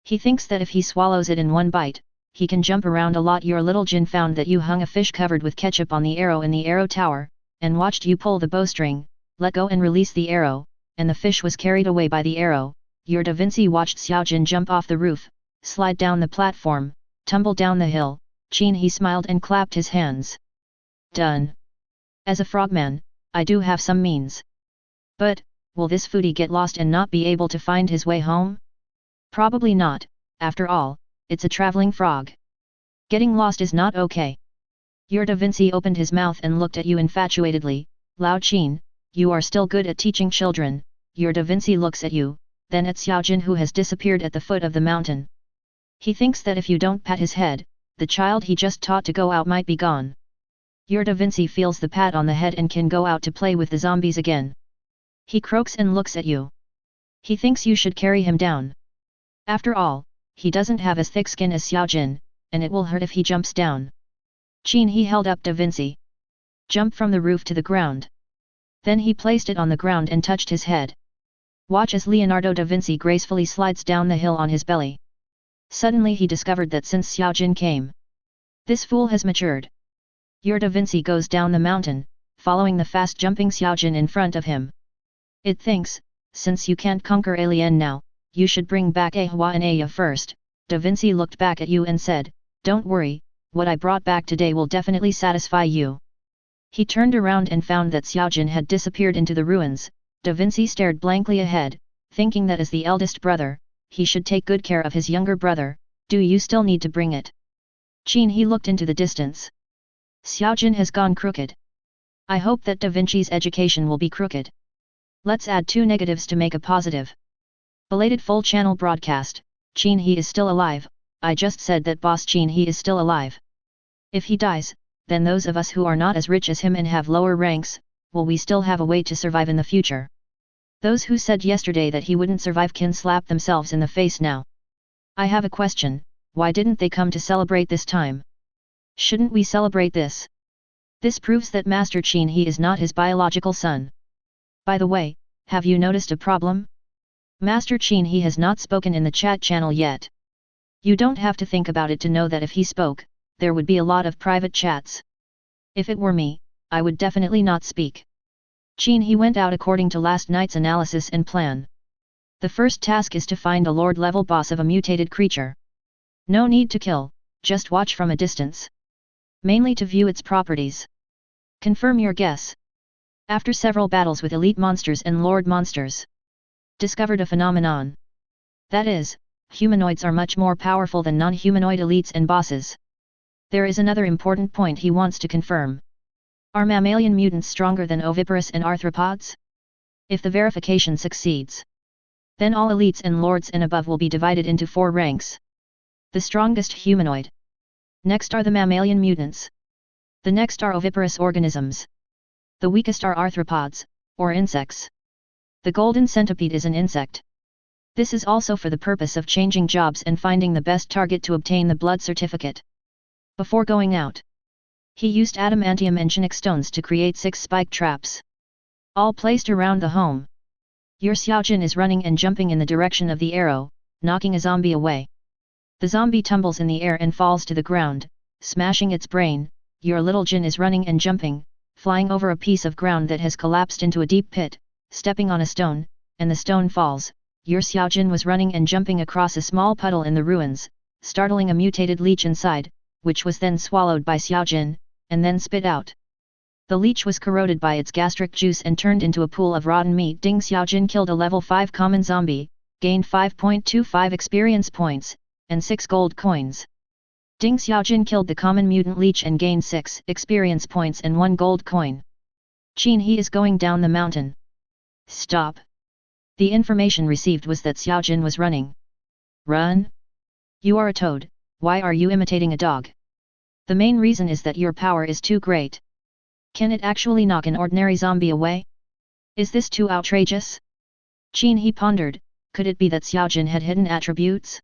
He thinks that if he swallows it in one bite, he can jump around a lot. Your little Jin found that you hung a fish covered with ketchup on the arrow in the arrow tower, and watched you pull the bowstring, let go and release the arrow, and the fish was carried away by the arrow. Your Vinci watched Xiaojin jump off the roof, slide down the platform, tumble down the hill. Qin He smiled and clapped his hands. Done. As a frogman, I do have some means. But, will this foodie get lost and not be able to find his way home? Probably not, after all, it's a traveling frog. Getting lost is not okay. Your Vinci opened his mouth and looked at you infatuatedly. Lao Qin, you are still good at teaching children. Your Vinci looks at you, then at Xiaojin who has disappeared at the foot of the mountain. He thinks that if you don't pat his head, the child he just taught to go out might be gone. Your Vinci feels the pat on the head and can go out to play with the zombies again. He croaks and looks at you. He thinks you should carry him down. After all, he doesn't have as thick skin as Xiaojin, and it will hurt if he jumps down. Qin He held up Vinci. Jump from the roof to the ground. Then he placed it on the ground and touched his head. Watch as Leonardo da Vinci gracefully slides down the hill on his belly. Suddenly he discovered that since Xiaojin came, this fool has matured. Your Vinci goes down the mountain, following the fast-jumping Xiaojin in front of him. It thinks, since you can't conquer Alien now, you should bring back Ahua and Aya first. Vinci looked back at you and said, don't worry, what I brought back today will definitely satisfy you. He turned around and found that Xiaojin had disappeared into the ruins. Vinci stared blankly ahead, thinking that as the eldest brother, he should take good care of his younger brother. Do you still need to bring it? Qin He looked into the distance. Xiaojin has gone crooked. I hope that Vinci's education will be crooked. Let's add two negatives to make a positive. Belated full channel broadcast. Qin He is still alive. I just said that boss Qin He is still alive. If he dies, then those of us who are not as rich as him and have lower ranks, will we still have a way to survive in the future? Those who said yesterday that he wouldn't survive can slap themselves in the face now. I have a question, why didn't they come to celebrate this time? Shouldn't we celebrate this? This proves that Master Qin He is not his biological son. By the way, have you noticed a problem? Master Qin He has not spoken in the chat channel yet. You don't have to think about it to know that if he spoke, there would be a lot of private chats. If it were me, I would definitely not speak. Qin He went out according to last night's analysis and plan. The first task is to find a lord-level boss of a mutated creature. No need to kill, just watch from a distance. Mainly to view its properties. Confirm your guess. After several battles with elite monsters and lord monsters, discovered a phenomenon. That is, humanoids are much more powerful than non-humanoid elites and bosses. There is another important point he wants to confirm. Are mammalian mutants stronger than oviparous and arthropods? If the verification succeeds, then all elites and lords and above will be divided into 4 ranks. The strongest humanoid. Next are the mammalian mutants. The next are oviparous organisms. The weakest are arthropods, or insects. The golden centipede is an insect. This is also for the purpose of changing jobs and finding the best target to obtain the blood certificate. Before going out, he used adamantium and chinook stones to create 6 spike traps. All placed around the home. Your Xiaojin is running and jumping in the direction of the arrow, knocking a zombie away. The zombie tumbles in the air and falls to the ground, smashing its brain. Your little Jin is running and jumping, flying over a piece of ground that has collapsed into a deep pit, stepping on a stone, and the stone falls. Your Xiaojin was running and jumping across a small puddle in the ruins, startling a mutated leech inside, which was then swallowed by Xiaojin, and then spit out. The leech was corroded by its gastric juice and turned into a pool of rotten meat. Ding Xiaojin killed a level 5 common zombie, gained 5.25 experience points, and 6 gold coins. Ding Xiaojin killed the common mutant leech and gained 6 experience points and 1 gold coin. Qin He is going down the mountain. Stop. The information received was that Xiaojin was running. Run? You are a toad, why are you imitating a dog? The main reason is that your power is too great. Can it actually knock an ordinary zombie away? Is this too outrageous? Qin He pondered, could it be that Xiaojin had hidden attributes?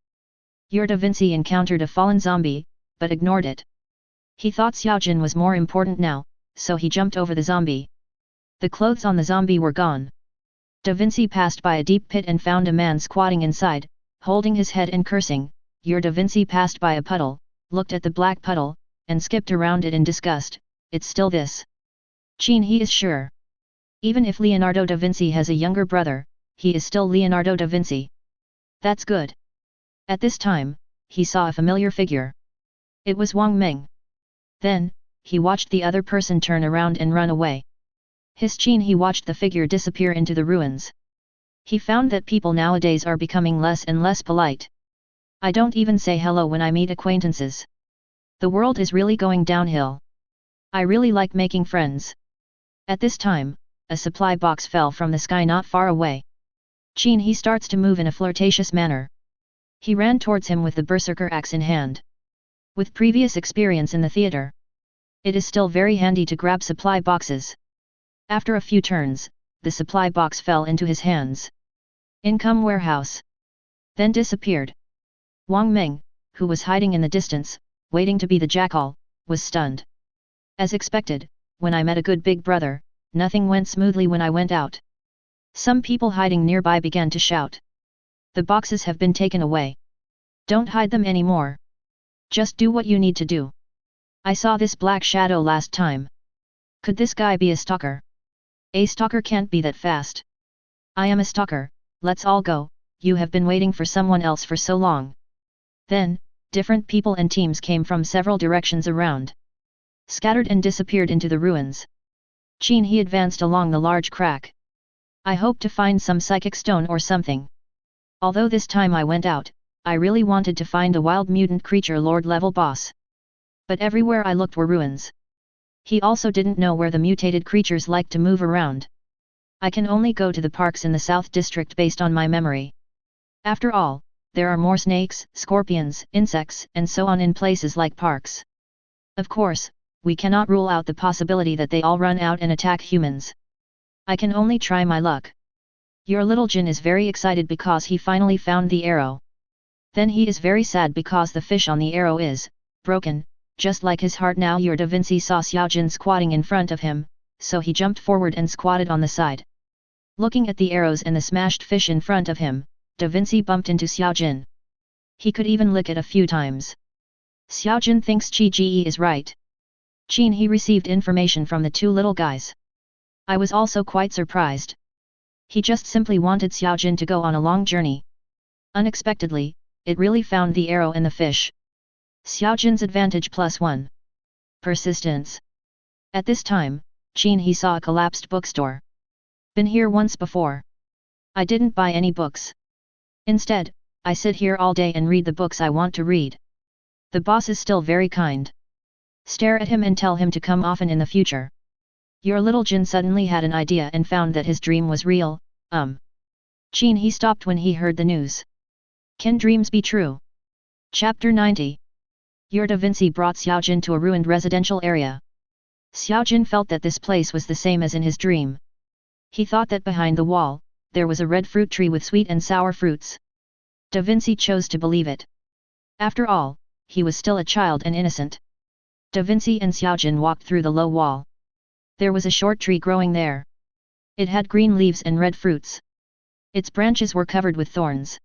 Your Da Vinci encountered a fallen zombie, but ignored it. He thought Xiaojin was more important now, so he jumped over the zombie. The clothes on the zombie were gone. Da Vinci passed by a deep pit and found a man squatting inside, holding his head and cursing. Your Da Vinci passed by a puddle, looked at the black puddle, and skipped around it in disgust. It's still this. Qin He is sure. Even if Leonardo da Vinci has a younger brother, he is still Leonardo da Vinci. That's good. At this time, he saw a familiar figure. It was Wang Ming. Then, he watched the other person turn around and run away. His Qin He watched the figure disappear into the ruins. He found that people nowadays are becoming less and less polite. I don't even say hello when I meet acquaintances. The world is really going downhill. I really like making friends. At this time, a supply box fell from the sky not far away. Qin He starts to move in a flirtatious manner. He ran towards him with the berserker axe in hand. With previous experience in the theater, it is still very handy to grab supply boxes. After a few turns, the supply box fell into his hands. Income warehouse. Then disappeared. Wang Ming, who was hiding in the distance, waiting to be the jackal, was stunned. As expected, when I met a good big brother, nothing went smoothly when I went out. Some people hiding nearby began to shout. The boxes have been taken away. Don't hide them anymore. Just do what you need to do. I saw this black shadow last time. Could this guy be a stalker? A stalker can't be that fast. I am a stalker, let's all go, you have been waiting for someone else for so long. Then, different people and teams came from several directions around. Scattered and disappeared into the ruins. Qin He advanced along the large crack. I hope to find some psychic stone or something. Although this time I went out, I really wanted to find a wild mutant creature lord-level boss. But everywhere I looked were ruins. He also didn't know where the mutated creatures like to move around. I can only go to the parks in the South District based on my memory. After all, there are more snakes, scorpions, insects, and so on in places like parks. Of course, we cannot rule out the possibility that they all run out and attack humans. I can only try my luck. Your little Jin is very excited because he finally found the arrow. Then he is very sad because the fish on the arrow is broken, just like his heart. Now your Vinci saw Xiaojin squatting in front of him, so he jumped forward and squatted on the side. Looking at the arrows and the smashed fish in front of him, Vinci bumped into Xiaojin. He could even lick it a few times. Xiaojin thinks Qi Ji is right. Qin He received information from the two little guys. I was also quite surprised. He just simply wanted Xiaojin to go on a long journey. Unexpectedly, it really found the arrow and the fish. Xiaojin's advantage +1. Persistence. At this time, Qin He saw a collapsed bookstore. Been here once before. I didn't buy any books. Instead, I sit here all day and read the books I want to read. The boss is still very kind. Stare at him and tell him to come often in the future. Your little Jin suddenly had an idea and found that his dream was real. Qin He stopped when he heard the news. Can dreams be true? Chapter 90. Your Vinci brought Xiaojin to a ruined residential area. Xiaojin felt that this place was the same as in his dream. He thought that behind the wall, there was a red fruit tree with sweet and sour fruits. Vinci chose to believe it. After all, he was still a child and innocent. Vinci and Xiaojin walked through the low wall. There was a short tree growing there. It had green leaves and red fruits. Its branches were covered with thorns.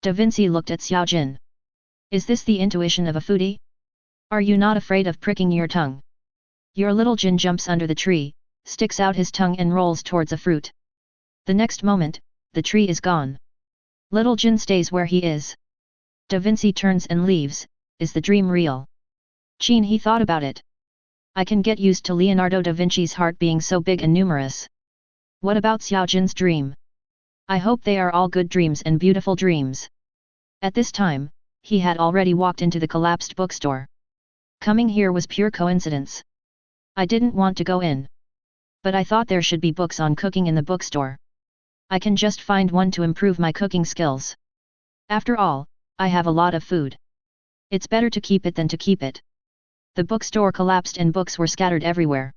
Vinci looked at Xiaojin. Is this the intuition of a foodie? Are you not afraid of pricking your tongue? Your little Jin jumps under the tree, sticks out his tongue and rolls towards a fruit. The next moment, the tree is gone. Little Jin stays where he is. Vinci turns and leaves. Is the dream real? Qin He thought about it. I can get used to Leonardo da Vinci's heart being so big and numerous. What about Xiaojin's dream? I hope they are all good dreams and beautiful dreams. At this time, he had already walked into the collapsed bookstore. Coming here was pure coincidence. I didn't want to go in. But I thought there should be books on cooking in the bookstore. I can just find one to improve my cooking skills. After all, I have a lot of food. It's better to keep it than to keep it. The bookstore collapsed and books were scattered everywhere.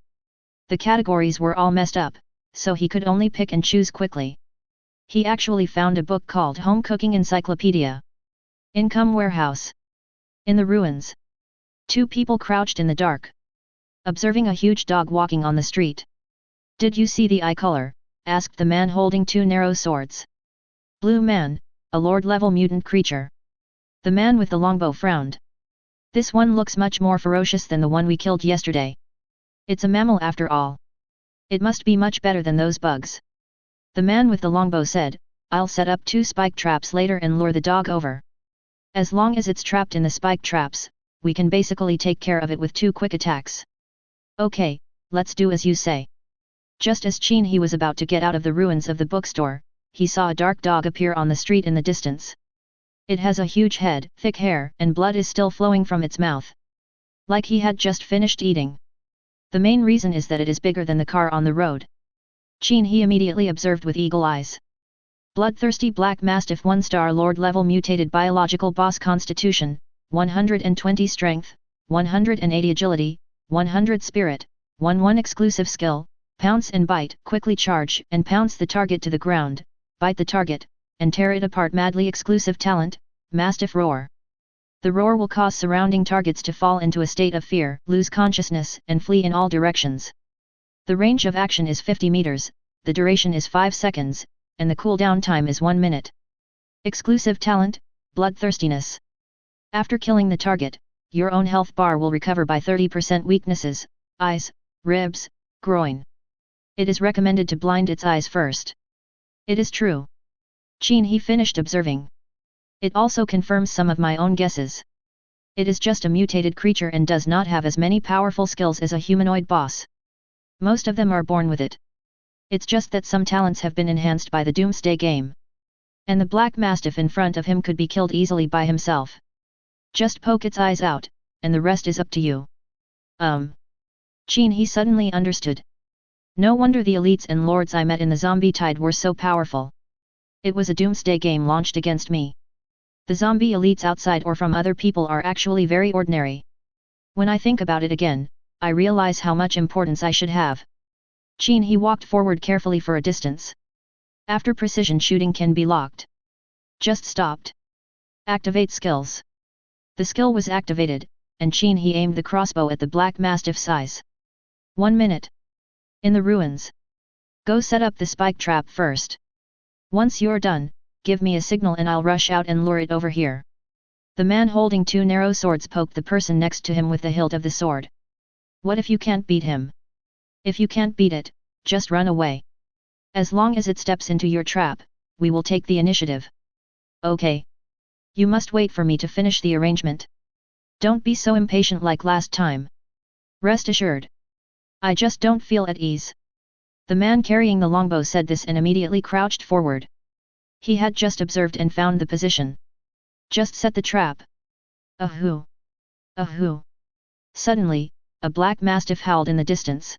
The categories were all messed up, so he could only pick and choose quickly. He actually found a book called Home Cooking Encyclopedia. Income Warehouse. In the ruins. Two people crouched in the dark, observing a huge dog walking on the street. Did you see the eye color? Asked the man holding two narrow swords. Blue man, a lord-level mutant creature. The man with the longbow frowned. This one looks much more ferocious than the one we killed yesterday. It's a mammal after all. It must be much better than those bugs. The man with the longbow said, I'll set up 2 spike traps later and lure the dog over. As long as it's trapped in the spike traps, we can basically take care of it with 2 quick attacks. Okay, let's do as you say. Just as Qin He was about to get out of the ruins of the bookstore, he saw a dark dog appear on the street in the distance. It has a huge head, thick hair, and blood is still flowing from its mouth. Like he had just finished eating. The main reason is that it is bigger than the car on the road. Qin He immediately observed with eagle eyes. Bloodthirsty Black Mastiff 1-star Lord-level mutated biological boss constitution, 120 strength, 180 agility, 100 spirit, 1 exclusive skill, pounce and bite, quickly charge and pounce the target to the ground, bite the target, and tear it apart. Madly exclusive talent, Mastiff Roar. The roar will cause surrounding targets to fall into a state of fear, lose consciousness and flee in all directions. The range of action is 50 meters, the duration is 5 seconds, and the cooldown time is 1 minute. Exclusive talent, Bloodthirstiness. After killing the target, your own health bar will recover by 30%. Weaknesses, eyes, ribs, groin. It is recommended to blind its eyes first. It is true. Qin He finished observing. It also confirms some of my own guesses. It is just a mutated creature and does not have as many powerful skills as a humanoid boss. Most of them are born with it. It's just that some talents have been enhanced by the Doomsday game. And the Black Mastiff in front of him could be killed easily by himself. Just poke its eyes out, and the rest is up to you. Qin He suddenly understood. No wonder the elites and lords I met in the zombie tide were so powerful. It was a doomsday game launched against me. The zombie elites outside or from other people are actually very ordinary. When I think about it again, I realize how much importance I should have. Qin He walked forward carefully for a distance. After precision shooting can be locked. Just stopped. Activate skills. The skill was activated, and Qin He aimed the crossbow at the black mastiff's eyes. 1 minute. In the ruins. Go set up the spike trap first. Once you're done, give me a signal and I'll rush out and lure it over here. The man holding 2 narrow swords poked the person next to him with the hilt of the sword. What if you can't beat him? If you can't beat it, just run away. As long as it steps into your trap, we will take the initiative. Okay. You must wait for me to finish the arrangement. Don't be so impatient like last time. Rest assured. I just don't feel at ease. The man carrying the longbow said this and immediately crouched forward. He had just observed and found the position. Just set the trap. Ahoo! Ahoo! Suddenly, a black mastiff howled in the distance.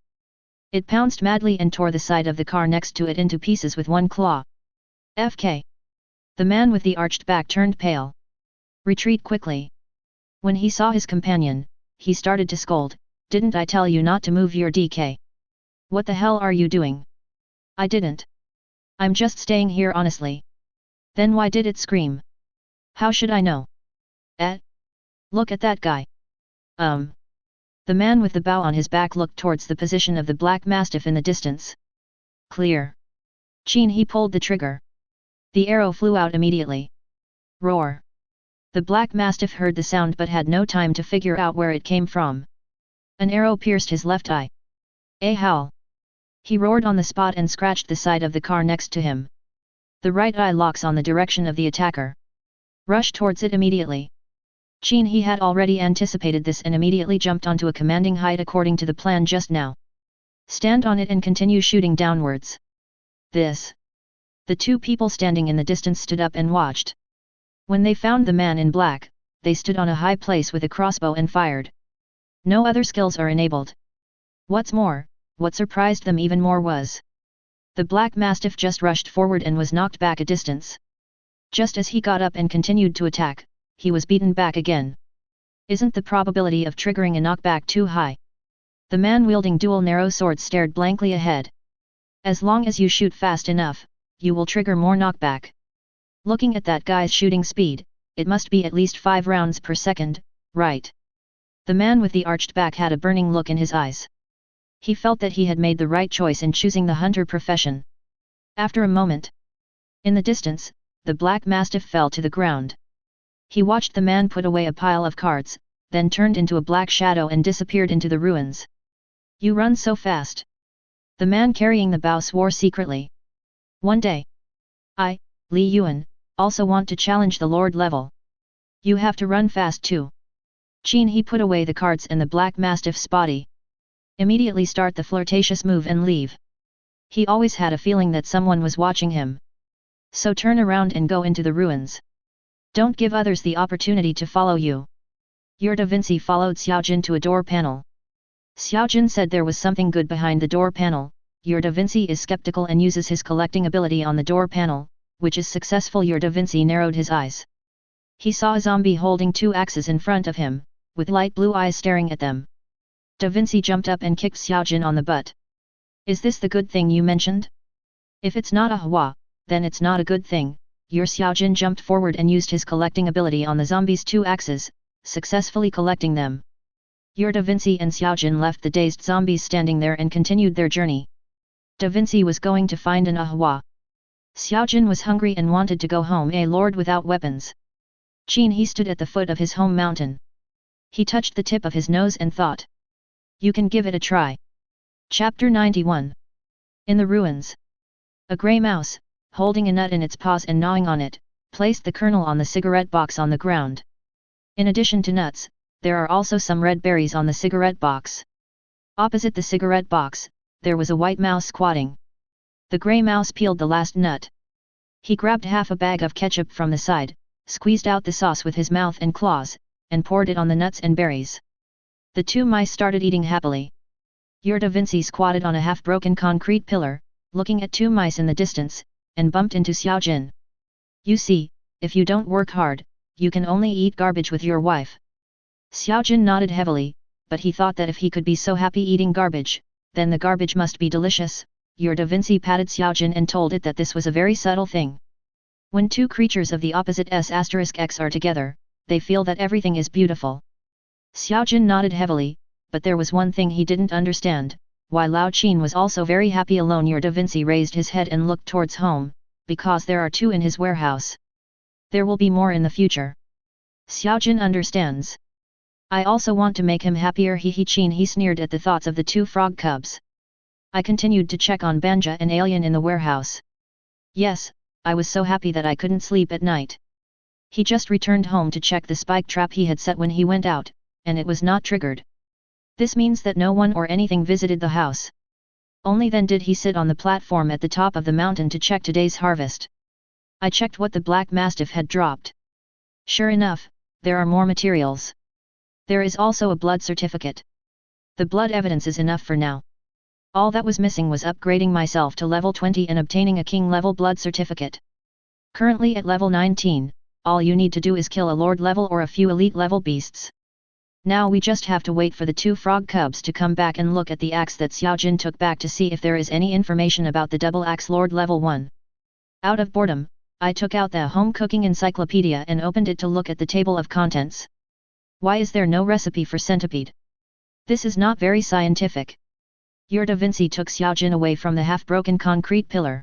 It pounced madly and tore the side of the car next to it into pieces with one claw. FK. The man with the arched back turned pale. Retreat quickly. When he saw his companion, he started to scold, "Didn't I tell you not to move your DK? What the hell are you doing?" "I didn't. I'm just staying here honestly." "Then why did it scream?" "How should I know?" Look at that guy." The man with the bow on his back looked towards the position of the black mastiff in the distance. Clear. Qin He pulled the trigger. The arrow flew out immediately. Roar. The black mastiff heard the sound but had no time to figure out where it came from. An arrow pierced his left eye. A howl. He roared on the spot and scratched the side of the car next to him. The right eye locks on the direction of the attacker. Rush towards it immediately. Qin He had already anticipated this and immediately jumped onto a commanding height according to the plan just now. Stand on it and continue shooting downwards. This. The 2 people standing in the distance stood up and watched. When they found the man in black, they stood on a high place with a crossbow and fired. No other skills are enabled. What's more, what surprised them even more was the black mastiff just rushed forward and was knocked back a distance. Just as he got up and continued to attack, he was beaten back again. Isn't the probability of triggering a knockback too high? The man wielding dual narrow swords stared blankly ahead. As long as you shoot fast enough, you will trigger more knockback. Looking at that guy's shooting speed, it must be at least 5 rounds per second, right? The man with the arched back had a burning look in his eyes. He felt that he had made the right choice in choosing the hunter profession. After a moment, in the distance, the black mastiff fell to the ground. He watched the man put away a pile of cards, then turned into a black shadow and disappeared into the ruins. You run so fast. The man carrying the bow swore secretly. One day, I, Li Yuan, also want to challenge the Lord level. You have to run fast too. Qin He put away the cards and the black mastiff's body. Immediately start the flirtatious move and leave. He always had a feeling that someone was watching him. So turn around and go into the ruins. Don't give others the opportunity to follow you. Your Da Vinci followed Xiaojin to a door panel. Xiaojin said there was something good behind the door panel. Your Da Vinci is skeptical and uses his collecting ability on the door panel, which is successful. Your Da Vinci narrowed his eyes. He saw a zombie holding 2 axes in front of him, with light blue eyes staring at them. Da Vinci jumped up and kicked Xiaojin on the butt. Is this the good thing you mentioned? If it's not a hua, then it's not a good thing. Your Xiaojin jumped forward and used his collecting ability on the zombie's 2 axes, successfully collecting them. Your Da Vinci and Xiaojin left the dazed zombies standing there and continued their journey. Da Vinci was going to find an ahua. Xiaojin was hungry and wanted to go home, a lord without weapons. Qin He stood at the foot of his home mountain. He touched the tip of his nose and thought. You can give it a try. Chapter 91. In the ruins. A grey mouse, holding a nut in its paws and gnawing on it, placed the kernel on the cigarette box on the ground. In addition to nuts, there are also some red berries on the cigarette box. Opposite the cigarette box, there was a white mouse squatting. The grey mouse peeled the last nut. He grabbed half a bag of ketchup from the side, squeezed out the sauce with his mouth and claws, and poured it on the nuts and berries. The 2 mice started eating happily. Your Da Vinci squatted on a half-broken concrete pillar, looking at 2 mice in the distance, and bumped into Xiaojin. You see, if you don't work hard, you can only eat garbage with your wife. Xiaojin nodded heavily, but he thought that if he could be so happy eating garbage, then the garbage must be delicious. your Da Vinci patted Xiaojin and told it that this was a very subtle thing. When two creatures of the opposite S**x are together, they feel that everything is beautiful. Xiaojin nodded heavily, but there was one thing he didn't understand, why Lao Qin was also very happy alone. Your Da Vinci raised his head and looked towards home, because there are two in his warehouse. There will be more in the future. Xiaojin understands. I also want to make him happier. Qin He sneered at the thoughts of the two frog cubs. I continued to check on Banja and Alien in the warehouse. Yes, I was so happy that I couldn't sleep at night. He just returned home to check the spike trap he had set when he went out, and it was not triggered. This means that no one or anything visited the house. Only then did he sit on the platform at the top of the mountain to check today's harvest. I checked what the black mastiff had dropped. Sure enough, there are more materials. There is also a blood certificate. The blood evidence is enough for now. All that was missing was upgrading myself to level 20 and obtaining a king level blood certificate. Currently at level 19, all you need to do is kill a lord level or a few elite level beasts. Now we just have to wait for the two frog cubs to come back and look at the axe that Xiaojin took back to see if there is any information about the double axe lord level 1. Out of boredom, I took out the home cooking encyclopedia and opened it to look at the table of contents. Why is there no recipe for centipede? This is not very scientific. Your Da Vinci took Xiaojin away from the half-broken concrete pillar.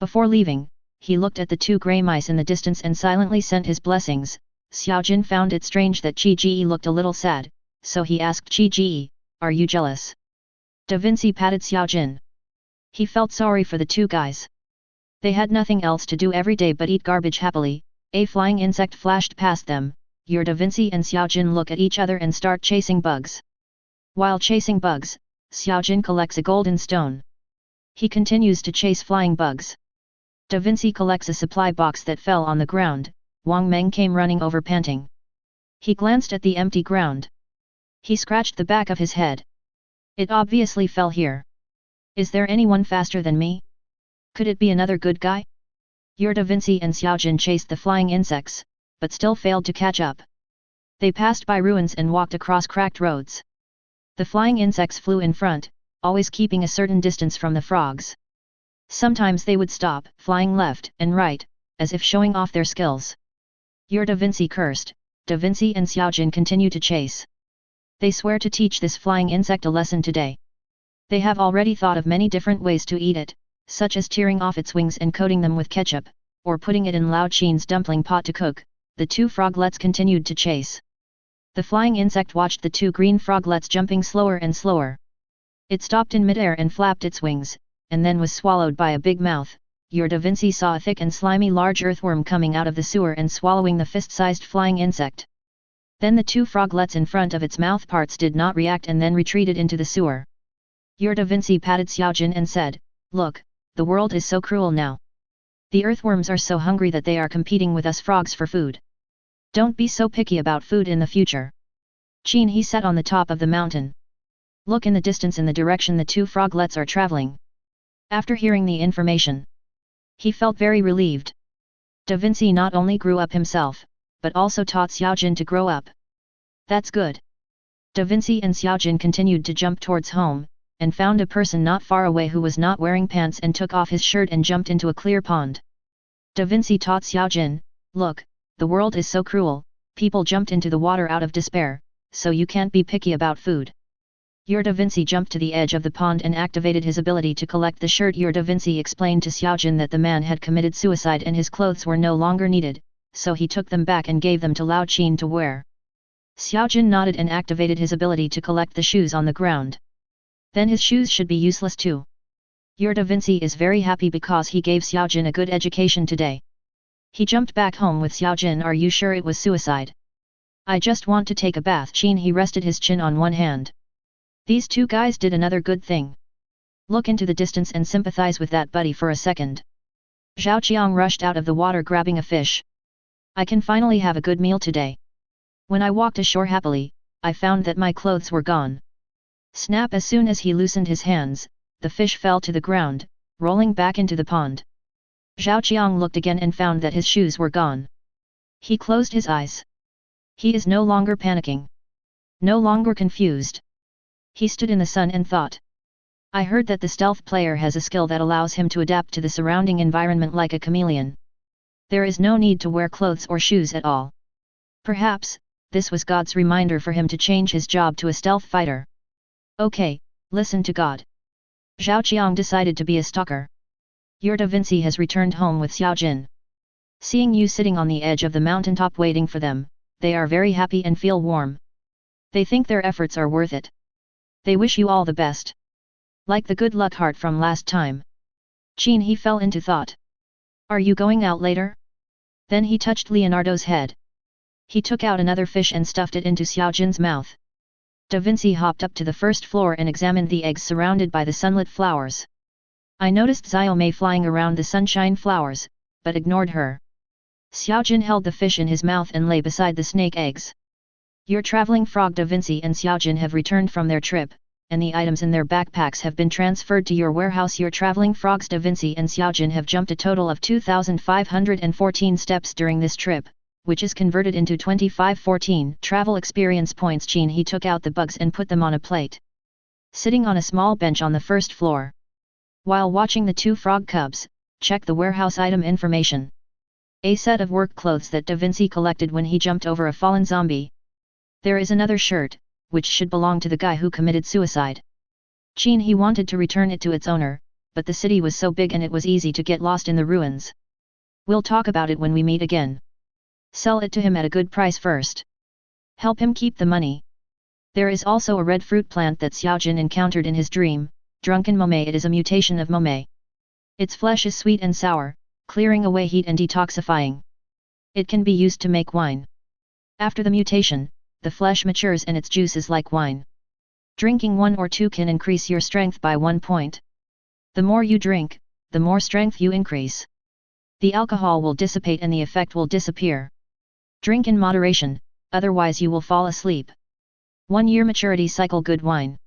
Before leaving, he looked at the two grey mice in the distance and silently sent his blessings. Xiaojin found it strange that Qi Ji looked a little sad, so he asked Qi Ji, "Are you jealous?" Da Vinci patted Xiaojin. He felt sorry for the two guys. They had nothing else to do every day but eat garbage happily. A flying insect flashed past them. Your Da Vinci and Xiaojin look at each other and start chasing bugs. While chasing bugs, Xiaojin collects a golden stone. He continues to chase flying bugs. Da Vinci collects a supply box that fell on the ground. Wang Meng came running over panting. He glanced at the empty ground. He scratched the back of his head. It obviously fell here. Is there anyone faster than me? Could it be another good guy? Your Da Vinci and Xiaojin chased the flying insects, but still failed to catch up. They passed by ruins and walked across cracked roads. The flying insects flew in front, always keeping a certain distance from the frogs. Sometimes they would stop, flying left and right, as if showing off their skills. Your Da Vinci cursed. Da Vinci and Xiaojin continue to chase. They swear to teach this flying insect a lesson today. They have already thought of many different ways to eat it, such as tearing off its wings and coating them with ketchup, or putting it in Lao Qin's dumpling pot to cook. The two froglets continued to chase. The flying insect watched the two green froglets jumping slower and slower. It stopped in midair and flapped its wings, and then was swallowed by a big mouth. Your Da Vinci saw a thick and slimy large earthworm coming out of the sewer and swallowing the fist-sized flying insect. Then the two froglets in front of its mouth parts did not react and then retreated into the sewer. Your Da Vinci patted Xiaojin and said, "Look, the world is so cruel now. The earthworms are so hungry that they are competing with us frogs for food. Don't be so picky about food in the future." Qin He sat on the top of the mountain. Look in the distance in the direction the two froglets are traveling. After hearing the information, he felt very relieved. Da Vinci not only grew up himself, but also taught Xiaojin to grow up. That's good. Da Vinci and Xiaojin continued to jump towards home, and found a person not far away who was not wearing pants and took off his shirt and jumped into a clear pond. Da Vinci taught Xiaojin, "Look, the world is so cruel, people jumped into the water out of despair, so you can't be picky about food." Your Da Vinci jumped to the edge of the pond and activated his ability to collect the shirt. Your Da Vinci explained to Xiaojin that the man had committed suicide and his clothes were no longer needed, so he took them back and gave them to Lao Qin to wear. Xiaojin nodded and activated his ability to collect the shoes on the ground. Then his shoes should be useless too. Your Da Vinci is very happy because he gave Xiaojin a good education today. He jumped back home with Xiaojin. "Are you sure it was suicide?" "I just want to take a bath." Qin He rested his chin on one hand. These two guys did another good thing. Look into the distance and sympathize with that buddy for a second. Zhao Qiang rushed out of the water grabbing a fish. "I can finally have a good meal today." When I walked ashore happily, I found that my clothes were gone. Snap! As soon as he loosened his hands, the fish fell to the ground, rolling back into the pond. Zhao Qiang looked again and found that his shoes were gone. He closed his eyes. He is no longer panicking. No longer confused. He stood in the sun and thought. I heard that the stealth player has a skill that allows him to adapt to the surrounding environment like a chameleon. There is no need to wear clothes or shoes at all. Perhaps, this was God's reminder for him to change his job to a stealth fighter. Okay, listen to God. Zhao Qiang decided to be a stalker. Your Da Vinci has returned home with Xiao Jin. Seeing you sitting on the edge of the mountaintop waiting for them, they are very happy and feel warm. They think their efforts are worth it. They wish you all the best. Like the good luck heart from last time. Qin He fell into thought. Are you going out later? Then he touched Leonardo's head. He took out another fish and stuffed it into Xiao Jin's mouth. Da Vinci hopped up to the first floor and examined the eggs surrounded by the sunlit flowers. I noticed Xiaomei flying around the sunshine flowers, but ignored her. Xiao Jin held the fish in his mouth and lay beside the snake eggs. Your traveling frog Da Vinci and Xiao Jin have returned from their trip, and the items in their backpacks have been transferred to your warehouse. Your traveling frogs Da Vinci and Xiao Jin have jumped a total of 2,514 steps during this trip, which is converted into 2514 travel experience points. Qin He took out the bugs and put them on a plate. Sitting on a small bench on the first floor. While watching the two frog cubs, check the warehouse item information. A set of work clothes that Da Vinci collected when he jumped over a fallen zombie. There is another shirt, which should belong to the guy who committed suicide. Qin He wanted to return it to its owner, but the city was so big and it was easy to get lost in the ruins. We'll talk about it when we meet again. Sell it to him at a good price first. Help him keep the money. There is also a red fruit plant that Xiao Jin encountered in his dream, drunken momei. It is a mutation of momei. Its flesh is sweet and sour, clearing away heat and detoxifying. It can be used to make wine. After the mutation, the flesh matures and its juice is like wine. Drinking 1 or 2 can increase your strength by 1 point. The more you drink, the more strength you increase. The alcohol will dissipate and the effect will disappear. Drink in moderation, otherwise you will fall asleep. 1 year maturity cycle. Good wine.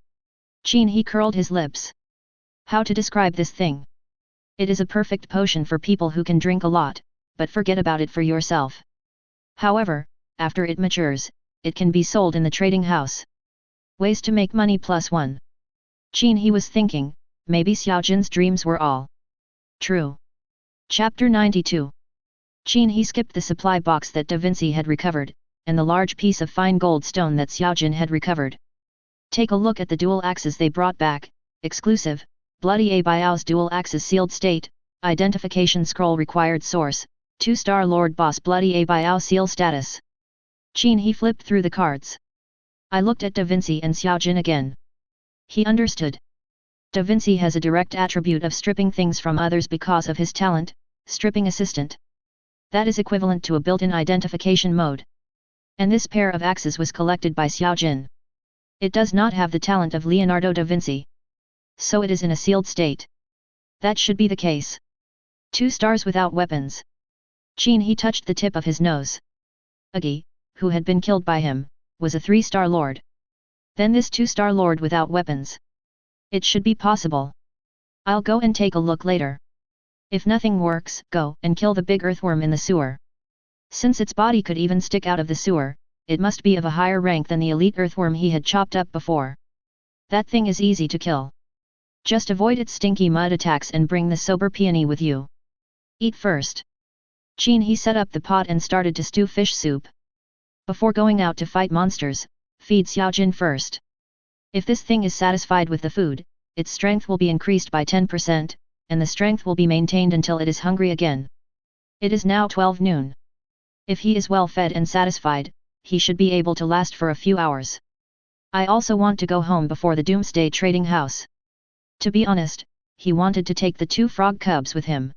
Qin He curled his lips. How to describe this thing? It is a perfect potion for people who can drink a lot, but forget about it for yourself. However, after it matures, it can be sold in the trading house. Ways to make money +1. Qin He was thinking, maybe Xiao Jin's dreams were all true. Chapter 92. Qin He skipped the supply box that Da Vinci had recovered, and the large piece of fine gold stone that Xiao Jin had recovered. Take a look at the dual axes they brought back, exclusive, Bloody A Biao's dual axes sealed state, identification scroll required source, 2-star Lord Boss Bloody A Biao seal status. Qin He flipped through the cards. I looked at Da Vinci and Xiao Jin again. He understood. Da Vinci has a direct attribute of stripping things from others because of his talent, stripping assistant. That is equivalent to a built-in identification mode. And this pair of axes was collected by Xiao Jin. It does not have the talent of Leonardo da Vinci. So it is in a sealed state. That should be the case. 2 stars without weapons. Qin He touched the tip of his nose. Agi, who had been killed by him, was a 3-star lord. Then this 2-star lord without weapons. It should be possible. I'll go and take a look later. If nothing works, go and kill the big earthworm in the sewer. Since its body could even stick out of the sewer, it must be of a higher rank than the elite earthworm he had chopped up before. That thing is easy to kill. Just avoid its stinky mud attacks and bring the sober peony with you. Eat first. Qin He set up the pot and started to stew fish soup. Before going out to fight monsters, feed Xiao Jin first. If this thing is satisfied with the food, its strength will be increased by 10%, and the strength will be maintained until it is hungry again. It is now 12 noon. If he is well fed and satisfied, he should be able to last for a few hours. I also want to go home before the doomsday trading house. To be honest, he wanted to take the 2 frog cubs with him.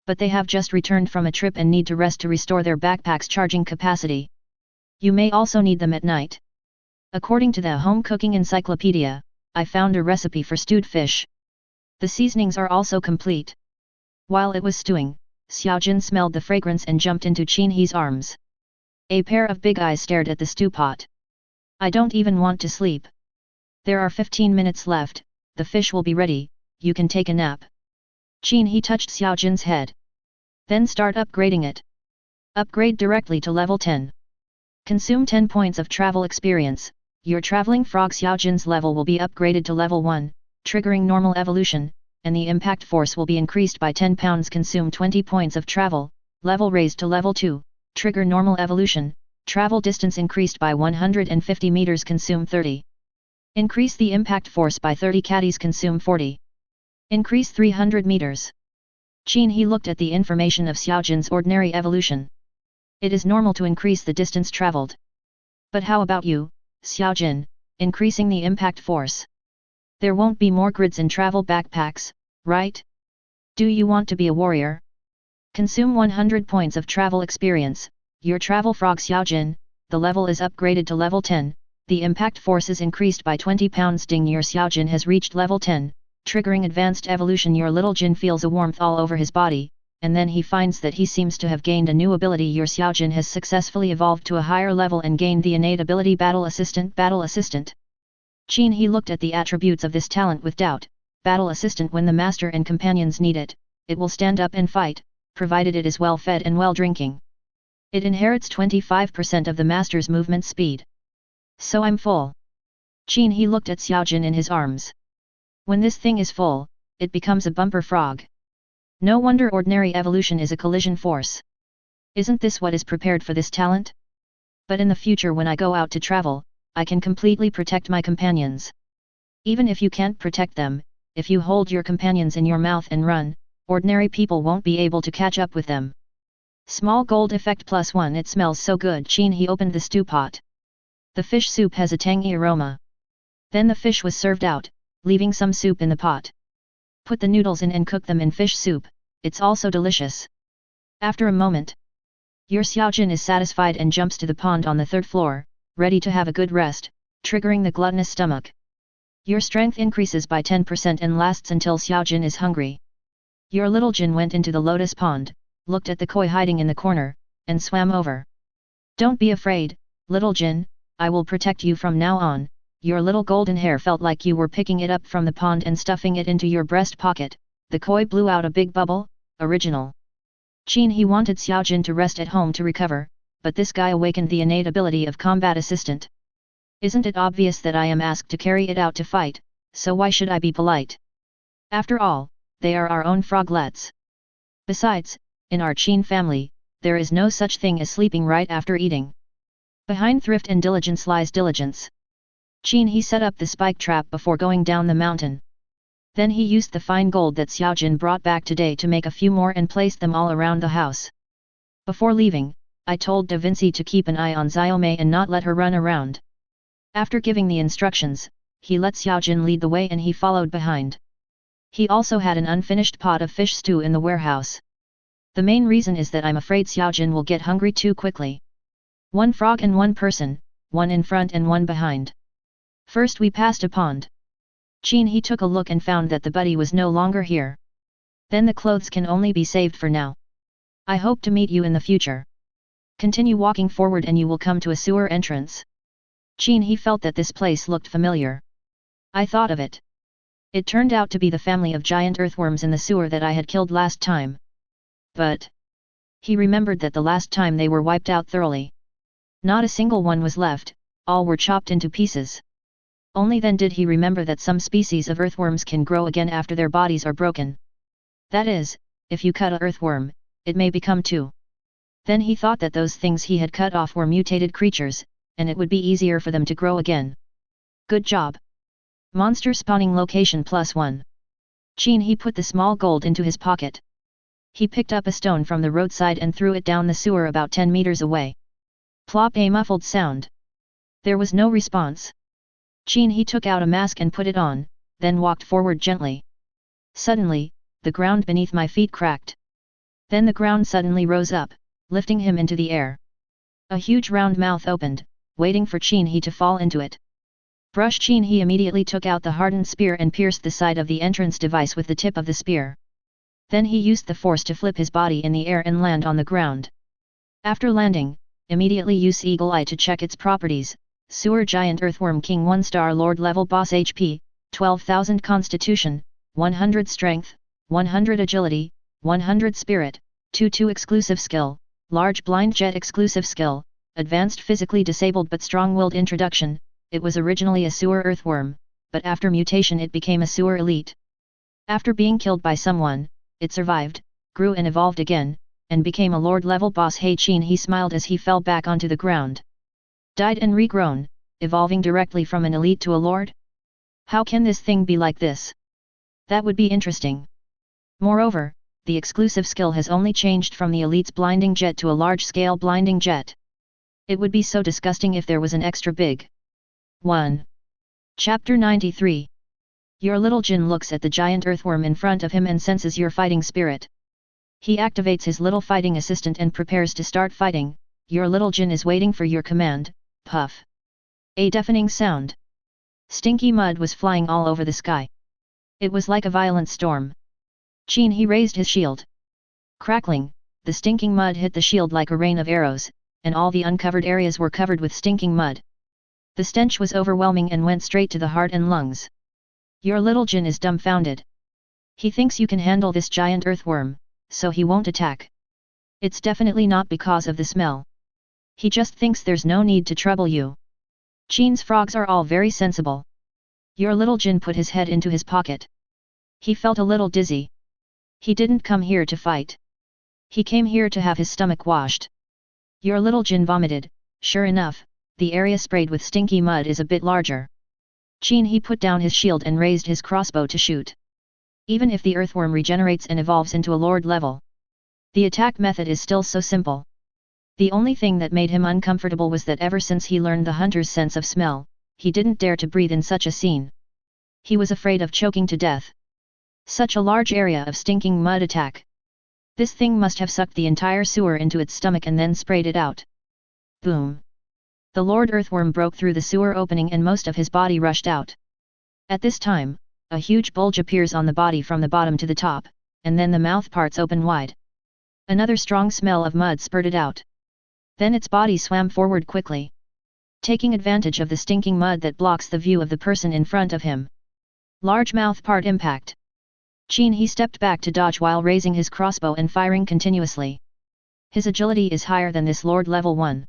But they have just returned from a trip and need to rest to restore their backpacks' charging capacity. You may also need them at night. According to the Home Cooking Encyclopedia, I found a recipe for stewed fish. The seasonings are also complete. While it was stewing, Xiao Jin smelled the fragrance and jumped into Qin He's arms. A pair of big eyes stared at the stew pot. I don't even want to sleep. There are 15 minutes left, the fish will be ready, you can take a nap. Qin He touched Xiao Jin's head. Then start upgrading it. Upgrade directly to level 10. Consume 10 points of travel experience, your traveling frog Xiao Jin's level will be upgraded to level 1, triggering normal evolution, and the impact force will be increased by 10 pounds. Consume 20 points of travel, level raised to level 2, trigger normal evolution, travel distance increased by 150 meters. Consume 30. Increase the impact force by 30 caddies. Consume 40. Increase 300 meters. Qin He looked at the information of Xiaojin's ordinary evolution. It is normal to increase the distance traveled. But how about you, Xiaojin, increasing the impact force? There won't be more grids in travel backpacks, right? Do you want to be a warrior? Consume 100 points of travel experience. Your travel frog Xiaojin, the level is upgraded to level 10, the impact force is increased by 20 pounds. Ding, your Xiaojin has reached level 10, triggering advanced evolution. Your little Jin feels a warmth all over his body, and then he finds that he seems to have gained a new ability. Your Xiaojin has successfully evolved to a higher level and gained the innate ability Battle Assistant. Battle Assistant. Qin He looked at the attributes of this talent with doubt. Battle Assistant. When the master and companions need it, it will stand up and fight, provided it is well fed and well drinking. It inherits 25% of the master's movement speed. So I'm full. Qin He looked at Xiaojin in his arms. When this thing is full, it becomes a bumper frog. No wonder ordinary evolution is a collision force. Isn't this what is prepared for this talent? But in the future, when I go out to travel, I can completely protect my companions. Even if you can't protect them, if you hold your companions in your mouth and run, ordinary people won't be able to catch up with them. Small gold effect +1. It smells so good. Qin He opened the stew pot. The fish soup has a tangy aroma. Then the fish was served out, leaving some soup in the pot. Put the noodles in and cook them in fish soup, it's also delicious. After a moment, your Xiaojin is satisfied and jumps to the pond on the 3rd floor, ready to have a good rest, triggering the gluttonous stomach. Your strength increases by 10% and lasts until Xiaojin is hungry. Your little Jin went into the lotus pond, looked at the koi hiding in the corner, and swam over. Don't be afraid, little Jin, I will protect you from now on. Your little golden hair felt like you were picking it up from the pond and stuffing it into your breast pocket. The koi blew out a big bubble. Original. Qin He wanted Xiaojin to rest at home to recover, but this guy awakened the innate ability of combat assistant. Isn't it obvious that I am asked to carry it out to fight, so why should I be polite? After all, they are our own froglets. Besides, in our Qin family, there is no such thing as sleeping right after eating. Behind thrift and diligence lies diligence. Qin He set up the spike trap before going down the mountain. Then he used the fine gold that Xiaojin brought back today to make a few more and placed them all around the house. Before leaving, I told Da Vinci to keep an eye on Xiaomei and not let her run around. After giving the instructions, he let Xiaojin lead the way and he followed behind. He also had an unfinished pot of fish stew in the warehouse. The main reason is that I'm afraid Xiaojin will get hungry too quickly. One frog and one person, one in front and one behind. First we passed a pond. Qin He took a look and found that the buddy was no longer here. Then the clothes can only be saved for now. I hope to meet you in the future. Continue walking forward and you will come to a sewer entrance. Qin He felt that this place looked familiar. I thought of it. It turned out to be the family of giant earthworms in the sewer that I had killed last time. But he remembered that the last time they were wiped out thoroughly. Not a single one was left, all were chopped into pieces. Only then did he remember that some species of earthworms can grow again after their bodies are broken. That is, if you cut a earthworm, it may become two. Then he thought that those things he had cut off were mutated creatures, and it would be easier for them to grow again. Good job. Monster spawning location +1. Qin He put the small gold into his pocket. He picked up a stone from the roadside and threw it down the sewer about 10 meters away. Plop, a muffled sound. There was no response. Qin He took out a mask and put it on, then walked forward gently. Suddenly, the ground beneath my feet cracked. Then the ground suddenly rose up, lifting him into the air. A huge round mouth opened, waiting for Qin He to fall into it. Brush. Qin He immediately took out the hardened spear and pierced the side of the entrance device with the tip of the spear. Then he used the force to flip his body in the air and land on the ground. After landing, immediately use Eagle Eye to check its properties. Sewer Giant Earthworm King 1-star Lord level boss HP, 12,000 Constitution, 100 Strength, 100 Agility, 100 Spirit, 2 exclusive skill, Large Blind Jet exclusive skill, Advanced physically disabled but strong-willed introduction. It was originally a sewer earthworm, but after mutation it became a sewer elite. After being killed by someone, it survived, grew and evolved again, and became a lord-level boss. Hey Qin He smiled as he fell back onto the ground. Died and regrown, evolving directly from an elite to a lord? How can this thing be like this? That would be interesting. Moreover, the exclusive skill has only changed from the elite's blinding jet to a large-scale blinding jet. It would be so disgusting if there was an extra big 1. Chapter 93. Your little Jin looks at the giant earthworm in front of him and senses your fighting spirit. He activates his little fighting assistant and prepares to start fighting. Your little Jin is waiting for your command. Puff. A deafening sound. Stinky mud was flying all over the sky. It was like a violent storm. Qin He raised his shield. Crackling, the stinking mud hit the shield like a rain of arrows, and all the uncovered areas were covered with stinking mud. The stench was overwhelming and went straight to the heart and lungs. Your little Jin is dumbfounded. He thinks you can handle this giant earthworm, so he won't attack. It's definitely not because of the smell. He just thinks there's no need to trouble you. Qin's frogs are all very sensible. Your little Jin put his head into his pocket. He felt a little dizzy. He didn't come here to fight. He came here to have his stomach washed. Your little Jin vomited. Sure enough, the area sprayed with stinky mud is a bit larger. Qin He put down his shield and raised his crossbow to shoot. Even if the earthworm regenerates and evolves into a lord level, the attack method is still so simple. The only thing that made him uncomfortable was that ever since he learned the hunter's sense of smell, he didn't dare to breathe in such a scene. He was afraid of choking to death. Such a large area of stinking mud attack. This thing must have sucked the entire sewer into its stomach and then sprayed it out. Boom! The Lord Earthworm broke through the sewer opening and most of his body rushed out. At this time, a huge bulge appears on the body from the bottom to the top, and then the mouth parts open wide. Another strong smell of mud spurted out. Then its body swam forward quickly, taking advantage of the stinking mud that blocks the view of the person in front of him. Large mouth part impact. Qin He stepped back to dodge while raising his crossbow and firing continuously. His agility is higher than this Lord level 1.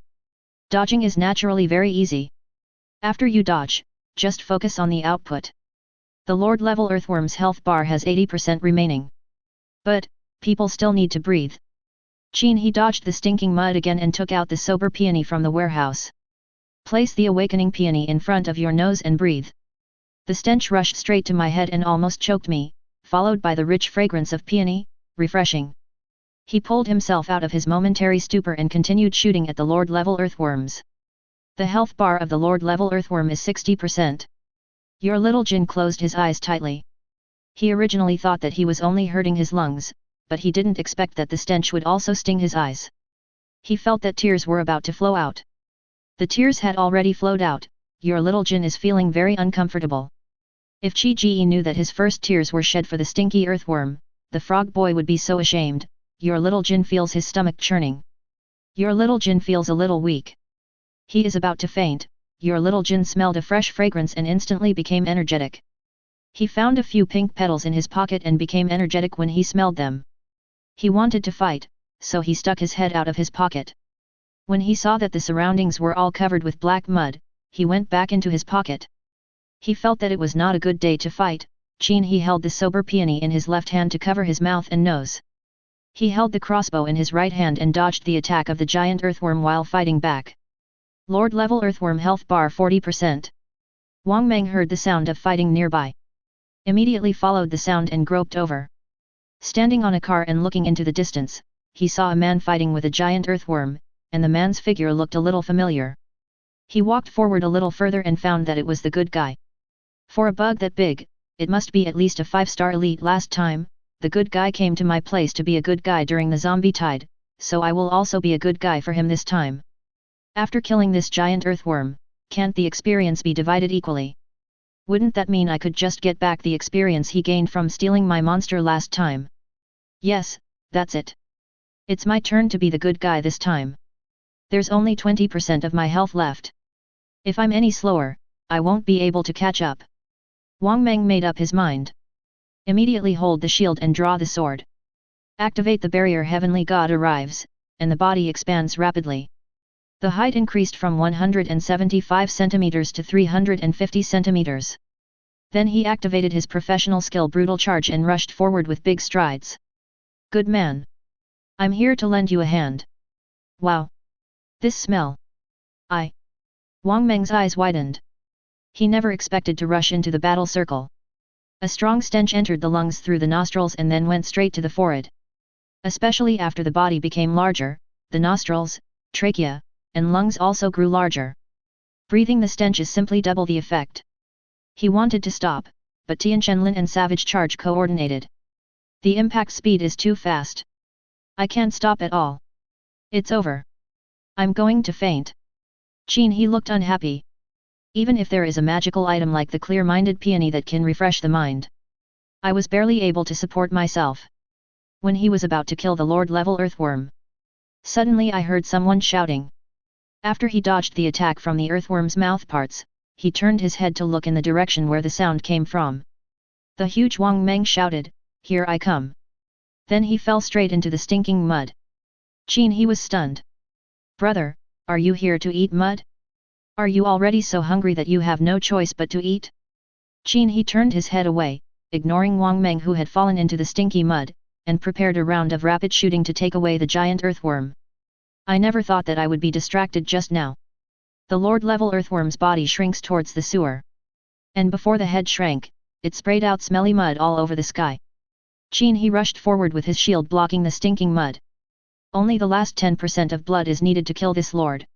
Dodging is naturally very easy. After you dodge, just focus on the output. The Lord level earthworm's health bar has 80% remaining. But, people still need to breathe. Qin He dodged the stinking mud again and took out the sober peony from the warehouse. Place the awakening peony in front of your nose and breathe. The stench rushed straight to my head and almost choked me, followed by the rich fragrance of peony, refreshing. He pulled himself out of his momentary stupor and continued shooting at the Lord level earthworms. The health bar of the Lord level earthworm is 60%. Your little Jin closed his eyes tightly. He originally thought that he was only hurting his lungs, but he didn't expect that the stench would also sting his eyes. He felt that tears were about to flow out. The tears had already flowed out. Your little Jin is feeling very uncomfortable. If Qi Ji knew that his first tears were shed for the stinky earthworm, the frog boy would be so ashamed. Your little Jin feels his stomach churning. Your little Jin feels a little weak. He is about to faint. Your little Jin smelled a fresh fragrance and instantly became energetic. He found a few pink petals in his pocket and became energetic when he smelled them. He wanted to fight, so he stuck his head out of his pocket. When he saw that the surroundings were all covered with black mud, he went back into his pocket. He felt that it was not a good day to fight. Qin He held the sober peony in his left hand to cover his mouth and nose. He held the crossbow in his right hand and dodged the attack of the giant earthworm while fighting back. Lord level earthworm health bar 40%. Wang Meng heard the sound of fighting nearby. Immediately followed the sound and groped over. Standing on a car and looking into the distance, he saw a man fighting with a giant earthworm, and the man's figure looked a little familiar. He walked forward a little further and found that it was the good guy. For a bug that big, it must be at least a 5-star elite. Last time, the good guy came to my place to be a good guy during the zombie tide, so I will also be a good guy for him this time. After killing this giant earthworm, can't the experience be divided equally? Wouldn't that mean I could just get back the experience he gained from stealing my monster last time? Yes, that's it. It's my turn to be the good guy this time. There's only 20% of my health left. If I'm any slower, I won't be able to catch up. Wang Meng made up his mind. Immediately hold the shield and draw the sword. Activate the barrier. Heavenly God arrives, and the body expands rapidly. The height increased from 175 centimeters to 350 centimeters. Then he activated his professional skill brutal charge and rushed forward with big strides. Good man. I'm here to lend you a hand. Wow. This smell. Wang Meng's eyes widened. He never expected to rush into the battle circle. A strong stench entered the lungs through the nostrils and then went straight to the forehead. Especially after the body became larger, the nostrils, trachea, and lungs also grew larger. Breathing the stench is simply double the effect. He wanted to stop, but Tian Chenlin and Savage Charge coordinated. The impact speed is too fast. I can't stop at all. It's over. I'm going to faint. Qin He looked unhappy. Even if there is a magical item like the clear-minded peony that can refresh the mind, I was barely able to support myself. When he was about to kill the Lord-level earthworm, suddenly I heard someone shouting. After he dodged the attack from the earthworm's mouthparts, he turned his head to look in the direction where the sound came from. The huge Wang Meng shouted, "Here I come." Then he fell straight into the stinking mud. Qin He was stunned. "Brother, are you here to eat mud? Are you already so hungry that you have no choice but to eat?" Qin He turned his head away, ignoring Wang Meng who had fallen into the stinky mud, and prepared a round of rapid shooting to take away the giant earthworm. I never thought that I would be distracted just now. The Lord-level earthworm's body shrinks towards the sewer. And before the head shrank, it sprayed out smelly mud all over the sky. Qin He rushed forward with his shield blocking the stinking mud. Only the last 10% of blood is needed to kill this lord.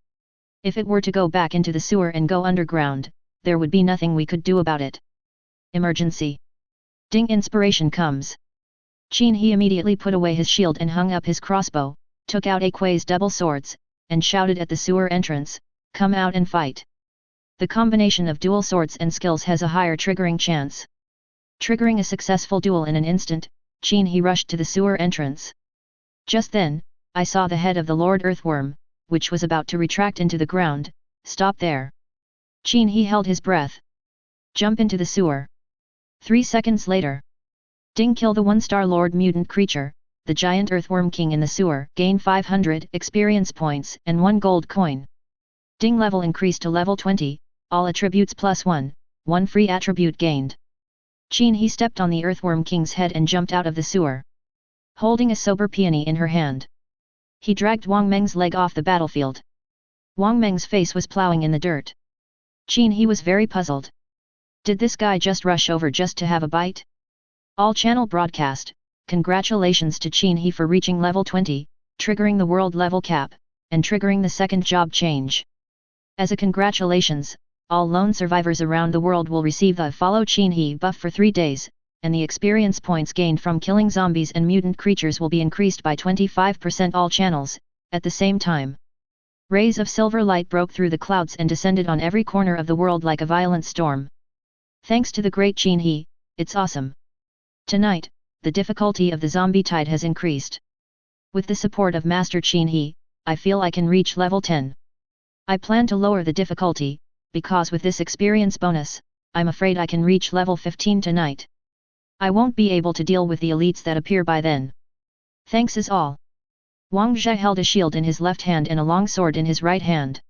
If it were to go back into the sewer and go underground, there would be nothing we could do about it. Emergency. Ding, inspiration comes. Qin He immediately put away his shield and hung up his crossbow, took out Quay's double swords, and shouted at the sewer entrance, "Come out and fight." The combination of dual swords and skills has a higher triggering chance. Triggering a successful duel in an instant, Qin He rushed to the sewer entrance. Just then, I saw the head of the Lord Earthworm, which was about to retract into the ground, stop there. Qin He held his breath. Jump into the sewer. 3 seconds later. Ding, kill the 1-star Lord mutant creature, the giant Earthworm King in the sewer, gain 500 experience points and 1 gold coin. Ding, level increased to level 20, all attributes +1, 1 free attribute gained. Qin He stepped on the Earthworm King's head and jumped out of the sewer. Holding a sober peony in her hand, he dragged Wang Meng's leg off the battlefield. Wang Meng's face was plowing in the dirt. Qin He was very puzzled. Did this guy just rush over just to have a bite? All channel broadcast, congratulations to Qin He for reaching level 20, triggering the world level cap, and triggering the second job change. As a congratulations, all lone survivors around the world will receive the Follow Qin He buff for 3 days, and the experience points gained from killing zombies and mutant creatures will be increased by 25% all channels. At the same time, rays of silver light broke through the clouds and descended on every corner of the world like a violent storm. Thanks to the great Qin He, it's awesome. Tonight, the difficulty of the zombie tide has increased. With the support of Master Qin He, I feel I can reach level 10. I plan to lower the difficulty, because with this experience bonus, I'm afraid I can reach level 15 tonight. I won't be able to deal with the elites that appear by then. Thanks is all. Wang Zhe held a shield in his left hand and a long sword in his right hand.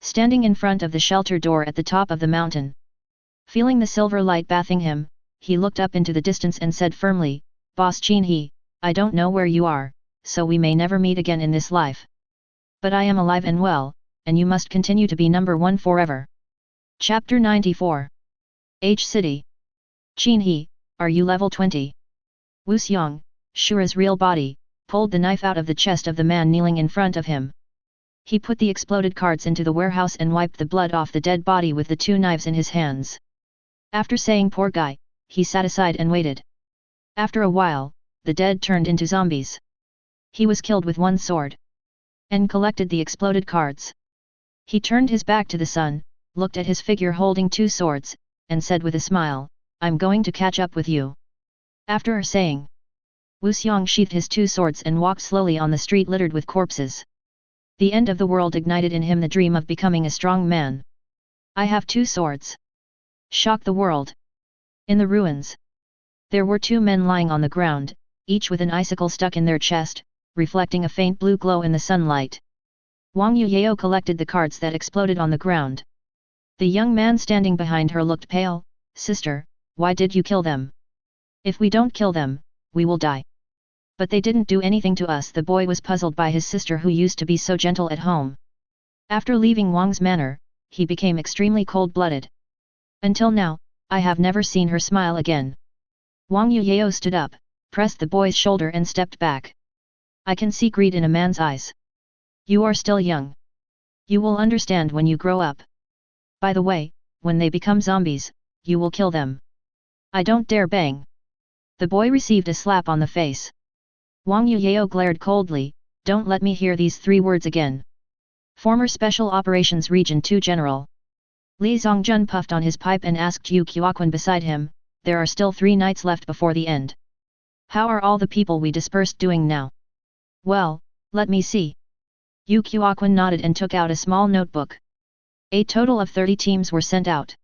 Standing in front of the shelter door at the top of the mountain. Feeling the silver light bathing him, he looked up into the distance and said firmly, "Boss Qin He, I don't know where you are, so we may never meet again in this life. But I am alive and well, and you must continue to be number 1 forever." Chapter 94. H City. Qin He, are you level 20? Wu Xiang, Shura's real body, pulled the knife out of the chest of the man kneeling in front of him. He put the exploded cards into the warehouse and wiped the blood off the dead body with the 2 knives in his hands. After saying "poor guy," he sat aside and waited. After a while, the dead turned into zombies. He was killed with 1 sword. And collected the exploded cards. He turned his back to the sun, looked at his figure holding 2 swords, and said with a smile, "I'm going to catch up with you." After saying, Wu Xiang sheathed his 2 swords and walked slowly on the street littered with corpses. The end of the world ignited in him the dream of becoming a strong man. "I have 2 swords." Shocked the world. In the ruins, there were 2 men lying on the ground, each with an icicle stuck in their chest, reflecting a faint blue glow in the sunlight. Wang Yuyao collected the cards that exploded on the ground. The young man standing behind her looked pale. "Sister, Why did you kill them? If we don't kill them, we will die. But they didn't do anything to us. The boy was puzzled by his sister who used to be so gentle at home. After leaving Wang's manor, he became extremely cold-blooded. Until now, I have never seen her smile again. Wang Yuyao stood up, pressed the boy's shoulder and stepped back. I can see greed in a man's eyes. You are still young. You will understand when you grow up. By the way, when they become zombies, you will kill them. I don't dare bang. The boy received a slap on the face. Wang Yuyao glared coldly, don't let me hear these 3 words again. Former Special Operations Region 2 General. Li Zongjun puffed on his pipe and asked Yu Qiuquan beside him, there are still 3 nights left before the end. How are all the people we dispersed doing now? Well, let me see. Yu Qiuquan nodded and took out a small notebook. A total of 30 teams were sent out.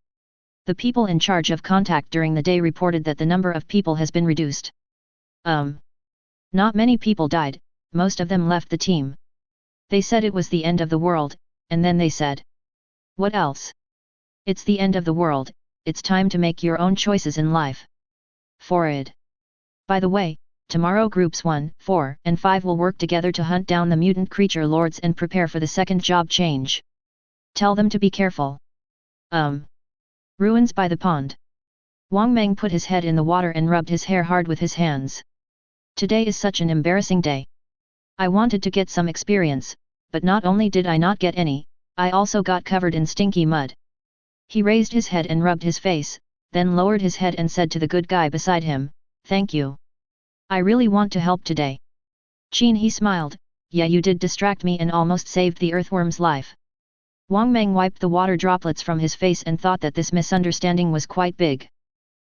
The people in charge of contact during the day reported that the number of people has been reduced. Not many people died, most of them left the team. They said it was the end of the world, and then they said. What else? It's the end of the world, it's time to make your own choices in life. Forward. By the way, tomorrow groups 1, 4, and 5 will work together to hunt down the mutant creature lords and prepare for the second job change. Tell them to be careful. Ruins by the pond. Wang Meng put his head in the water and rubbed his hair hard with his hands. Today is such an embarrassing day. I wanted to get some experience, but not only did I not get any, I also got covered in stinky mud. He raised his head and rubbed his face, then lowered his head and said to the good guy beside him, thank you. I really want to help today. Qin He smiled, yeah, you did distract me and almost saved the earthworm's life. Wang Meng wiped the water droplets from his face and thought that this misunderstanding was quite big.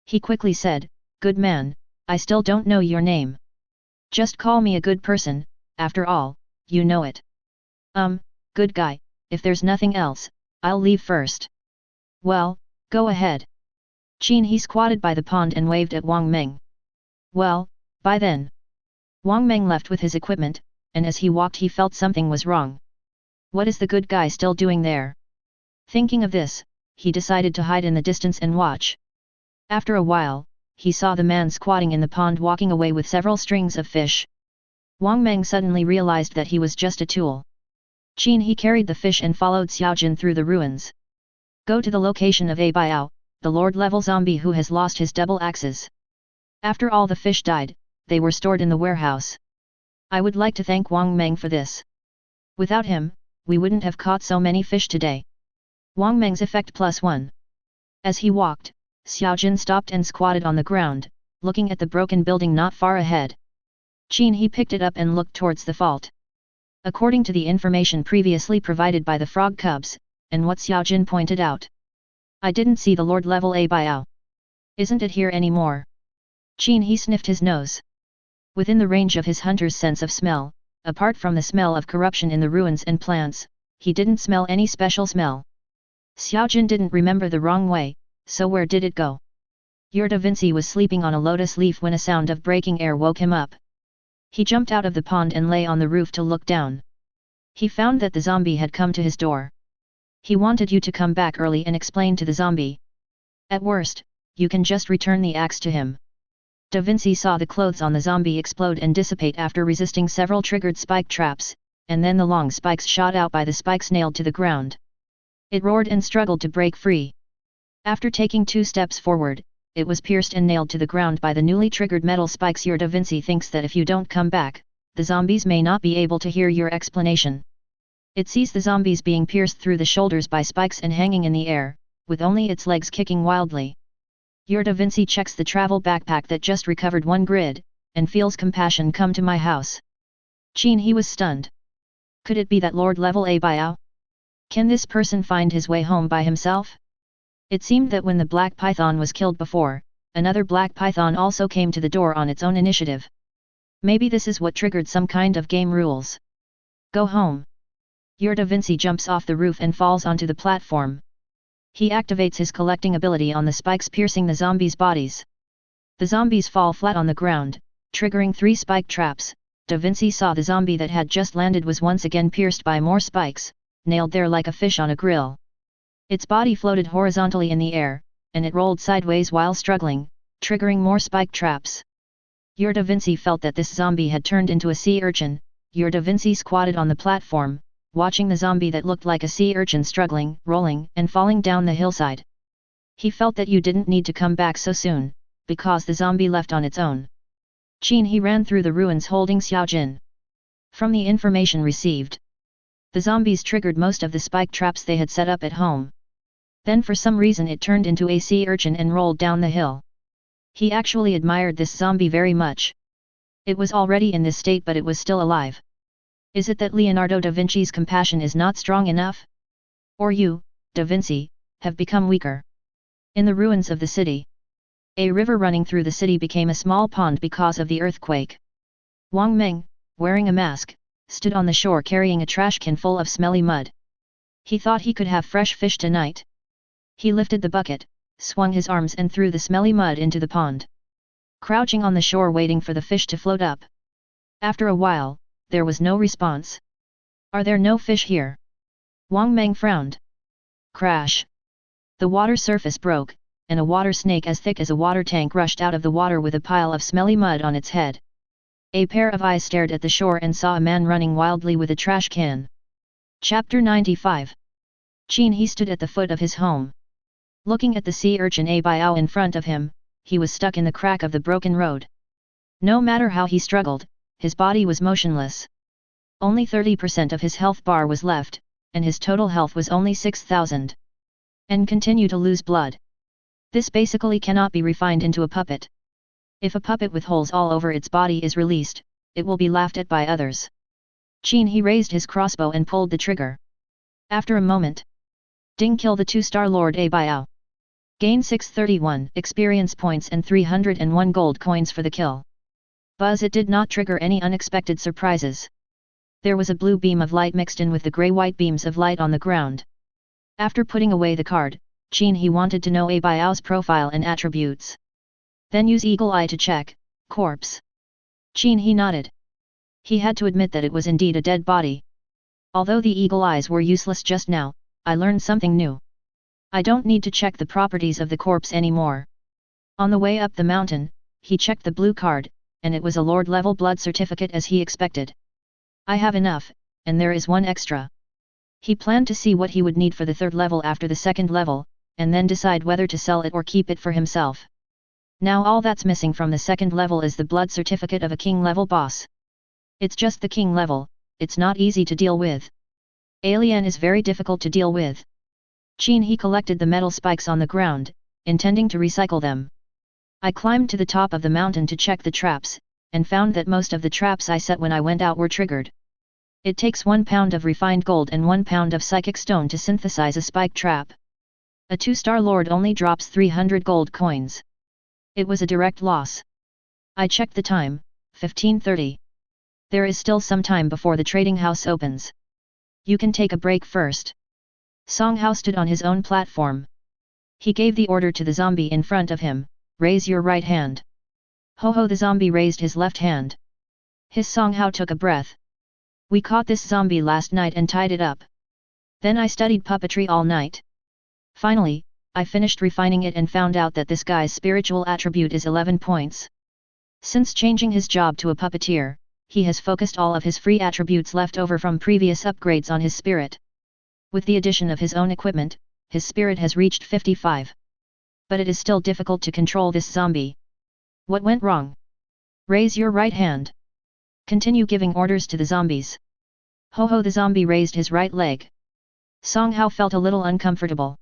He quickly said, good man, I still don't know your name. Just call me a good person, after all, you know it. Good guy, if there's nothing else, I'll leave first. Well, go ahead. Qin He squatted by the pond and waved at Wang Meng. Well, bye then. Wang Meng left with his equipment, and as he walked he felt something was wrong. What is the good guy still doing there? Thinking of this, he decided to hide in the distance and watch. After a while, he saw the man squatting in the pond walking away with several strings of fish. Wang Meng suddenly realized that he was just a tool. Qin He carried the fish and followed Xiaojin through the ruins. Go to the location of A Biao, the Lord-level zombie who has lost his double axes. After all the fish died, they were stored in the warehouse. I would like to thank Wang Meng for this. Without him, we wouldn't have caught so many fish today. Wang Meng's effect +1. As he walked, Xiaojin stopped and squatted on the ground, looking at the broken building not far ahead. Qin He picked it up and looked towards the fault. According to the information previously provided by the frog cubs, and what Xiaojin pointed out, I didn't see the Lord-level A Biao. Isn't it here anymore? Qin He sniffed his nose. Within the range of his hunter's sense of smell, apart from the smell of corruption in the ruins and plants, he didn't smell any special smell. Xiaojin didn't remember the wrong way, so where did it go? Da Vinci was sleeping on a lotus leaf when a sound of breaking air woke him up. He jumped out of the pond and lay on the roof to look down. He found that the zombie had come to his door. He wanted you to come back early and explain to the zombie. At worst, you can just return the axe to him. Da Vinci saw the clothes on the zombie explode and dissipate after resisting several triggered spike traps, and then the long spikes shot out by the spikes nailed to the ground. It roared and struggled to break free. After taking 2 steps forward, it was pierced and nailed to the ground by the newly triggered metal spikes. Da Vinci thinks that if you don't come back, the zombies may not be able to hear your explanation. It sees the zombies being pierced through the shoulders by spikes and hanging in the air, with only its legs kicking wildly. Da Vinci checks the travel backpack that just recovered 1 grid, and feels compassion come to my house. Qin He was stunned. Could it be that Lord-level A Biao? Can this person find his way home by himself? It seemed that when the black python was killed before, another black python also came to the door on its own initiative. Maybe this is what triggered some kind of game rules. Go home. Da Vinci jumps off the roof and falls onto the platform. He activates his collecting ability on the spikes piercing the zombies' bodies. The zombies fall flat on the ground, triggering 3 spike traps. Da Vinci saw the zombie that had just landed was once again pierced by more spikes, nailed there like a fish on a grill. Its body floated horizontally in the air, and it rolled sideways while struggling, triggering more spike traps. Da Vinci felt that this zombie had turned into a sea urchin. Da Vinci squatted on the platform, watching the zombie that looked like a sea urchin struggling, rolling, and falling down the hillside. He felt that you didn't need to come back so soon, because the zombie left on its own. Qin He ran through the ruins holding Yaojin. From the information received, the zombies triggered most of the spike traps they had set up at home. Then for some reason it turned into a sea urchin and rolled down the hill. He actually admired this zombie very much. It was already in this state but it was still alive. Is it that Leonardo da Vinci's compassion is not strong enough? Or you, da Vinci, have become weaker? In the ruins of the city, a river running through the city became a small pond because of the earthquake. Wang Meng, wearing a mask, stood on the shore carrying a trash can full of smelly mud. He thought he could have fresh fish tonight. He lifted the bucket, swung his arms and threw the smelly mud into the pond. Crouching on the shore waiting for the fish to float up. After a while, there was no response. Are there no fish here? Wang Meng frowned. Crash! The water surface broke, and a water snake as thick as a water tank rushed out of the water with a pile of smelly mud on its head. A pair of eyes stared at the shore and saw a man running wildly with a trash can. Chapter 95. Qin He stood at the foot of his home. Looking at the sea urchin Abiao in front of him, he was stuck in the crack of the broken road. No matter how he struggled, his body was motionless. Only 30% of his health bar was left, and his total health was only 6,000. And continue to lose blood. This basically cannot be refined into a puppet. If a puppet with holes all over its body is released, it will be laughed at by others. Qin He raised his crossbow and pulled the trigger. After a moment, ding, kill the 2-star Lord Abiao. Gain 631 experience points and 301 gold coins for the kill. Buzz, it did not trigger any unexpected surprises. There was a blue beam of light mixed in with the grey-white beams of light on the ground. After putting away the card, Qin He wanted to know Abiao's profile and attributes. Then use Eagle Eye to check, corpse. Qin He nodded. He had to admit that it was indeed a dead body. Although the eagle eyes were useless just now, I learned something new. I don't need to check the properties of the corpse anymore. On the way up the mountain, he checked the blue card, and it was a Lord-level blood certificate as he expected. I have enough, and there is one extra. He planned to see what he would need for the 3rd level after the 2nd level, and then decide whether to sell it or keep it for himself. Now all that's missing from the 2nd level is the blood certificate of a king-level boss. It's just the king level, it's not easy to deal with. Alien is very difficult to deal with. Qin He collected the metal spikes on the ground, intending to recycle them. I climbed to the top of the mountain to check the traps, and found that most of the traps I set when I went out were triggered. It takes 1 pound of refined gold and 1 pound of psychic stone to synthesize a spike trap. A 2-star lord only drops 300 gold coins. It was a direct loss. I checked the time, 15:30. There is still some time before the trading house opens. You can take a break first. Song Hao stood on his own platform. He gave the order to the zombie in front of him, raise your right hand. Ho ho, the zombie raised his left hand. His Song Hao took a breath. We caught this zombie last night and tied it up. Then I studied puppetry all night. Finally, I finished refining it and found out that this guy's spiritual attribute is 11 points. Since changing his job to a puppeteer, he has focused all of his free attributes left over from previous upgrades on his spirit. With the addition of his own equipment, his spirit has reached 55. But it is still difficult to control this zombie. What went wrong? Raise your right hand. Continue giving orders to the zombies. Ho ho, the zombie raised his right leg. Song Hao felt a little uncomfortable.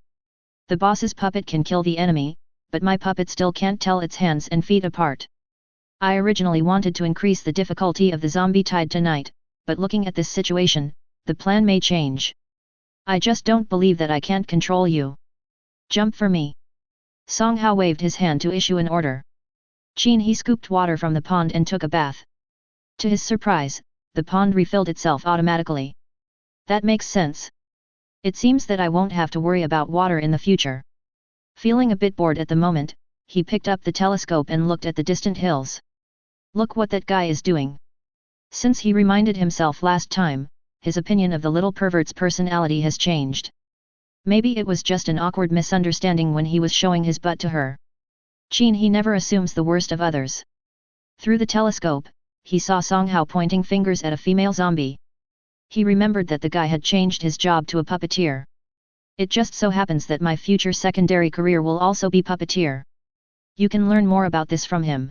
The boss's puppet can kill the enemy, but my puppet still can't tell its hands and feet apart. I originally wanted to increase the difficulty of the zombie tied tonight, but looking at this situation, the plan may change. I just don't believe that I can't control you. Jump for me. Song Hao waved his hand to issue an order. Qin He scooped water from the pond and took a bath. To his surprise, the pond refilled itself automatically. That makes sense. It seems that I won't have to worry about water in the future. Feeling a bit bored at the moment, he picked up the telescope and looked at the distant hills. Look what that guy is doing. Since he reminded himself last time, his opinion of the little pervert's personality has changed. Maybe it was just an awkward misunderstanding when he was showing his butt to her. Qin He never assumes the worst of others. Through the telescope, he saw Song Hao pointing fingers at a female zombie. He remembered that the guy had changed his job to a puppeteer. It just so happens that my future secondary career will also be puppeteer. You can learn more about this from him.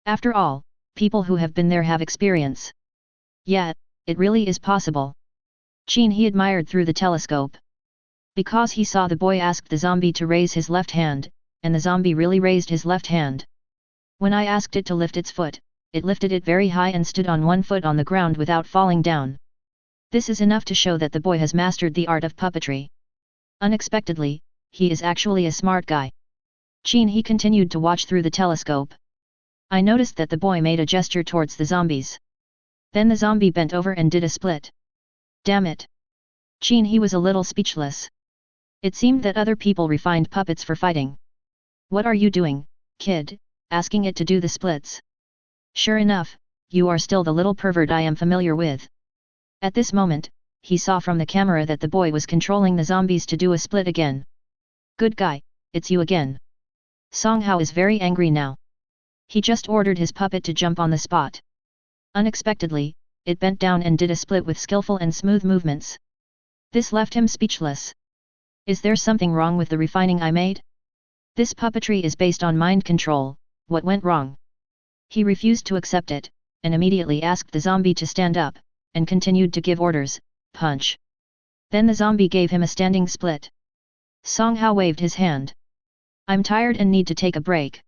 After all, people who have been there have experience. Yeah, it really is possible. Qin He admired through the telescope. Because he saw the boy ask the zombie to raise his left hand, and the zombie really raised his left hand. When I asked it to lift its foot, it lifted it very high and stood on one foot on the ground without falling down. This is enough to show that the boy has mastered the art of puppetry. Unexpectedly, he is actually a smart guy. Qin He continued to watch through the telescope. I noticed that the boy made a gesture towards the zombies. Then the zombie bent over and did a split. Damn it! Qin He was a little speechless. It seemed that other people refined puppets for fighting. What are you doing, kid? Asking it to do the splits. Sure enough, you are still the little pervert I am familiar with. At this moment, he saw from the camera that the boy was controlling the zombies to do a split again. Good guy, it's you again. Song Hao is very angry now. He just ordered his puppet to jump on the spot. Unexpectedly, it bent down and did a split with skillful and smooth movements. This left him speechless. Is there something wrong with the refining I made? This puppetry is based on mind control. What went wrong? He refused to accept it, and immediately asked the zombie to stand up, and continued to give orders, punch. Then the zombie gave him a standing split. Song Hao waved his hand. I'm tired and need to take a break.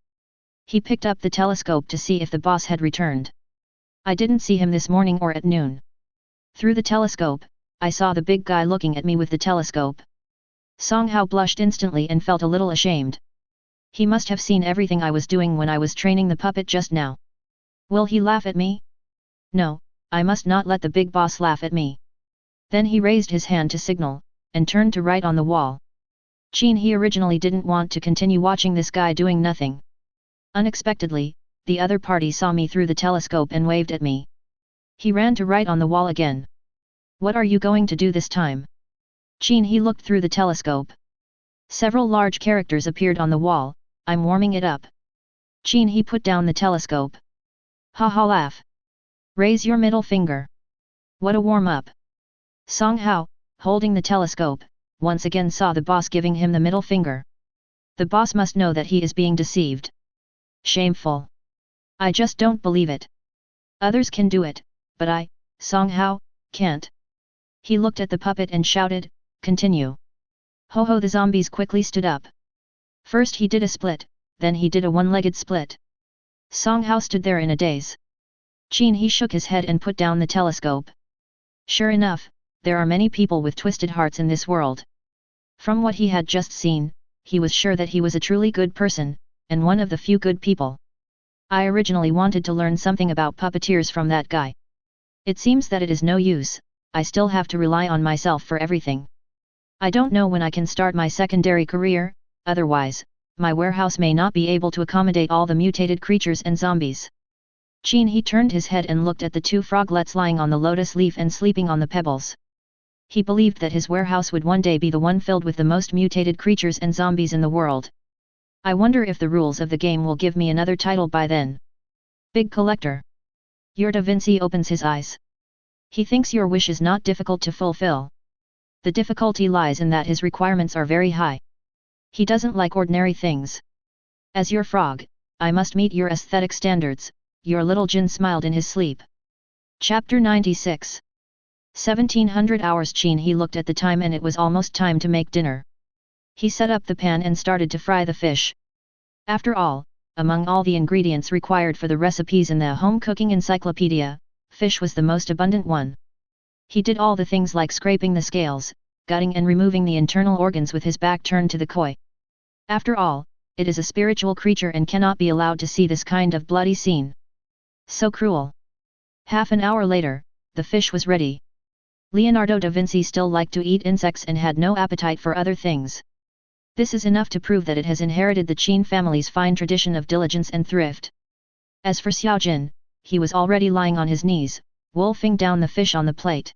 He picked up the telescope to see if the boss had returned. I didn't see him this morning or at noon. Through the telescope, I saw the big guy looking at me with the telescope. Song Hao blushed instantly and felt a little ashamed. He must have seen everything I was doing when I was training the puppet just now. Will he laugh at me? No, I must not let the big boss laugh at me. Then he raised his hand to signal, and turned to write on the wall. Qin He originally didn't want to continue watching this guy doing nothing. Unexpectedly, the other party saw me through the telescope and waved at me. He ran to write on the wall again. What are you going to do this time? Qin He looked through the telescope. Several large characters appeared on the wall. I'm warming it up. Qin He put down the telescope. Ha ha laugh. Raise your middle finger. What a warm-up. Song Hao, holding the telescope, once again saw the boss giving him the middle finger. The boss must know that he is being deceived. Shameful. I just don't believe it. Others can do it, but I, Song Hao, can't. He looked at the puppet and shouted, continue. Ho ho, the zombies quickly stood up. First he did a split, then he did a one-legged split. Song Hao stood there in a daze. Qin He shook his head and put down the telescope. Sure enough, there are many people with twisted hearts in this world. From what he had just seen, he was sure that he was a truly good person, and one of the few good people. I originally wanted to learn something about puppeteers from that guy. It seems that it is no use, I still have to rely on myself for everything. I don't know when I can start my secondary career, otherwise, my warehouse may not be able to accommodate all the mutated creatures and zombies. Qin He turned his head and looked at the two froglets lying on the lotus leaf and sleeping on the pebbles. He believed that his warehouse would one day be the one filled with the most mutated creatures and zombies in the world. I wonder if the rules of the game will give me another title by then. Big collector. Your Da Vinci opens his eyes. He thinks your wish is not difficult to fulfill. The difficulty lies in that his requirements are very high. He doesn't like ordinary things. As your frog, I must meet your aesthetic standards, your little Jin smiled in his sleep. Chapter 96. 1700 hours. Qin He looked at the time and it was almost time to make dinner. He set up the pan and started to fry the fish. After all, among all the ingredients required for the recipes in the home cooking encyclopedia, fish was the most abundant one. He did all the things like scraping the scales, gutting and removing the internal organs with his back turned to the koi. After all, it is a spiritual creature and cannot be allowed to see this kind of bloody scene. So cruel. Half an hour later, the fish was ready. Leonardo da Vinci still liked to eat insects and had no appetite for other things. This is enough to prove that it has inherited the Qin family's fine tradition of diligence and thrift. As for Xiaojin, he was already lying on his knees, wolfing down the fish on the plate.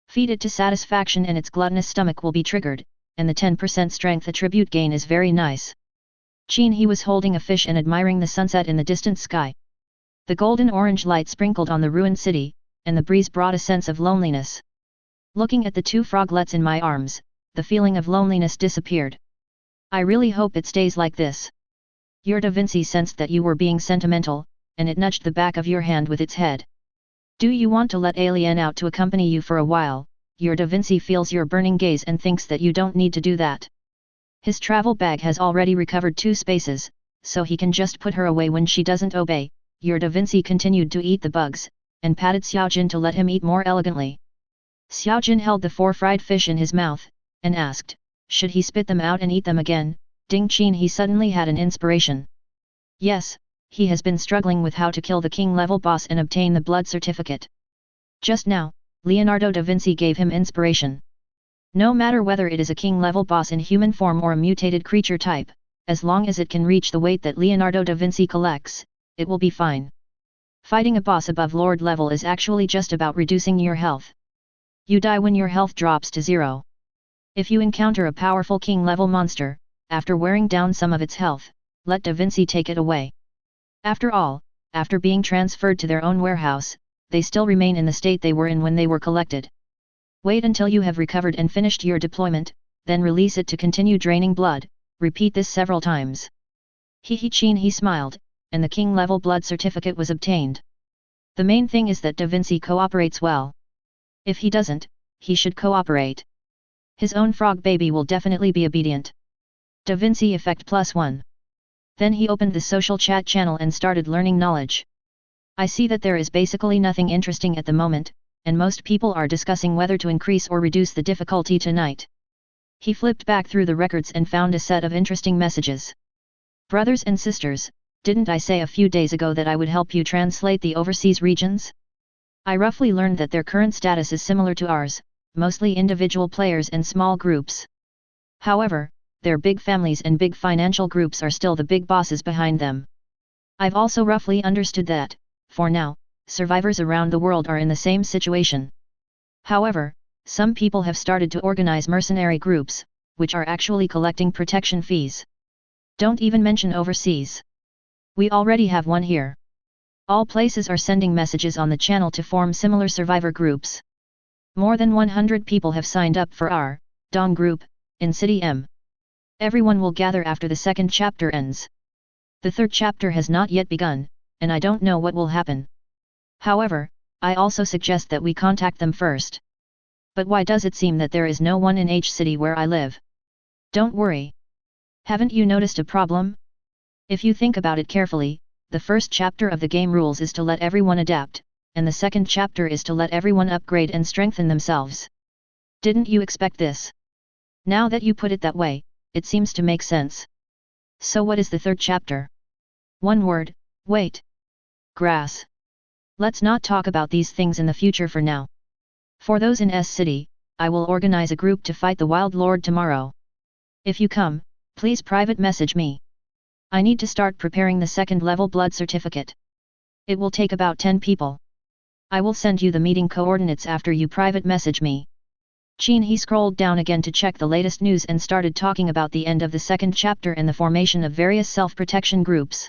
Feed it to satisfaction and its gluttonous stomach will be triggered, and the 10% strength attribute gain is very nice. Qin He was holding a fish and admiring the sunset in the distant sky. The golden-orange light sprinkled on the ruined city, and the breeze brought a sense of loneliness. Looking at the two froglets in my arms, the feeling of loneliness disappeared. I really hope it stays like this. Your Da Vinci sensed that you were being sentimental, and it nudged the back of your hand with its head. Do you want to let Alien out to accompany you for a while? Your Da Vinci feels your burning gaze and thinks that you don't need to do that. His travel bag has already recovered 2 spaces, so he can just put her away when she doesn't obey. Your Da Vinci continued to eat the bugs, and patted Xiaojin to let him eat more elegantly. Xiaojin held the 4 fried fish in his mouth, and asked, should he spit them out and eat them again? Ding Qin He suddenly had an inspiration. Yes, he has been struggling with how to kill the king-level boss and obtain the blood certificate. Just now, Leonardo da Vinci gave him inspiration. No matter whether it is a king-level boss in human form or a mutated creature type, as long as it can reach the weight that Leonardo da Vinci collects, it will be fine. Fighting a boss above Lord level is actually just about reducing your health. You die when your health drops to 0. If you encounter a powerful king-level monster, after wearing down some of its health, let Da Vinci take it away. After all, after being transferred to their own warehouse, they still remain in the state they were in when they were collected. Wait until you have recovered and finished your deployment, then release it to continue draining blood. Repeat this several times. Qin He smiled, and the king-level blood certificate was obtained. The main thing is that Da Vinci cooperates well. If he doesn't, he should cooperate. His own frog baby will definitely be obedient. Da Vinci effect +1. Then he opened the social chat channel and started learning knowledge. I see that there is basically nothing interesting at the moment, and most people are discussing whether to increase or reduce the difficulty tonight. He flipped back through the records and found a set of interesting messages. Brothers and sisters, didn't I say a few days ago that I would help you translate the overseas regions? I roughly learned that their current status is similar to ours, mostly individual players and small groups. However, their big families and big financial groups are still the big bosses behind them. I've also roughly understood that, for now, survivors around the world are in the same situation. However, some people have started to organize mercenary groups, which are actually collecting protection fees. Don't even mention overseas. We already have one here. All places are sending messages on the channel to form similar survivor groups. More than 100 people have signed up for our Dong group in City M. Everyone will gather after the 2nd chapter ends. The 3rd chapter has not yet begun, and I don't know what will happen. However, I also suggest that we contact them first. But why does it seem that there is no one in H city where I live? Don't worry. Haven't you noticed a problem? If you think about it carefully, the 1st chapter of the game rules is to let everyone adapt, and the 2nd chapter is to let everyone upgrade and strengthen themselves. Didn't you expect this? Now that you put it that way, it seems to make sense. So what is the 3rd chapter? One word, wait. Grass. Let's not talk about these things in the future for now. For those in S City, I will organize a group to fight the Wild Lord tomorrow. If you come, please private message me. I need to start preparing the 2nd level blood certificate. It will take about 10 people. I will send you the meeting coordinates after you private message me. Qin He scrolled down again to check the latest news and started talking about the end of the 2nd chapter and the formation of various self-protection groups.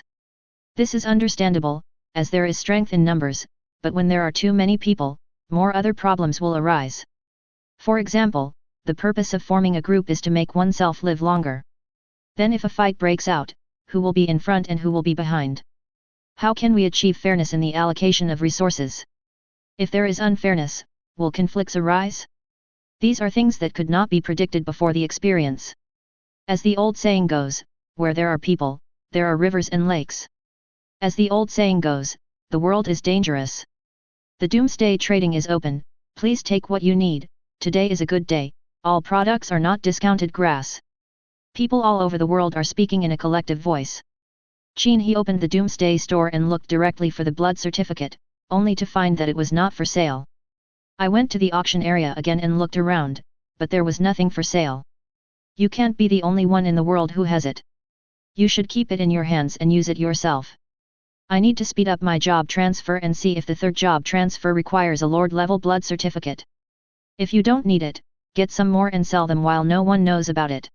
This is understandable, as there is strength in numbers, but when there are too many people, more other problems will arise. For example, the purpose of forming a group is to make oneself live longer. Then if a fight breaks out, who will be in front and who will be behind? How can we achieve fairness in the allocation of resources? If there is unfairness, will conflicts arise? These are things that could not be predicted before the experience. As the old saying goes, where there are people, there are rivers and lakes. As the old saying goes, the world is dangerous. The doomsday trading is open, please take what you need, today is a good day, all products are not discounted grass. People all over the world are speaking in a collective voice. Qin He opened the doomsday store and looked directly for the blood certificate, only to find that it was not for sale. I went to the auction area again and looked around, but there was nothing for sale. You can't be the only one in the world who has it. You should keep it in your hands and use it yourself. I need to speed up my job transfer and see if the 3rd job transfer requires a Lord level blood certificate. If you don't need it, Get some more and sell them while no one knows about it.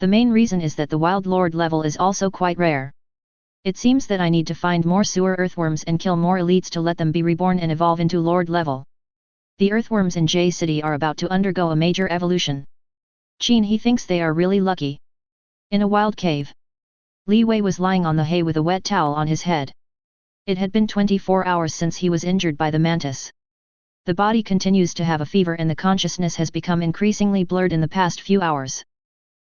The main reason is that the Wild Lord level is also quite rare. It seems that I need to find more sewer earthworms and kill more elites to let them be reborn and evolve into Lord level. The earthworms in J City are about to undergo a major evolution. Qin He thinks they are really lucky. In a wild cave, Li Wei was lying on the hay with a wet towel on his head. It had been 24 hours since he was injured by the mantis. The body continues to have a fever and the consciousness has become increasingly blurred in the past few hours.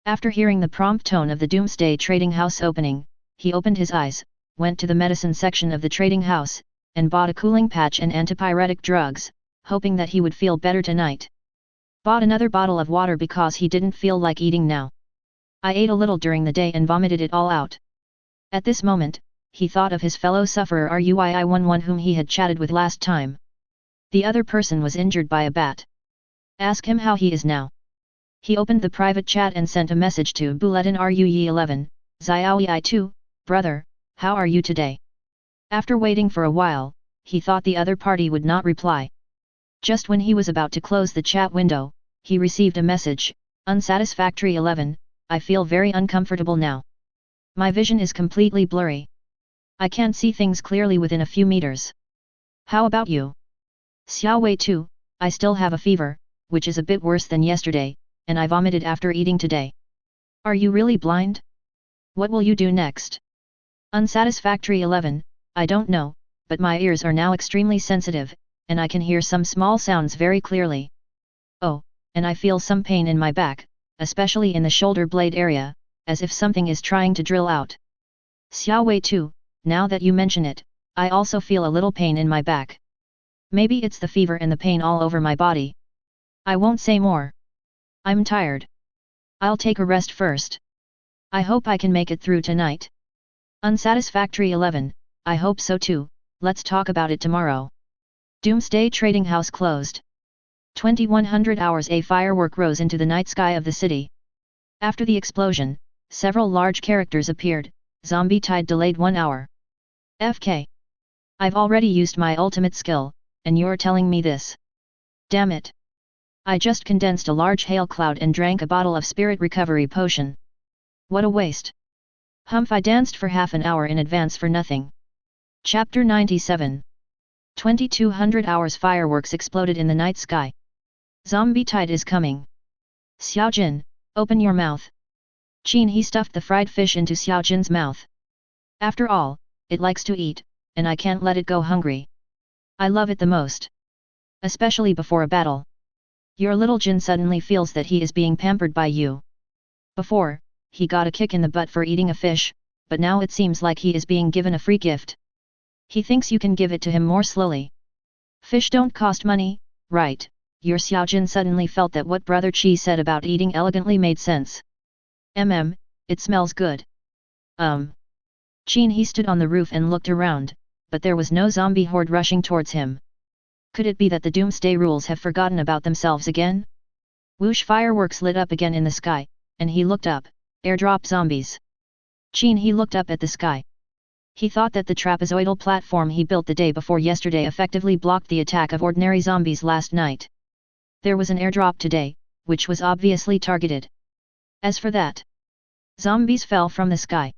After hearing the prompt tone of the Doomsday Trading House opening, he opened his eyes, went to the medicine section of the trading house, and bought a cooling patch and antipyretic drugs, hoping that he would feel better tonight. Bought another bottle of water because he didn't feel like eating now. I ate a little during the day and vomited it all out. At this moment, he thought of his fellow sufferer Ruii11 whom he had chatted with last time. The other person was injured by a bat. Ask him how he is now. He opened the private chat and sent a message to Bulletin Ruyi11, Xiaoyi2, brother, how are you today? After waiting for a while, he thought the other party would not reply. Just when he was about to close the chat window, he received a message, Unsatisfactory 11, I feel very uncomfortable now. My vision is completely blurry. I can't see things clearly within a few meters. How about you? Xiaowei 2, I still have a fever, which is a bit worse than yesterday, and I vomited after eating today. Are you really blind? What will you do next? Unsatisfactory 11, I don't know, but my ears are now extremely sensitive, and I can hear some small sounds very clearly. Oh, and I feel some pain in my back, especially in the shoulder blade area, as if something is trying to drill out. Xiaowei 2, now that you mention it, I also feel a little pain in my back. Maybe it's the fever and the pain all over my body. I won't say more. I'm tired. I'll take a rest first. I hope I can make it through tonight. Unsatisfactory 11, I hope so too, let's talk about it tomorrow. Doomsday Trading House closed. 2100 hours a firework rose into the night sky of the city. After the explosion, several large characters appeared, zombie tide delayed 1 hour. FK. I've already used my ultimate skill, and you're telling me this. Damn it. I just condensed a large hail cloud and drank a bottle of spirit recovery potion. What a waste. Humph, I danced for half an hour in advance for nothing. Chapter 97. 2200 hours fireworks exploded in the night sky. Zombie tide is coming. Xiaojin, open your mouth. Qin He stuffed the fried fish into Xiaojin's mouth. After all, it likes to eat, and I can't let it go hungry. I love it the most. Especially before a battle. Your little Jin suddenly feels that he is being pampered by you. Before, he got a kick in the butt for eating a fish, but now it seems like he is being given a free gift. He thinks you can give it to him more slowly. Fish don't cost money, right? Your Xiaojin suddenly felt that what Brother Qi said about eating elegantly made sense. It smells good. Qin He stood on the roof and looked around, but there was no zombie horde rushing towards him. Could it be that the Doomsday rules have forgotten about themselves again? Whoosh, fireworks lit up again in the sky, and he looked up, airdrop zombies. Qin He looked up at the sky. He thought that the trapezoidal platform he built the day before yesterday effectively blocked the attack of ordinary zombies last night. There was an airdrop today, which was obviously targeted. As for that, zombies fell from the sky.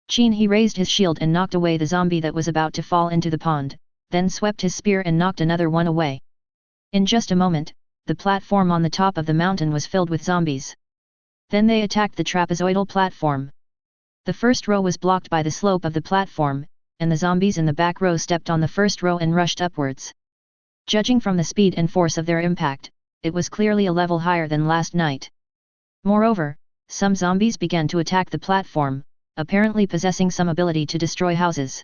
Qin He raised his shield and knocked away the zombie that was about to fall into the pond, then swept his spear and knocked another one away. In just a moment, the platform on the top of the mountain was filled with zombies. Then they attacked the trapezoidal platform. The first row was blocked by the slope of the platform, and the zombies in the back row stepped on the first row and rushed upwards. Judging from the speed and force of their impact, it was clearly a level higher than last night. Moreover, some zombies began to attack the platform, apparently possessing some ability to destroy houses.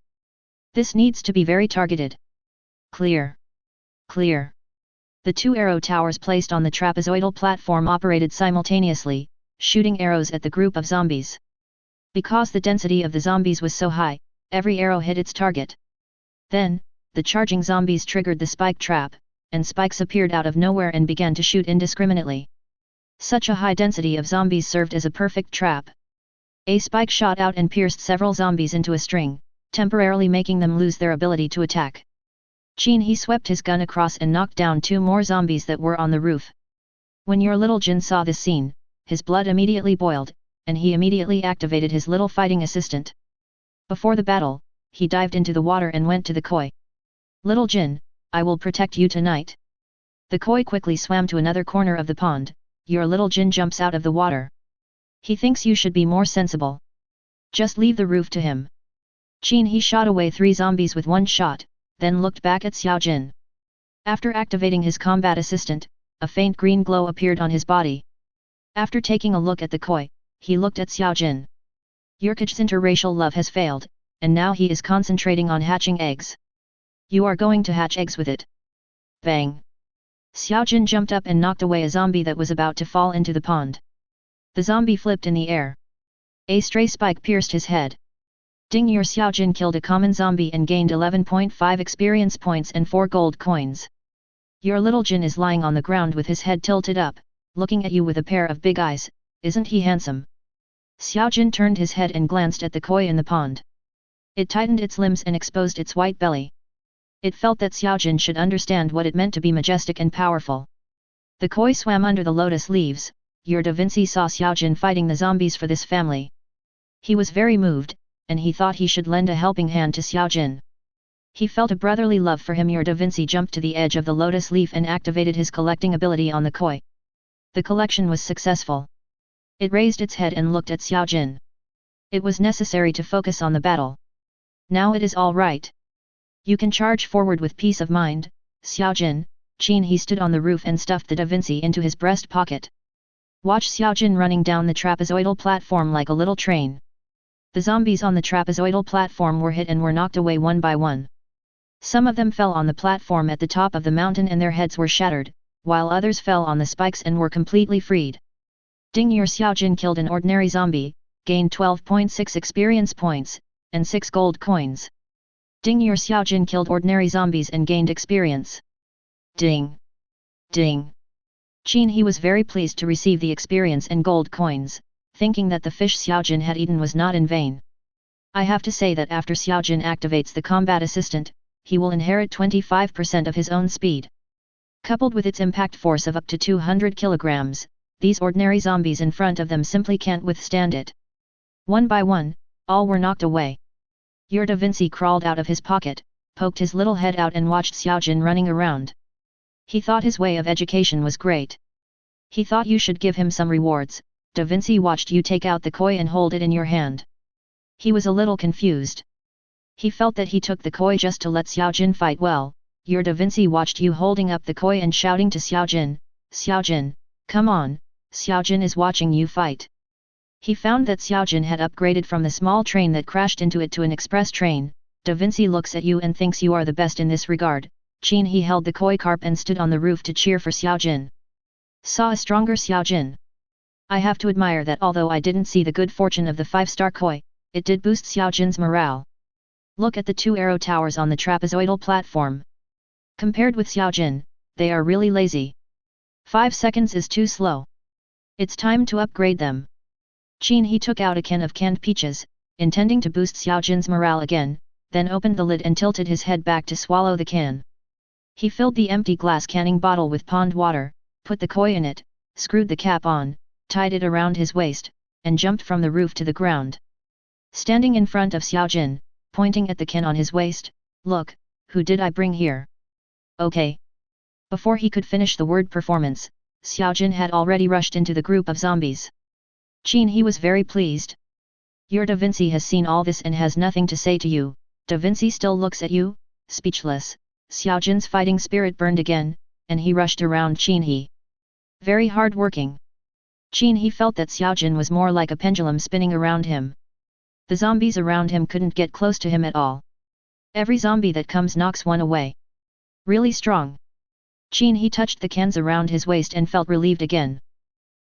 This needs to be very targeted. Clear. Clear. The two arrow towers placed on the trapezoidal platform operated simultaneously, shooting arrows at the group of zombies. Because the density of the zombies was so high, every arrow hit its target. Then, the charging zombies triggered the spike trap, and spikes appeared out of nowhere and began to shoot indiscriminately. Such a high density of zombies served as a perfect trap. A spike shot out and pierced several zombies into a string, temporarily making them lose their ability to attack. Qin He swept his gun across and knocked down two more zombies that were on the roof. When your little Jin saw this scene, his blood immediately boiled, and he immediately activated his little fighting assistant. Before the battle, he dived into the water and went to the koi. Little Jin, I will protect you tonight. The koi quickly swam to another corner of the pond. Your little Jin jumps out of the water. He thinks you should be more sensible. Just leave the roof to him. Qin He shot away 3 zombies with 1 shot, then looked back at Xiaojin. After activating his combat assistant, a faint green glow appeared on his body. After taking a look at the koi, he looked at Xiaojin. Yurkij's interracial love has failed, and now he is concentrating on hatching eggs. You are going to hatch eggs with it. Bang! Xiaojin jumped up and knocked away a zombie that was about to fall into the pond. The zombie flipped in the air. A stray spike pierced his head. Ding! Your Xiaojin killed a common zombie and gained 11.5 experience points and 4 gold coins. Your little Jin is lying on the ground with his head tilted up, looking at you with a pair of big eyes. Isn't he handsome? Xiaojin turned his head and glanced at the koi in the pond. It tightened its limbs and exposed its white belly. It felt that Xiaojin should understand what it meant to be majestic and powerful. The koi swam under the lotus leaves. Your Da Vinci saw Xiaojin fighting the zombies for this family. He was very moved, and he thought he should lend a helping hand to Xiaojin. He felt a brotherly love for him. Your Da Vinci jumped to the edge of the lotus leaf and activated his collecting ability on the koi. The collection was successful. It raised its head and looked at Xiaojin. It was necessary to focus on the battle. Now it is all right. You can charge forward with peace of mind, Xiaojin. Qin He stood on the roof and stuffed the Da Vinci into his breast pocket. Watch Xiaojin running down the trapezoidal platform like a little train. The zombies on the trapezoidal platform were hit and were knocked away one by one. Some of them fell on the platform at the top of the mountain and their heads were shattered, while others fell on the spikes and were completely freed. Ding! Your Xiaojin killed an ordinary zombie, gained 12.6 experience points, and 6 gold coins. Ding! Your Xiaojin killed ordinary zombies and gained experience. Ding! Ding! Qin He was very pleased to receive the experience and gold coins, thinking that the fish Xiaojin had eaten was not in vain. I have to say that after Xiaojin activates the combat assistant, he will inherit 25% of his own speed. Coupled with its impact force of up to 200 kilograms, these ordinary zombies in front of them simply can't withstand it. One by one, all were knocked away. Your Da Vinci crawled out of his pocket, poked his little head out and watched Xiaojin running around. He thought his way of education was great. He thought you should give him some rewards. Da Vinci watched you take out the koi and hold it in your hand. He was a little confused. He felt that he took the koi just to let Xiaojin fight well. Your Da Vinci watched you holding up the koi and shouting to Xiaojin, Xiaojin, come on, Xiaojin is watching you fight. He found that Xiaojin had upgraded from the small train that crashed into it to an express train. Da Vinci looks at you and thinks you are the best in this regard. Qin He held the koi carp and stood on the roof to cheer for Xiaojin. Saw a stronger Xiaojin. I have to admire that although I didn't see the good fortune of the 5-star koi, it did boost Xiaojin's morale. Look at the 2 arrow towers on the trapezoidal platform. Compared with Xiaojin, they are really lazy. 5 seconds is too slow. It's time to upgrade them. Qin He took out a can of canned peaches, intending to boost Xiaojin's morale again, then opened the lid and tilted his head back to swallow the can. He filled the empty glass canning bottle with pond water, put the koi in it, screwed the cap on, tied it around his waist, and jumped from the roof to the ground. Standing in front of Xiaojin, pointing at the can on his waist, look, who did I bring here? Okay. Before he could finish the word performance, Xiaojin had already rushed into the group of zombies. Qin He was very pleased. Your Da Vinci has seen all this and has nothing to say to you. Da Vinci still looks at you, speechless. Xiaojin's fighting spirit burned again, and he rushed around Qin He. Very hard-working. Qin He felt that Xiaojin was more like a pendulum spinning around him. The zombies around him couldn't get close to him at all. Every zombie that comes knocks one away. Really strong. Qin He touched the cans around his waist and felt relieved again.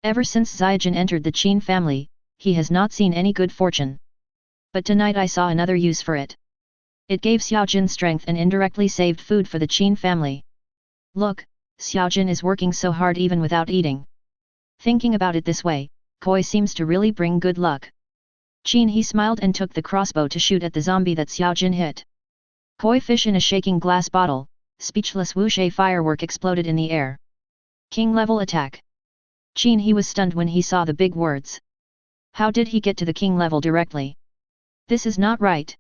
Ever since Xiaojin entered the Qin family, he has not seen any good fortune. But tonight I saw another use for it. It gave Xiaojin strength and indirectly saved food for the Qin family. Look, Xiaojin is working so hard even without eating. Thinking about it this way, koi seems to really bring good luck. Qin He smiled and took the crossbow to shoot at the zombie that Xiaojin hit. Koi fish in a shaking glass bottle, speechless whoosh, a firework exploded in the air. King level attack. Qin He was stunned when he saw the big words. How did he get to the king level directly? This is not right.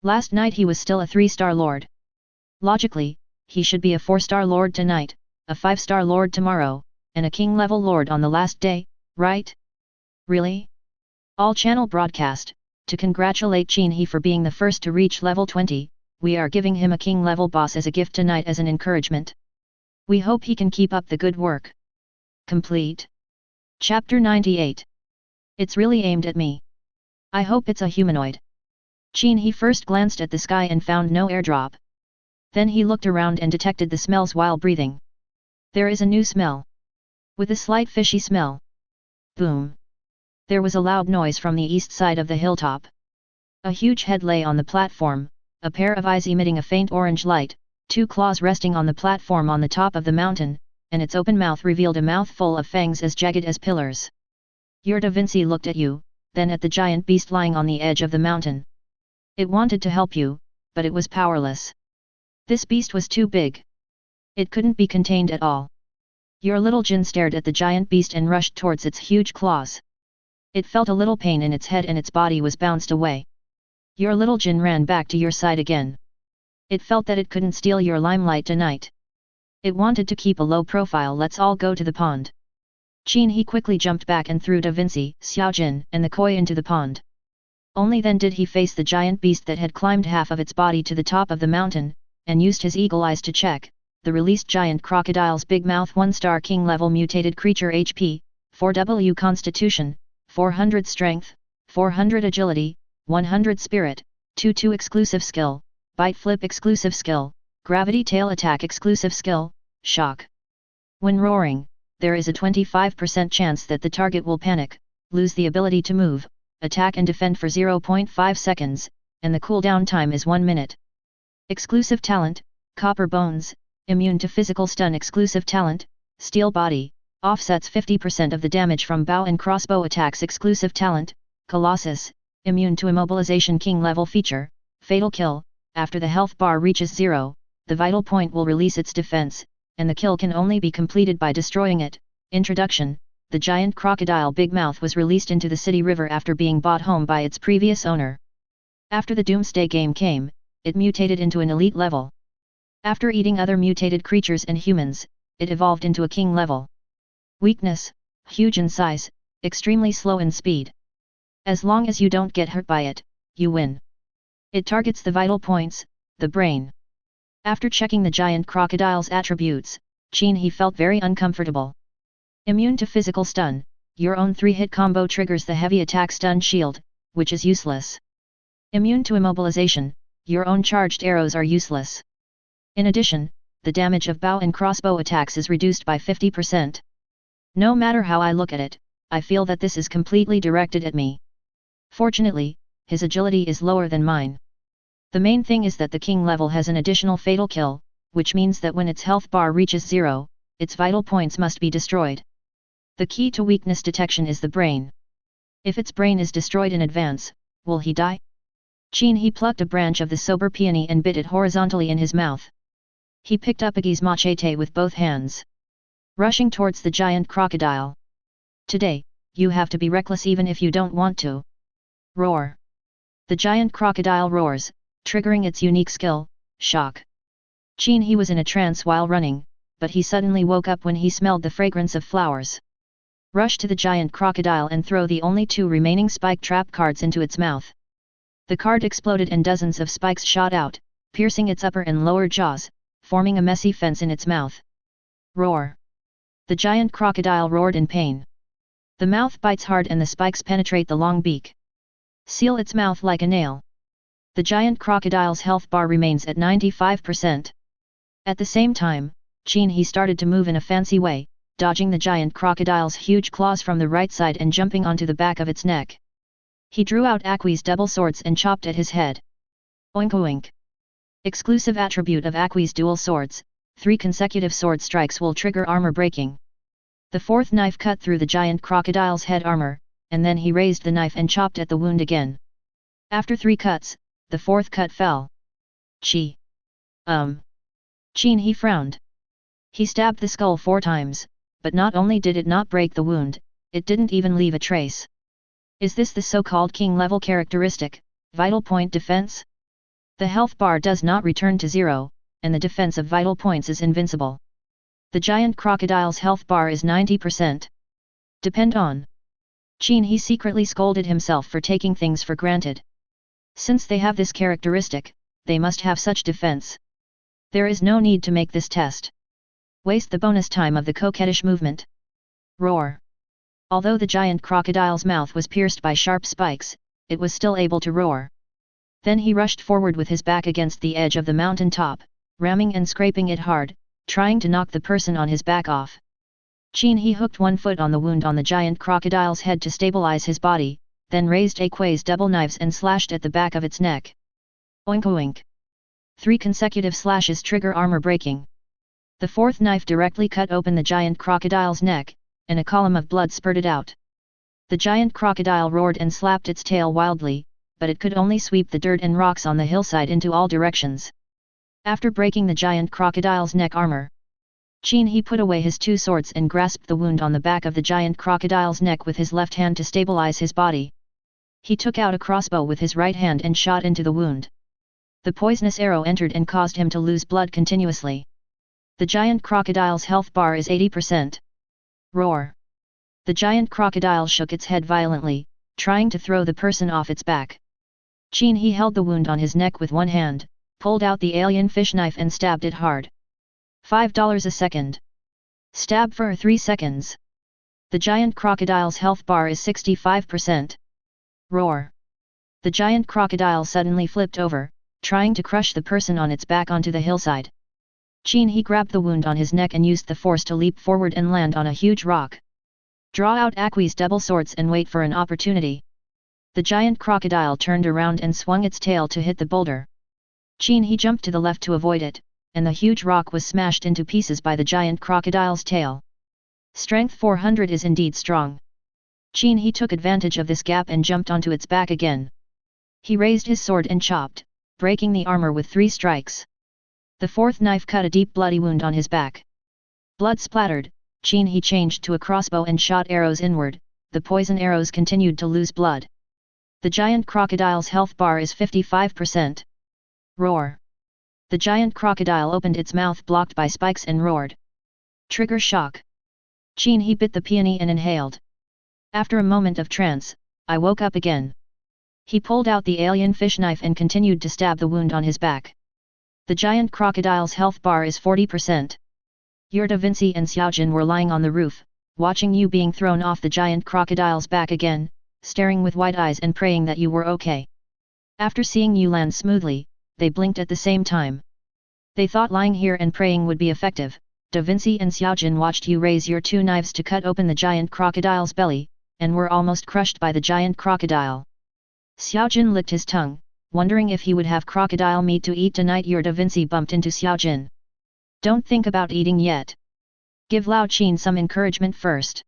Last night he was still a 3-star lord. Logically, he should be a 4-star lord tonight, a 5-star lord tomorrow, and a king level lord on the last day, right? Really? All channel broadcast, to congratulate Qin He for being the first to reach level 20, we are giving him a king level boss as a gift tonight as an encouragement. We hope he can keep up the good work. Complete. Chapter 98. It's really aimed at me. I hope it's a humanoid. Qin He first glanced at the sky and found no airdrop. Then he looked around and detected the smells while breathing. There is a new smell. With a slight fishy smell. Boom. There was a loud noise from the east side of the hilltop. A huge head lay on the platform, a pair of eyes emitting a faint orange light, 2 claws resting on the platform on the top of the mountain, and its open mouth revealed a mouth full of fangs as jagged as pillars. Your Da Vinci looked at you, then at the giant beast lying on the edge of the mountain. It wanted to help you, but it was powerless. This beast was too big. It couldn't be contained at all. Your little Jin stared at the giant beast and rushed towards its huge claws. It felt a little pain in its head and its body was bounced away. Your little Jin ran back to your side again. It felt that it couldn't steal your limelight tonight. It wanted to keep a low profile. Let's all go to the pond. Qin He quickly jumped back and threw Da Vinci, Xiaojin, and the koi into the pond. Only then did he face the giant beast that had climbed half of its body to the top of the mountain, and used his eagle eyes to check. The released giant crocodile's big mouth 1-star king level mutated creature HP, 4W constitution, 400 strength, 400 agility, 100 spirit, 2/2 exclusive skill, bite flip exclusive skill, gravity tail attack exclusive skill, shock. When roaring, there is a 25% chance that the target will panic, lose the ability to move, attack and defend for 0.5 seconds, and the cooldown time is 1 minute. Exclusive talent, Copper Bones, immune to physical stun. Exclusive talent, Steel Body, offsets 50% of the damage from bow and crossbow attacks. Exclusive talent, Colossus, immune to immobilization. King level feature, Fatal Kill, after the health bar reaches 0, the vital point will release its defense, and the kill can only be completed by destroying it. Introduction: the giant crocodile Big Mouth was released into the city river after being bought home by its previous owner. After the Doomsday game came, it mutated into an elite level. After eating other mutated creatures and humans, it evolved into a king level. Weakness: huge in size, extremely slow in speed. As long as you don't get hurt by it, you win. It targets the vital points, the brain. After checking the giant crocodile's attributes, Qin He felt very uncomfortable. Immune to physical stun, your own 3-hit combo triggers the heavy attack stun shield, which is useless. Immune to immobilization, your own charged arrows are useless. In addition, the damage of bow and crossbow attacks is reduced by 50%. No matter how I look at it, I feel that this is completely directed at me. Fortunately, his agility is lower than mine. The main thing is that the king level has an additional fatal kill, which means that when its health bar reaches 0, its vital points must be destroyed. The key to weakness detection is the brain. If its brain is destroyed in advance, will he die? Qin He plucked a branch of the sober peony and bit it horizontally in his mouth. He picked up Iggy's machete with both hands, rushing towards the giant crocodile. Today, you have to be reckless even if you don't want to. Roar. The giant crocodile roars, triggering its unique skill, shock. Qin He was in a trance while running, but he suddenly woke up when he smelled the fragrance of flowers. Rush to the giant crocodile and throw the only 2 remaining spike trap cards into its mouth. The card exploded and dozens of spikes shot out, piercing its upper and lower jaws, forming a messy fence in its mouth. Roar. The giant crocodile roared in pain. The mouth bites hard and the spikes penetrate the long beak. Seal its mouth like a nail. The giant crocodile's health bar remains at 95%. At the same time, Qin He started to move in a fancy way, dodging the giant crocodile's huge claws from the right side and jumping onto the back of its neck. He drew out Aqui's double swords and chopped at his head. Oink oink. Exclusive attribute of Aqui's dual swords, 3 consecutive sword strikes will trigger armor breaking. The 4th knife cut through the giant crocodile's head armor, and then he raised the knife and chopped at the wound again. After 3 cuts, the 4th cut fell. Qin He frowned. He stabbed the skull 4 times, but not only did it not break the wound, it didn't even leave a trace. Is this the so-called king level characteristic, vital point defense? The health bar does not return to 0, and the defense of vital points is invincible. The giant crocodile's health bar is 90%. Depend on. Qin He secretly scolded himself for taking things for granted. Since they have this characteristic, they must have such defense. There is no need to make this test. Waste the bonus time of the coquettish movement. Roar. Although the giant crocodile's mouth was pierced by sharp spikes, it was still able to roar. Then he rushed forward with his back against the edge of the mountain top, ramming and scraping it hard, trying to knock the person on his back off. Qin He hooked one foot on the wound on the giant crocodile's head to stabilize his body, then raised Aqua's double knives and slashed at the back of its neck. Oink oink. 3 consecutive slashes trigger armor breaking. The fourth knife directly cut open the giant crocodile's neck, and a column of blood spurted out. The giant crocodile roared and slapped its tail wildly, but it could only sweep the dirt and rocks on the hillside into all directions. After breaking the giant crocodile's neck armor, Qin He put away his 2 swords and grasped the wound on the back of the giant crocodile's neck with his left hand to stabilize his body. He took out a crossbow with his right hand and shot into the wound. The poisonous arrow entered and caused him to lose blood continuously. The giant crocodile's health bar is 80%. Roar. The giant crocodile shook its head violently, trying to throw the person off its back. Qin He held the wound on his neck with one hand, pulled out the alien fish knife and stabbed it hard. $5 a second. Stab for 3 seconds. The giant crocodile's health bar is 65%. Roar. The giant crocodile suddenly flipped over, trying to crush the person on its back onto the hillside. Qin He grabbed the wound on his neck and used the force to leap forward and land on a huge rock. Draw out Aqua's double swords and wait for an opportunity. The giant crocodile turned around and swung its tail to hit the boulder. Qin He jumped to the left to avoid it, and the huge rock was smashed into pieces by the giant crocodile's tail. Strength 400 is indeed strong. Qin He took advantage of this gap and jumped onto its back again. He raised his sword and chopped, breaking the armor with 3 strikes. The fourth knife cut a deep bloody wound on his back. Blood splattered, Qin He changed to a crossbow and shot arrows inward. The poison arrows continued to lose blood. The giant crocodile's health bar is 55%. Roar. The giant crocodile opened its mouth blocked by spikes and roared. Trigger shock. Qin He bit the peony and inhaled. After a moment of trance, I woke up again. He pulled out the alien fish knife and continued to stab the wound on his back. The giant crocodile's health bar is 40%. Vinci and Yaojin were lying on the roof, watching you being thrown off the giant crocodile's back again, staring with wide eyes and praying that you were okay. After seeing you land smoothly, they blinked at the same time. They thought lying here and praying would be effective. Vinci and Yaojin watched you raise your 2 knives to cut open the giant crocodile's belly, and were almost crushed by the giant crocodile. Yaojin licked his tongue, wondering if he would have crocodile meat to eat tonight. Vinci bumped into Yaojin. Don't think about eating yet. Give Lao Qin some encouragement first.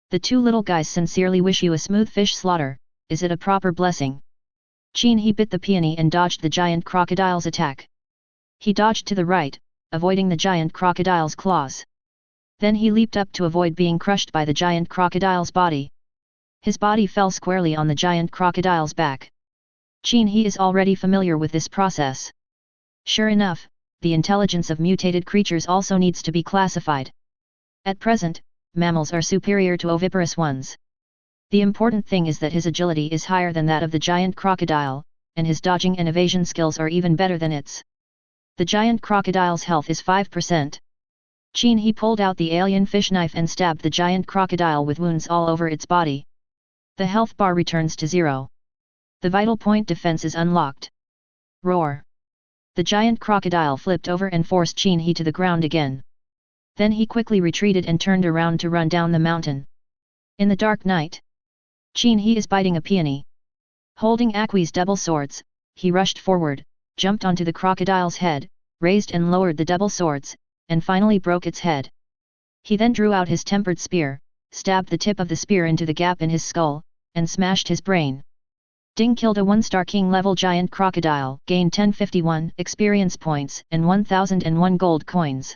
The 2 little guys sincerely wish you a smooth fish slaughter. Is it a proper blessing? Qin He bit the peony and dodged the giant crocodile's attack. He dodged to the right, avoiding the giant crocodile's claws. Then he leaped up to avoid being crushed by the giant crocodile's body. His body fell squarely on the giant crocodile's back. Qin He is already familiar with this process. Sure enough, the intelligence of mutated creatures also needs to be classified. At present, mammals are superior to oviparous ones. The important thing is that his agility is higher than that of the giant crocodile, and his dodging and evasion skills are even better than its. The giant crocodile's health is 5%. Qin He pulled out the alien fish knife and stabbed the giant crocodile with wounds all over its body. The health bar returns to 0. The vital point defense is unlocked. Roar. The giant crocodile flipped over and forced Qin He to the ground again. Then he quickly retreated and turned around to run down the mountain. In the dark night, Qin He is biting a peony. Holding Aqua's double swords, he rushed forward, jumped onto the crocodile's head, raised and lowered the double swords, and finally broke its head. He then drew out his tempered spear, stabbed the tip of the spear into the gap in his skull, and smashed his brain. Ding killed a 1-star king level giant crocodile, gained 1051 experience points and 1001 gold coins.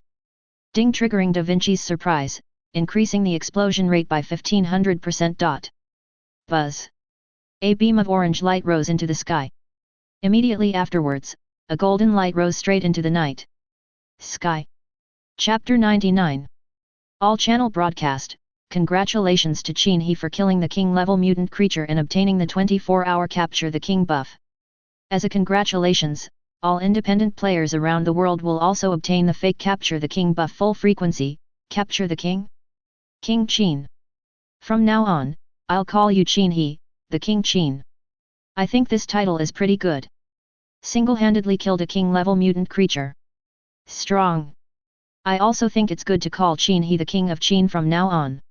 Ding triggering Da Vinci's surprise, increasing the explosion rate by 1500%. Buzz. A beam of orange light rose into the sky. Immediately afterwards, a golden light rose straight into the night sky. Chapter 99. All channel broadcast. Congratulations to Qin He for killing the king-level mutant creature and obtaining the 24-hour capture the king buff. As a congratulations, all independent players around the world will also obtain the fake capture the king buff full frequency, capture the king? King Qin. From now on, I'll call you Qin He, the King Qin. I think this title is pretty good. Single-handedly killed a king-level mutant creature. Strong. I also think it's good to call Qin He the King of Qin from now on.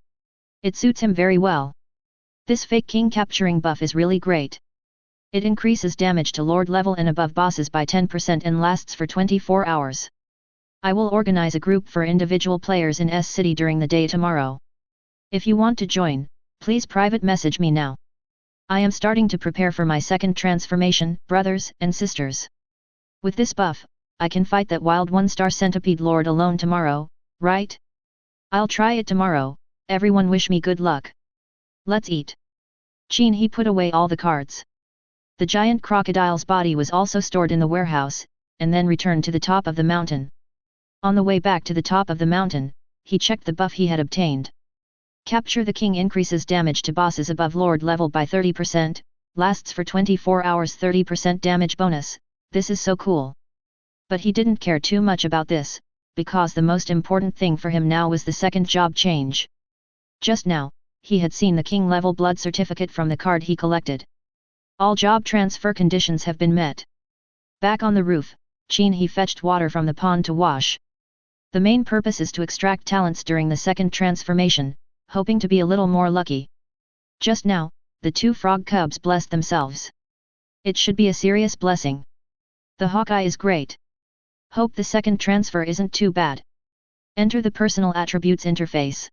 It suits him very well. This fake king capturing buff is really great. It increases damage to Lord level and above bosses by 10% and lasts for 24 hours. I will organize a group for individual players in S City during the day tomorrow. If you want to join, please private message me now. I am starting to prepare for my second transformation, brothers and sisters. With this buff, I can fight that wild 1-star centipede lord alone tomorrow, right? I'll try it tomorrow. Everyone wish me good luck. Let's eat. Qin He put away all the cards. The giant crocodile's body was also stored in the warehouse, and then returned to the top of the mountain. On the way back to the top of the mountain, he checked the buff he had obtained. Capture the King increases damage to bosses above Lord level by 30%, lasts for 24 hours 30% damage bonus, this is so cool. But he didn't care too much about this, because the most important thing for him now was the second job change. Just now, he had seen the King level blood certificate from the card he collected. All job transfer conditions have been met. Back on the roof, Qin He fetched water from the pond to wash. The main purpose is to extract talents during the second transformation, hoping to be a little more lucky. Just now, the two frog cubs blessed themselves. It should be a serious blessing. The Hawkeye is great. Hope the second transfer isn't too bad. Enter the personal attributes interface.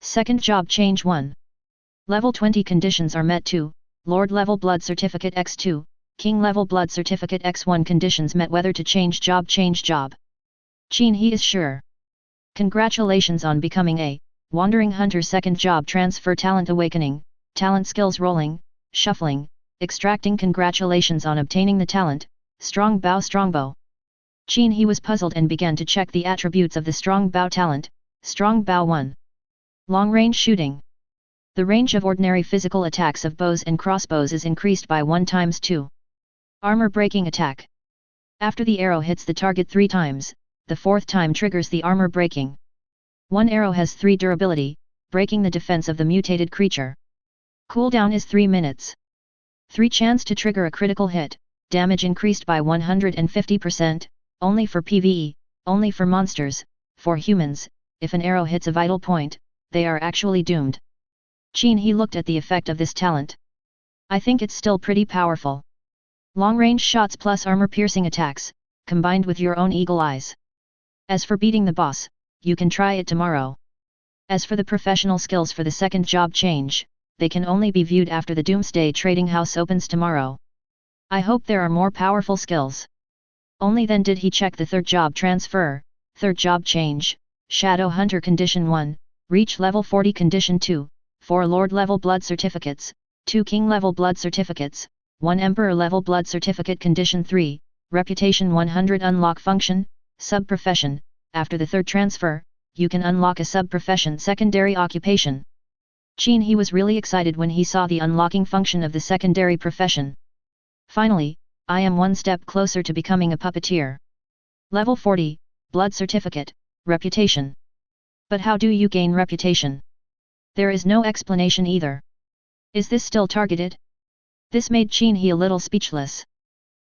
Second job change 1. Level 20 conditions are met 2, Lord level blood certificate X2, King level blood certificate X1 conditions met whether to change job. Qin He is sure. Congratulations on becoming a Wandering Hunter second job transfer talent awakening, talent skills rolling, shuffling, extracting. Congratulations on obtaining the talent, strong bow. Qin He was puzzled and began to check the attributes of the strong bow talent, strong bow 1. Long range shooting. The range of ordinary physical attacks of bows and crossbows is increased by 1 times 2. Armor breaking attack. After the arrow hits the target 3 times, the 4th time triggers the armor breaking. 1 arrow has 3 durability, breaking the defense of the mutated creature. Cooldown is 3 minutes. 3 chance to trigger a critical hit, damage increased by 150%, only for PvE, only for monsters. For humans, if an arrow hits a vital point, they are actually doomed. Qin He looked at the effect of this talent. I think it's still pretty powerful. Long-range shots plus armor-piercing attacks, combined with your own eagle eyes. As for beating the boss, you can try it tomorrow. As for the professional skills for the second job change, they can only be viewed after the Doomsday Trading House opens tomorrow. I hope there are more powerful skills. Only then did he check the third job transfer, third job change, Shadow Hunter Condition 1, Reach Level 40 Condition 2, 4 Lord Level Blood Certificates, 2 King Level Blood Certificates, 1 Emperor Level Blood Certificate Condition 3, Reputation 100 Unlock Function, Sub-Profession. After the third transfer, you can unlock a sub-profession secondary occupation. Qin He was really excited when he saw the unlocking function of the secondary profession. Finally, I am 1 step closer to becoming a puppeteer. Level 40, Blood Certificate, Reputation. But how do you gain reputation? There is no explanation either. Is this still targeted? This made Qin He a little speechless.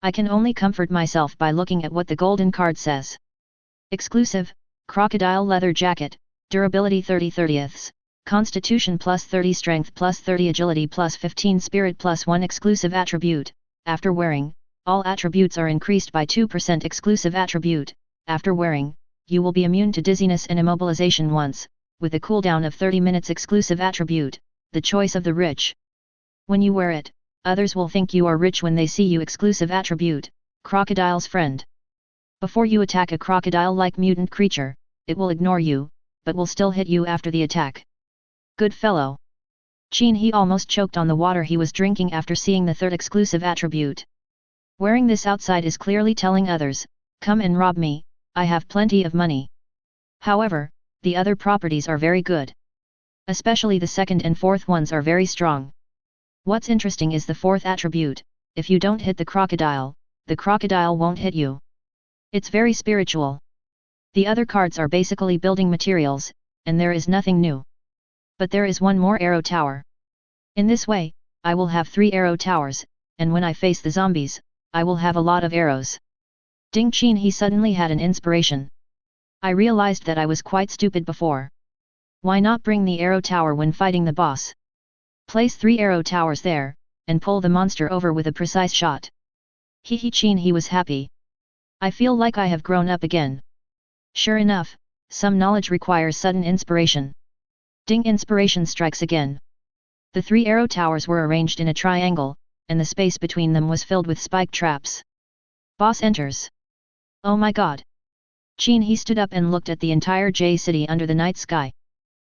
I can only comfort myself by looking at what the golden card says. Exclusive, Crocodile Leather Jacket, Durability 30/30ths, Constitution plus 30 Strength plus 30 Agility plus 15 Spirit plus 1 Exclusive Attribute. After wearing, all attributes are increased by 2%. Exclusive Attribute. After wearing, you will be immune to dizziness and immobilization once, with a cooldown of 30 minutes. Exclusive Attribute, the choice of the rich. When you wear it, others will think you are rich when they see you. Exclusive Attribute, Crocodile's Friend. Before you attack a crocodile-like mutant creature, it will ignore you, but will still hit you after the attack. Good fellow. Qin He almost choked on the water he was drinking after seeing the third exclusive attribute. Wearing this outside is clearly telling others, come and rob me, I have plenty of money. However, the other properties are very good. Especially the second and fourth ones are very strong. What's interesting is the fourth attribute, if you don't hit the crocodile won't hit you. It's very spiritual. The other cards are basically building materials, and there is nothing new. But there is one more arrow tower. In this way, I will have 3 arrow towers, and when I face the zombies, I will have a lot of arrows. Ding Qin He suddenly had an inspiration. I realized that I was quite stupid before. Why not bring the arrow tower when fighting the boss? Place 3 arrow towers there, and pull the monster over with a precise shot. Qin He was happy. I feel like I have grown up again. Sure enough, some knowledge requires sudden inspiration. Ding, inspiration strikes again. The 3 arrow towers were arranged in a triangle, and the space between them was filled with spike traps. Boss enters. Oh my god. Qin He stood up and looked at the entire J city under the night sky.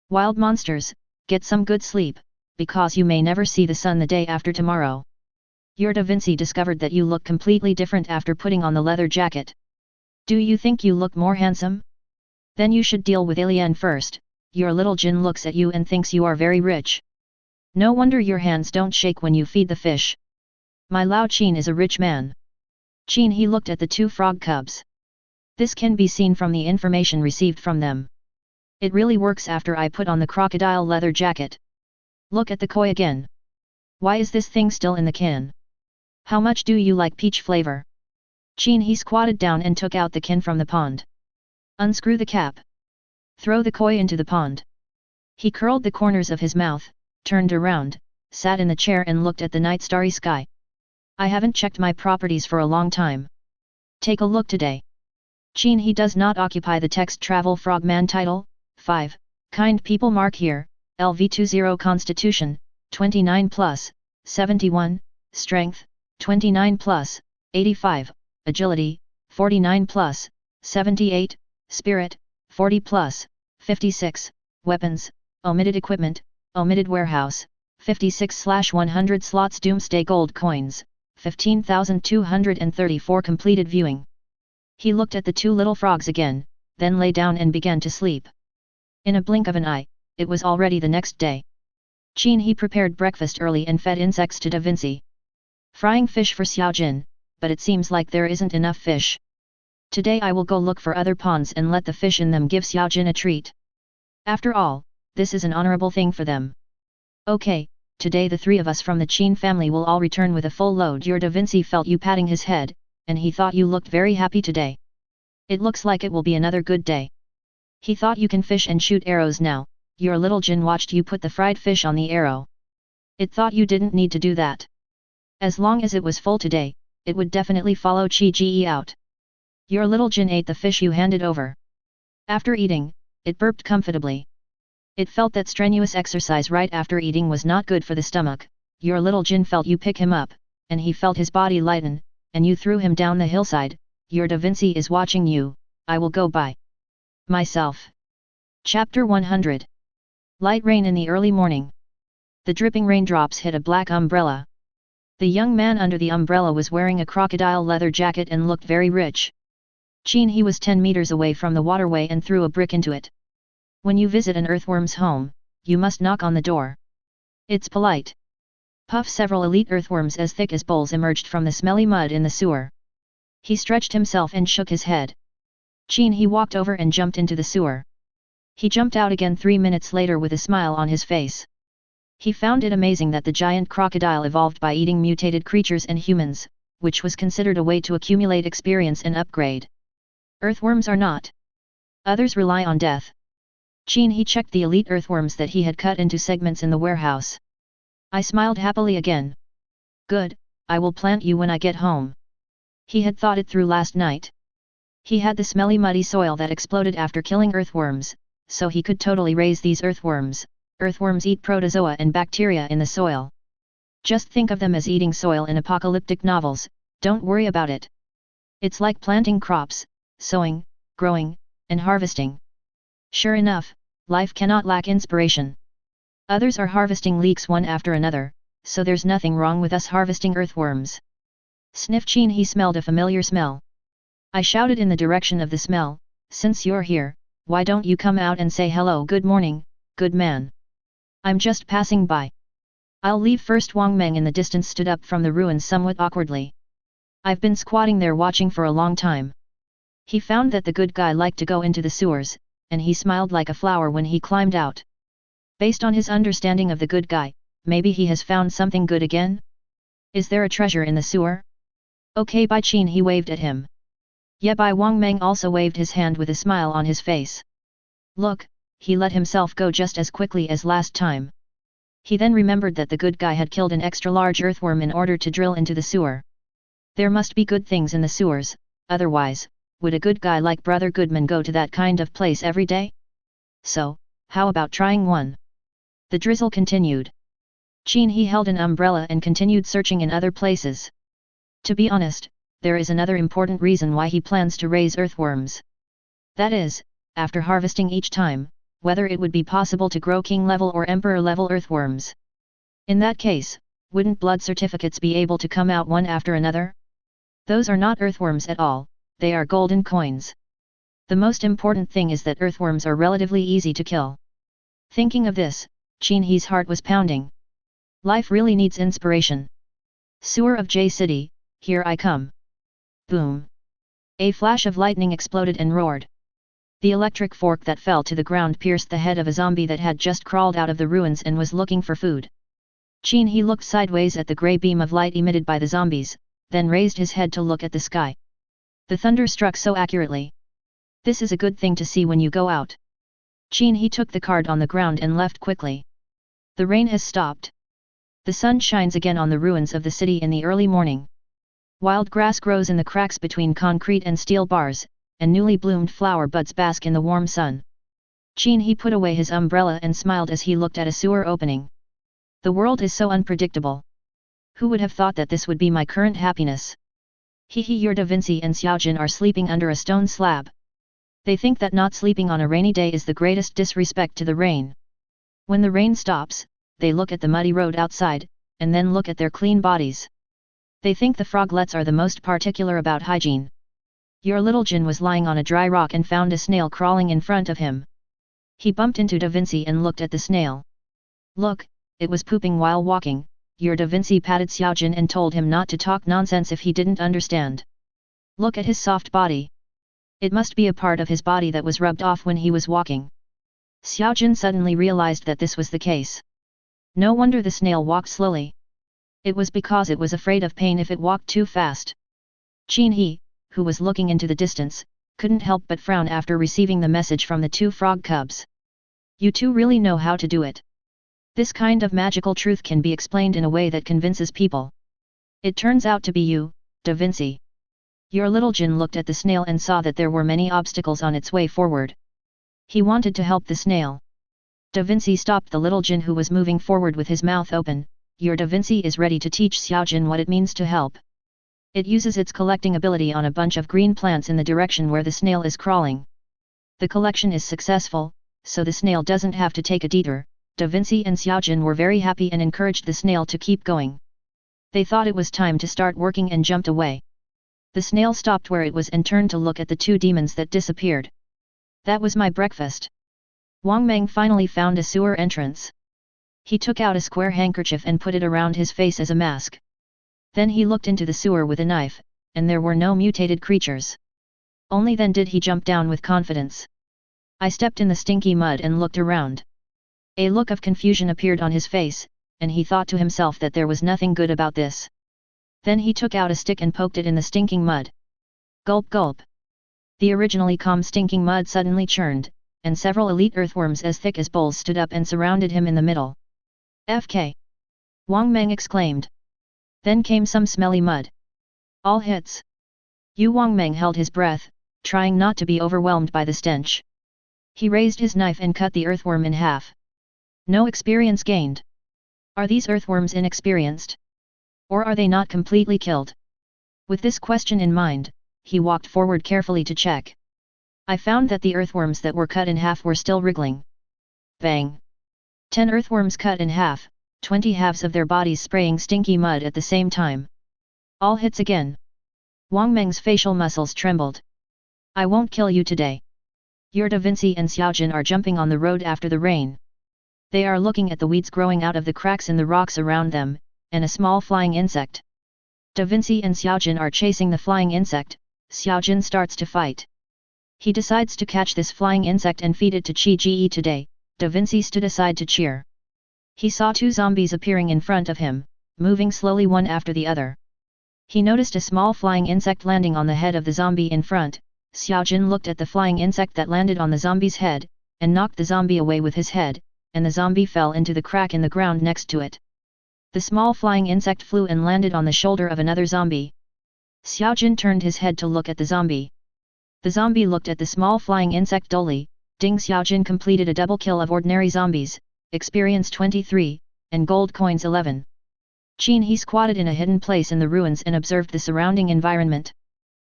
Wild monsters, get some good sleep, because you may never see the sun the day after tomorrow. Your Da Vinci discovered that you look completely different after putting on the leather jacket. Do you think you look more handsome? Then you should deal with Alien first. Your little Jin looks at you and thinks you are very rich. No wonder your hands don't shake when you feed the fish. My Lao Qin is a rich man. Qin He looked at the 2 frog cubs. This can be seen from the information received from them. It really works after I put on the crocodile leather jacket. Look at the koi again. Why is this thing still in the can? How much do you like peach flavor? Qin He squatted down and took out the can from the pond. Unscrew the cap. Throw the koi into the pond. He curled the corners of his mouth, turned around, sat in the chair and looked at the night starry sky. I haven't checked my properties for a long time. Take a look today. Qin He does not occupy the text Travel Frogman title. 5. Kind people mark here, LV20 Constitution, 29 plus, 71, Strength, 29 plus, 85, Agility, 49 plus, 78, Spirit, 40 plus, 56, Weapons, Omitted Equipment, Omitted Warehouse, 56/100 slots Doomsday Gold Coins, 15,234 completed viewing. He looked at the 2 little frogs again, then lay down and began to sleep. In a blink of an eye, it was already the next day. Qin He prepared breakfast early and fed insects to Da Vinci. Frying fish for Xiaojin, but it seems like there isn't enough fish. Today I will go look for other ponds and let the fish in them give Xiaojin a treat. After all, this is an honorable thing for them. Okay, today the 3 of us from the Qin family will all return with a full load. Your Da Vinci felt you patting his head, and he thought you looked very happy today. It looks like it will be another good day. He thought you can fish and shoot arrows now. Your little Jin watched you put the fried fish on the arrow. It thought you didn't need to do that. As long as it was full today, it would definitely follow Qi Ji out. Your little Jin ate the fish you handed over. After eating, it burped comfortably. It felt that strenuous exercise right after eating was not good for the stomach. Your little Jin felt you pick him up, and he felt his body lighten, and you threw him down the hillside. Your Da Vinci is watching you. I will go by myself. Chapter 100. Light rain in the early morning. The dripping raindrops hit a black umbrella. The young man under the umbrella was wearing a crocodile leather jacket and looked very rich. Qin He was 10 meters away from the waterway and threw a brick into it. When you visit an earthworm's home, you must knock on the door. It's polite. Puff, several elite earthworms as thick as bowls emerged from the smelly mud in the sewer. He stretched himself and shook his head. Qin He walked over and jumped into the sewer. He jumped out again 3 minutes later with a smile on his face. He found it amazing that the giant crocodile evolved by eating mutated creatures and humans, which was considered a way to accumulate experience and upgrade. Earthworms are not. Others rely on death. Qin He checked the elite earthworms that he had cut into segments in the warehouse. I smiled happily again. Good, I will plant you when I get home. He had thought it through last night. He had the smelly muddy soil that exploded after killing earthworms, so he could totally raise these earthworms. Earthworms eat protozoa and bacteria in the soil. Just think of them as eating soil in apocalyptic novels, don't worry about it. It's like planting crops, sowing, growing, and harvesting. Sure enough, life cannot lack inspiration. Others are harvesting leeks one after another, so there's nothing wrong with us harvesting earthworms. Sniff. Qin He smelled a familiar smell. I shouted in the direction of the smell, since you're here, why don't you come out and say hello? Good morning, good man. I'm just passing by. I'll leave first. Wang Meng in the distance stood up from the ruins somewhat awkwardly. I've been squatting there watching for a long time. He found that the good guy liked to go into the sewers, and he smiled like a flower when he climbed out. Based on his understanding of the good guy, maybe he has found something good again? Is there a treasure in the sewer? Okay, bye. Qin He waved at him. Yeah, bye. Wang Meng also waved his hand with a smile on his face. Look, he let himself go just as quickly as last time. He then remembered that the good guy had killed an extra large earthworm in order to drill into the sewer. There must be good things in the sewers, otherwise, would a good guy like Brother Goodman go to that kind of place every day? So, how about trying one? The drizzle continued. Qin He held an umbrella and continued searching in other places. To be honest, there is another important reason why he plans to raise earthworms. That is, after harvesting each time, whether it would be possible to grow king-level or emperor-level earthworms. In that case, wouldn't blood certificates be able to come out one after another? Those are not earthworms at all, they are golden coins. The most important thing is that earthworms are relatively easy to kill. Thinking of this, Qin He's heart was pounding. Life really needs inspiration. Sewer of J City, here I come. Boom. A flash of lightning exploded and roared. The electric fork that fell to the ground pierced the head of a zombie that had just crawled out of the ruins and was looking for food. Qin He looked sideways at the grey beam of light emitted by the zombies, then raised his head to look at the sky. The thunder struck so accurately. This is a good thing to see when you go out. Qin He took the card on the ground and left quickly. The rain has stopped. The sun shines again on the ruins of the city in the early morning. Wild grass grows in the cracks between concrete and steel bars, and newly bloomed flower buds bask in the warm sun. Qin He put away his umbrella and smiled as he looked at a sewer opening. The world is so unpredictable. Who would have thought that this would be my current happiness? Your Vinci and Xiaojin are sleeping under a stone slab. They think that not sleeping on a rainy day is the greatest disrespect to the rain. When the rain stops, they look at the muddy road outside, and then look at their clean bodies. They think the froglets are the most particular about hygiene. Your little Jin was lying on a dry rock and found a snail crawling in front of him. He bumped into Da Vinci and looked at the snail. Look, it was pooping while walking. Your Da Vinci patted Xiaojin and told him not to talk nonsense if he didn't understand. Look at his soft body. It must be a part of his body that was rubbed off when he was walking. Xiaojin suddenly realized that this was the case. No wonder the snail walked slowly. It was because it was afraid of pain if it walked too fast. Qin He, who was looking into the distance, couldn't help but frown after receiving the message from the two frog cubs. You two really know how to do it. This kind of magical truth can be explained in a way that convinces people. It turns out to be you, Da Vinci. Your little Jin looked at the snail and saw that there were many obstacles on its way forward. He wanted to help the snail. Da Vinci stopped the little Jin who was moving forward with his mouth open. Your Da Vinci is ready to teach Xiaojin what it means to help. It uses its collecting ability on a bunch of green plants in the direction where the snail is crawling. The collection is successful, so the snail doesn't have to take a detour. Da Vinci and Xiaojin were very happy and encouraged the snail to keep going. They thought it was time to start working and jumped away. The snail stopped where it was and turned to look at the two demons that disappeared. That was my breakfast. Wang Meng finally found a sewer entrance. He took out a square handkerchief and put it around his face as a mask. Then he looked into the sewer with a knife, and there were no mutated creatures. Only then did he jump down with confidence. I stepped in the stinky mud and looked around. A look of confusion appeared on his face, and he thought to himself that there was nothing good about this. Then he took out a stick and poked it in the stinking mud. Gulp gulp. The originally calm stinking mud suddenly churned, and several elite earthworms as thick as bowls stood up and surrounded him in the middle. FK! Wang Meng exclaimed. Then came some smelly mud. All hits. Wang Meng held his breath, trying not to be overwhelmed by the stench. He raised his knife and cut the earthworm in half. No experience gained. Are these earthworms inexperienced? Or are they not completely killed? With this question in mind, he walked forward carefully to check. I found that the earthworms that were cut in half were still wriggling. Bang! 10 earthworms cut in half, 20 halves of their bodies spraying stinky mud at the same time. All hits again. Wang Meng's facial muscles trembled. I won't kill you today. Vinci and Xiaojin are jumping on the road after the rain. They are looking at the weeds growing out of the cracks in the rocks around them, and a small flying insect. Vinci and Xiaojin are chasing the flying insect. Xiaojin starts to fight. He decides to catch this flying insect and feed it to Qi Ji today. Vinci stood aside to cheer. He saw 2 zombies appearing in front of him, moving slowly one after the other. He noticed a small flying insect landing on the head of the zombie in front. Xiaojin looked at the flying insect that landed on the zombie's head, and knocked the zombie away with his head, and the zombie fell into the crack in the ground next to it. The small flying insect flew and landed on the shoulder of another zombie. Xiaojin turned his head to look at the zombie. The zombie looked at the small flying insect dully. Ding Xiaojin completed a double kill of ordinary zombies, experience 23, and gold coins 11. Qin He squatted in a hidden place in the ruins and observed the surrounding environment.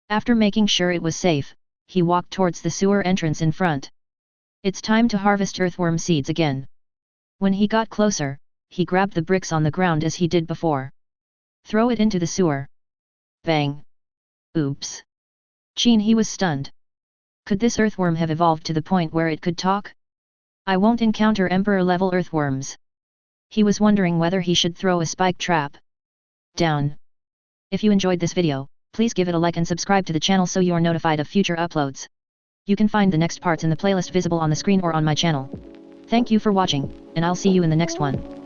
After making sure it was safe, he walked towards the sewer entrance in front. It's time to harvest earthworm seeds again. When he got closer, he grabbed the bricks on the ground as he did before. Throw it into the sewer. Bang! Oops! Qin He was stunned. Could this earthworm have evolved to the point where it could talk? I won't encounter emperor-level earthworms. He was wondering whether he should throw a spike trap. Down. If you enjoyed this video, please give it a like and subscribe to the channel so you are notified of future uploads. You can find the next parts in the playlist visible on the screen or on my channel. Thank you for watching, and I'll see you in the next one.